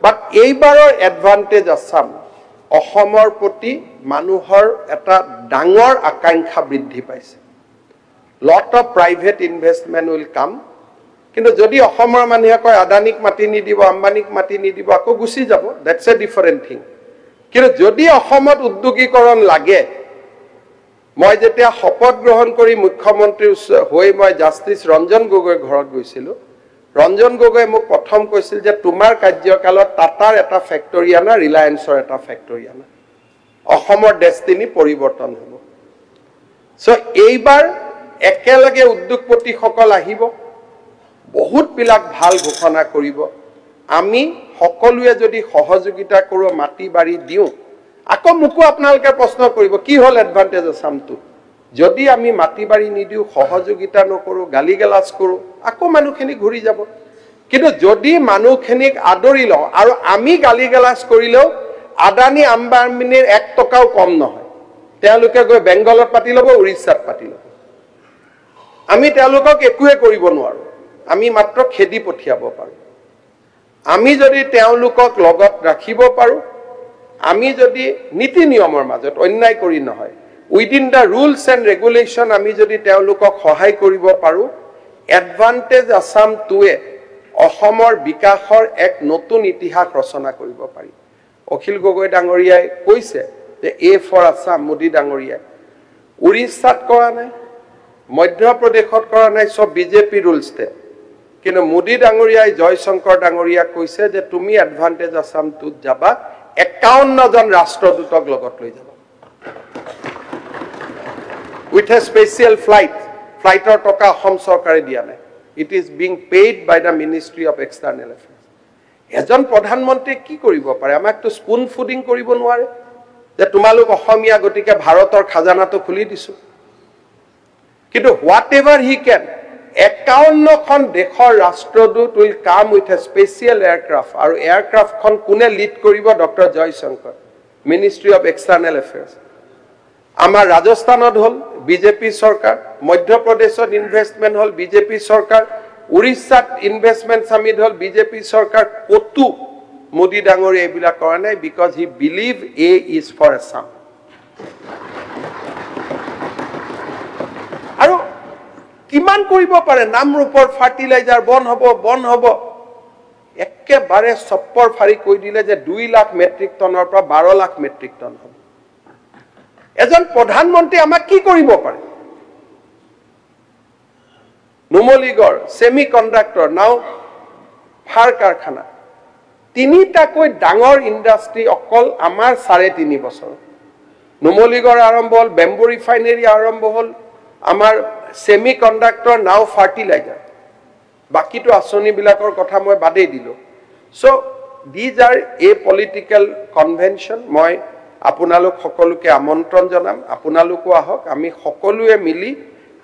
বাট এইবাৰৰ এডভান্টেজ আছাম অসমৰ প্ৰতি মানুহৰ এটা ডাঙৰ আকাংক্ষা বৃদ্ধি পাইছে lot of private investment will come কিন্তু যদি অসমৰ মানুহে কয় আদানিক মাটি নিদিব আম্বানিক মাটি নিদিব আকৌ গুছি যাব that's a different thing কিন্তু যদি অসমত উদ্যোগীকৰণ লাগে মই যেতিয়া শপত গ্ৰহণ কৰি মুখ্যমন্ত্ৰী হৈ মই জাষ্টিস ৰঞ্জন গগৈ ঘৰত গৈছিলো ৰঞ্জন গগৈ মোক প্ৰথম কৈছিল যে তোমাৰ কাৰ্যকালত টাটাৰ এটা ফেক্টৰী আনা ৰিলায়েন্সৰ এটা ফেক্টৰী আনা অসমৰ ডেষ্টিনি পৰিৱৰ্তন হ'ব সো এইবাৰ একেলগে উদ্যোগপতিসকল আহিব বহুত বিলাক ভাল ঘোষণা কৰিব আমি সকলোৱে যদি সহযোগিতা কৰো মাটি বাৰী দিও আকৌ মুকু আপোনালোকে প্ৰশ্ন কৰিব কি হল এডভান্টেজ আসামটো যদি আমি মাটি বাৰী নিদিও সহযোগিতা নকৰো গালিগালাজ কৰো আকৌ মানুহখিনি ঘূৰি যাব কিন্তু যদি মানুহখিনিক আদৰি লও আৰু আমি গালিগালাজ কৰিলেও আদানি আম্বানিৰ 1 টকাও কম নহয় তেওঁলোকে গৈ বেংগলত পাতি লব উৰিষ্যাত পাতি লব আমি তেওঁলোকক একোৱে কৰিব নোৱাৰো আমি মাত্ৰ খেদি পঠিয়াব পাৰো আমি যদি তেওঁলোকক লগত ৰাখিব পাৰো আমি যদি নীতি নিয়মৰ মাজত অন্যায় কৰি নহয় within the rules and regulation আমি যদি তেওঁলোকক সহায় কৰিব পাৰো এডভান্টেজ আসাম টুৱে অসমৰ বিকাশৰ এক নতুন ইতিহাস ৰচনা কৰিব পাৰি অখিল গগৈ ডাঙৰীয়াই কৈছে যে এ ফৰ আসাম মোদী ডাঙৰীয়াই উৰিষ্যাত কৰা নাই মধ্যপ্ৰদেশত কৰা নাই সব বিজেপি ৰুলছতে কিন্তু মোদী ডাঙৰীয়াই জয়শংকৰ ডাঙৰীয়াক কৈছে যে তুমি এডভান্টেজ আসামটোত যাবা 51 জন ৰাষ্ট্ৰদূতক লগত লৈ যাবা with a special flighter টকা অসম চৰকাৰে দিয়া নাই it is being paid by the Ministry of External Affairs এজন প্ৰধানমন্ত্ৰী কি কৰিব পাৰে আমাকটো স্পুন ফুডিং কৰিব নোৱাৰে যে তোমালোক অসমীয়া গতিকে ভাৰতৰ খাজানাটো খুলি দিছো কিন্তু whatever he can 51 খন দেশৰ ৰাষ্ট্ৰদূত will come with a special aircraft আৰু এয়াৰক্ৰাফট খন কোনে লিড কৰিব doctor Jaishankar Ministry of External Affairs আমাৰ ৰাজস্থানত হল বিজেপি চৰকাৰ মধ্যপ্ৰদেশত ইনভেষ্টমেন্ট হল বিজেপি চৰকাৰ উৰিষ্যাত ইনভেষ্টমেন্ট সামিট হল বিজেপি চৰকাৰ কতু মোদী ডাঙৰীয়া এইবিলাক কৰা নাই because he believe a is for Assam আৰু কিমান কৰিব পাৰে নামৰূপৰ ফাৰ্টিলাইজাৰ বন হ'ব একেবাৰে সপ্পৰ ফাৰি কৈ দিলে যে 2 লাখ মেট্ৰিক টনৰ পৰা 12 লাখ মেট্ৰিক টন হ'ব এজন প্ৰধানমন্ত্ৰী আমাক কি কৰিব পাৰে নুমলীগড় সেমি কণ্ডাক্টৰ নাও ফাৰ কাৰখানা তিনিটাকৈ ডাঙৰ ইণ্ডাষ্ট্ৰী অকল আমাৰ 3.5 বছৰ নুমলীগড় আৰম্ভ হল বেম্বু ৰিফাইনাৰী আৰম্ভ হল আমাৰ সেমি কণ্ডাক্টৰ নাও ফাৰ্টিলাইজাৰ বাকিটো আঁচনি বিলাকৰ কথা মই বাদেই দিলো so these are a political convention মই আপোনালোক সকলোকে আমন্ত্ৰণ জনাম আপোনালোকো আহক আমি সকলোৱে মিলি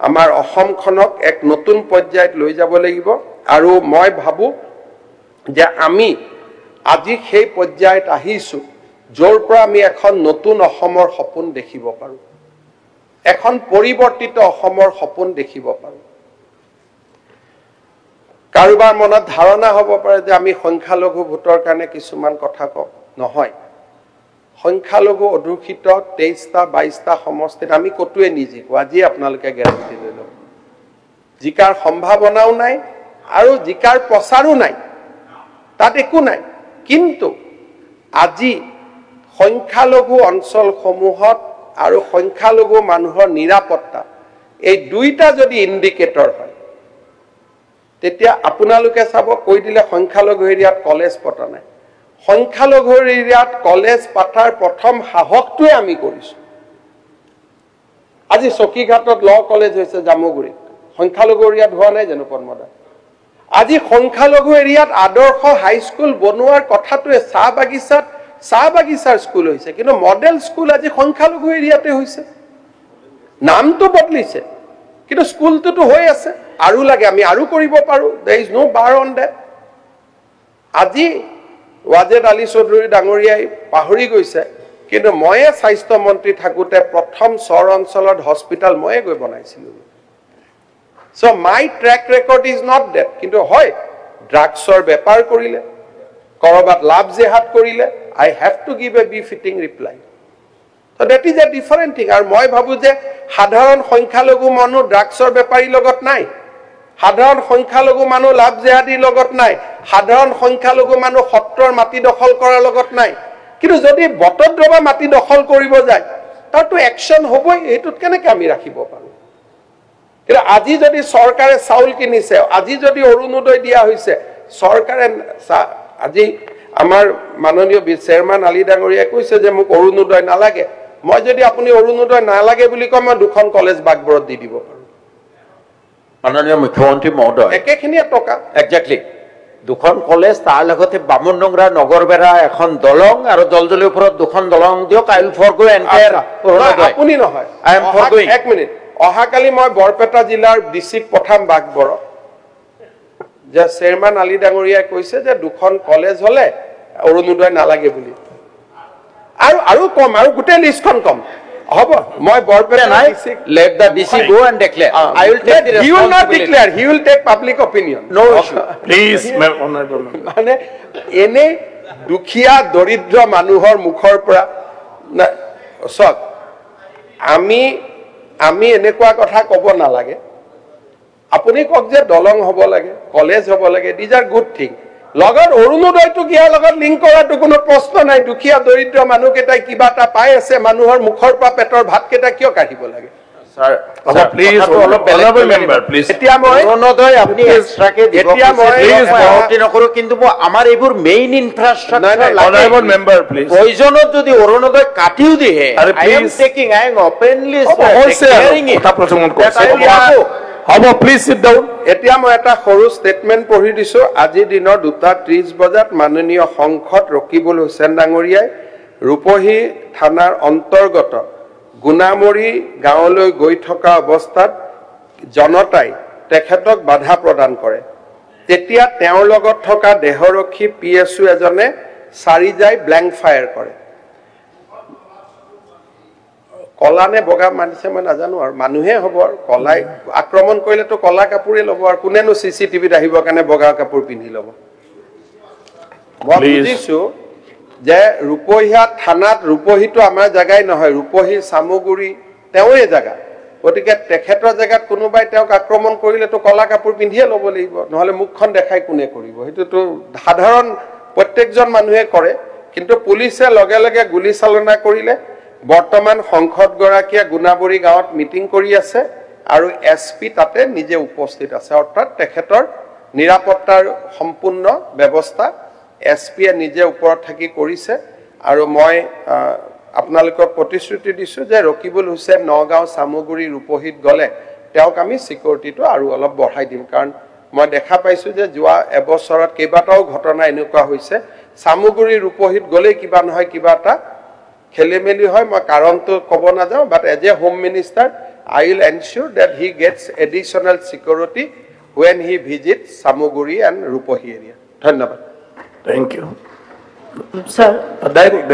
আমাৰ অসমখনক এক নতুন পৰ্যায়ত লৈ যাব লাগিব আৰু মই ভাবো যে আমি আজি সেই পৰ্যায়ত আহিছো যৰ পৰা আমি এখন নতুন অসমৰ সপোন দেখিব পাৰো এখন পৰিৱৰ্তিত অসমৰ সপোন দেখিব পাৰো কাৰোবাৰ মনত ধাৰণা হ'ব পাৰে যে আমি সংখ্যালঘু ভোটৰ কাৰণে কিছুমান কথা কওঁ নহয় সংখ্যালঘু অধুষিত 23টা 22টা সমষ্টিত আমি কতোৱে নিজিকো আজি আপোনালোকে গ্যাৰান্টি লৈ লওক জিকাৰ সম্ভাৱনাও নাই আৰু জিকাৰ প্ৰচাৰো নাই তাত একো নাই কিন্তু আজি সংখ্যালঘু অঞ্চলসমূহত আৰু সংখ্যালঘু মানুহৰ নিৰাপত্তা এই দুইটা যদি ইন্ডিকেটৰ হয় তেতিয়া আপোনালোকে চাব কৈ দিলে সংখ্যালঘু এৰিয়াত কলেজ পতা নাই সংখ্যালঘু এৰিয়াত কলেজ পাতাৰ প্ৰথম সাহসটোৱে আমি কৰিছো আজি চকীঘাটত ল কলেজ হৈছে জামুগুৰিত সংখ্যালঘু এৰিয়াত হোৱা নাই জানো পদ্মদা আজি সংখ্যালঘু এৰিয়াত আদৰ্শ হাইস্কুল বনোৱাৰ কথাটোৱে চাহ বাগিচাৰ স্কুল হৈছে কিন্তু মডেল স্কুল আজি সংখ্যালঘু এৰিয়াতে হৈছে নামটো বদলিছে কিন্তু স্কুলটো হৈ আছে আৰু লাগে আমি আৰু কৰিব পাৰো there is no bar on that আজি ৱাজেদ আলী চৌধুৰী ডাঙৰীয়াই পাহৰি গৈছে কিন্তু ময়ে স্বাস্থ্য মন্ত্ৰী থাকোঁতে প্ৰথম চৰ অঞ্চলত হস্পিটেল ময়ে গৈ বনাইছিলোঁ so my track record is not ডেট কিন্তু হয় ড্ৰাগছৰ বেপাৰ কৰিলে কৰবাত লাভ জেহাদ কৰিলে I have to give a befitting reply So that is a different thing. আৰু মই ভাবো যে সাধাৰণ সংখ্যালঘু মানুহ ড্ৰাগছৰ বেপাৰীৰ লগত নাই সাধাৰণ সংখ্যালঘু মানুহ লাভ জেহাদীৰ লগত নাই সাধাৰণ সংখ্যালঘু মানুহ সত্ৰৰ মাটি দখল কৰাৰ লগত নাই কিন্তু যদি বটদ্ৰৱা মাটি দখল কৰিব যায় তাৰটো একচন হ'বই এটোত কেনেকৈ আমি ৰাখিব পাৰো কিন্তু আজি যদি চৰকাৰে চাউল কিনিছে আজি যদি অৰুণোদয় দিয়া হৈছে চৰকাৰে আজি আমাৰ মাননীয় চেয়াৰম্যান আলী ডাঙৰীয়াই কৈছে যে মোক অৰুণোদয় নালাগে মই যদি আপুনি অৰুণোদয় নালাগে বুলি কয় মই দুখন কলেজ বাগবৰত দি দিব পাৰো মাননীয় মুখ্যমন্ত্ৰী মহোদয় একেখিনিয়ে টকা একজাক্টলি দুখন কলেজ তাৰ লগতে বামুনডোংৰা নগৰবেৰা এখন দলং আৰু জলজলিৰ ওপৰত দুখন দলং দিয়ক আই উইল ফৰগো এন্টায়াৰ আপুনি নহয় আই এম ফৰগোইং এক মিনিট অহাকালি মই বৰপেটা জিলাৰ ডিচিক পঠাম বাগবৰত যে চেয়াৰম্যান আলী ডাঙৰীয়াই কৈছে যে দুখন কলেজ হলে অৰুণোদয় নালাগে বুলি আৰু কম আৰু গোটেই লিষ্টখন কম হ'ব মই Barpeta ডিচিক let the DC go and declare I will take the he will not responsibility declare he will take public opinion no issue Please, honorable member. মানে এনে দুখীয়া দৰিদ্ৰ মানুহৰ মুখৰ পৰা চক আমি এনেকুৱা কথা ক'ব নালাগে আপুনি কক যে দলং হ'ব লাগে কলেজ হ'ব লাগে দিজ আৰ গুড থিং লগত অৰুণোদয়টো কিয়াৰ লগত লিংক কৰাটো কোনো প্ৰশ্ন নাই দুখীয়া দৰিদ্ৰ মানুহকেইটাই কিবা এটা পাই আছে মানুহৰ মুখৰ পৰা পেটৰ ভাতকেইটা কিয় কাঢ়িব লাগে sir Please, honorable member, please. এতিয়া মই অৰুণোদয় আপুনি এক্সট্ৰাকে দিব এতিয়া মই আপত্তি নকৰো কিন্তু আমাৰ এইবোৰ main infrastructure Honorable member, please. প্ৰয়োজনত যদি অৰুণোদয় কাটিও দিয়ে আৰে I am please. taking I am openly হৈছে declaring it কথা প্ৰসংগ that I will কৰিছে go. হ'ব প্লিজ সিট ডাউন এতিয়া মই এটা সৰু ষ্টেটমেণ্ট পঢ়ি দিছো আজি দিনৰ 2:30 বজাত মাননীয় সংসদ ৰকিবুল হুছেইন ডাঙৰীয়াই ৰূপহী থানাৰ অন্তৰ্গত গুণামৰী গাঁৱলৈ গৈ থকা অৱস্থাত জনতাই তেখেতক বাধা প্ৰদান কৰে তেতিয়া তেওঁৰ লগত থকা দেহৰক্ষী PSU এজনে সাৰি যায় ব্ল্যাঙ্ক ফায়াৰ কৰে কলা নে বগা মানিছে মই নাজানো আৰু মানুহে হ'ব আৰু কলাই আক্ৰমণ কৰিলেতো কলা কাপোৰে ল'ব আৰু কোনেনো CCTVত আহিব কাৰণে বগা কাপোৰ পিন্ধি ল'ব মই বুজিছো যে ৰূপহীয়া থানাত ৰূপহীটো আমাৰ জাগাই নহয় ৰূপহী সামগুৰি তেওঁৰে জাগা গতিকে তেখেতৰ জাগাত কোনোবাই তেওঁক আক্ৰমণ কৰিলেতো কলা কাপোৰ পিন্ধিয়ে ল'ব লাগিব নহলে মুখখন দেখাই কোনে কৰিব সেইটোতো সাধাৰণ প্ৰত্যেকজন মানুহে কৰে কিন্তু পুলিচে লগে লগে গুলি চালনা কৰিলে বৰ্তমান সংসদ গৰাকীয়ে গুণাবৰী গাঁৱত মিটিং কৰি আছে আৰু SP তাতে নিজে উপস্থিত আছে অৰ্থাৎ তেখেতৰ নিৰাপত্তাৰ সম্পূৰ্ণ ব্যৱস্থা SP নিজে ওপৰত থাকি কৰিছে আৰু মই আপোনালোকক প্ৰতিশ্ৰুতি দিছো যে ৰকিবুল হুছেইন নগাঁও সামগুৰি ৰূপহীত গলে তেওঁক আমি সিকিউৰিটিটো আৰু অলপ বঢ়াই দিম কাৰণ মই দেখা পাইছো যে যোৱা এবছৰত কেইবাটাও ঘটনা এনেকুৱা হৈছে সামগুৰি ৰূপহীত গলে কিবা নহয় কিবা এটা খেলিমেলি হয় মই কাৰণটো ক'ব নাযাওঁ but as a home minister I will ensure that he gets additional security when he visits Samuguri and Rupohi area. ধন্যবাদ Thank you. Sir. Direct,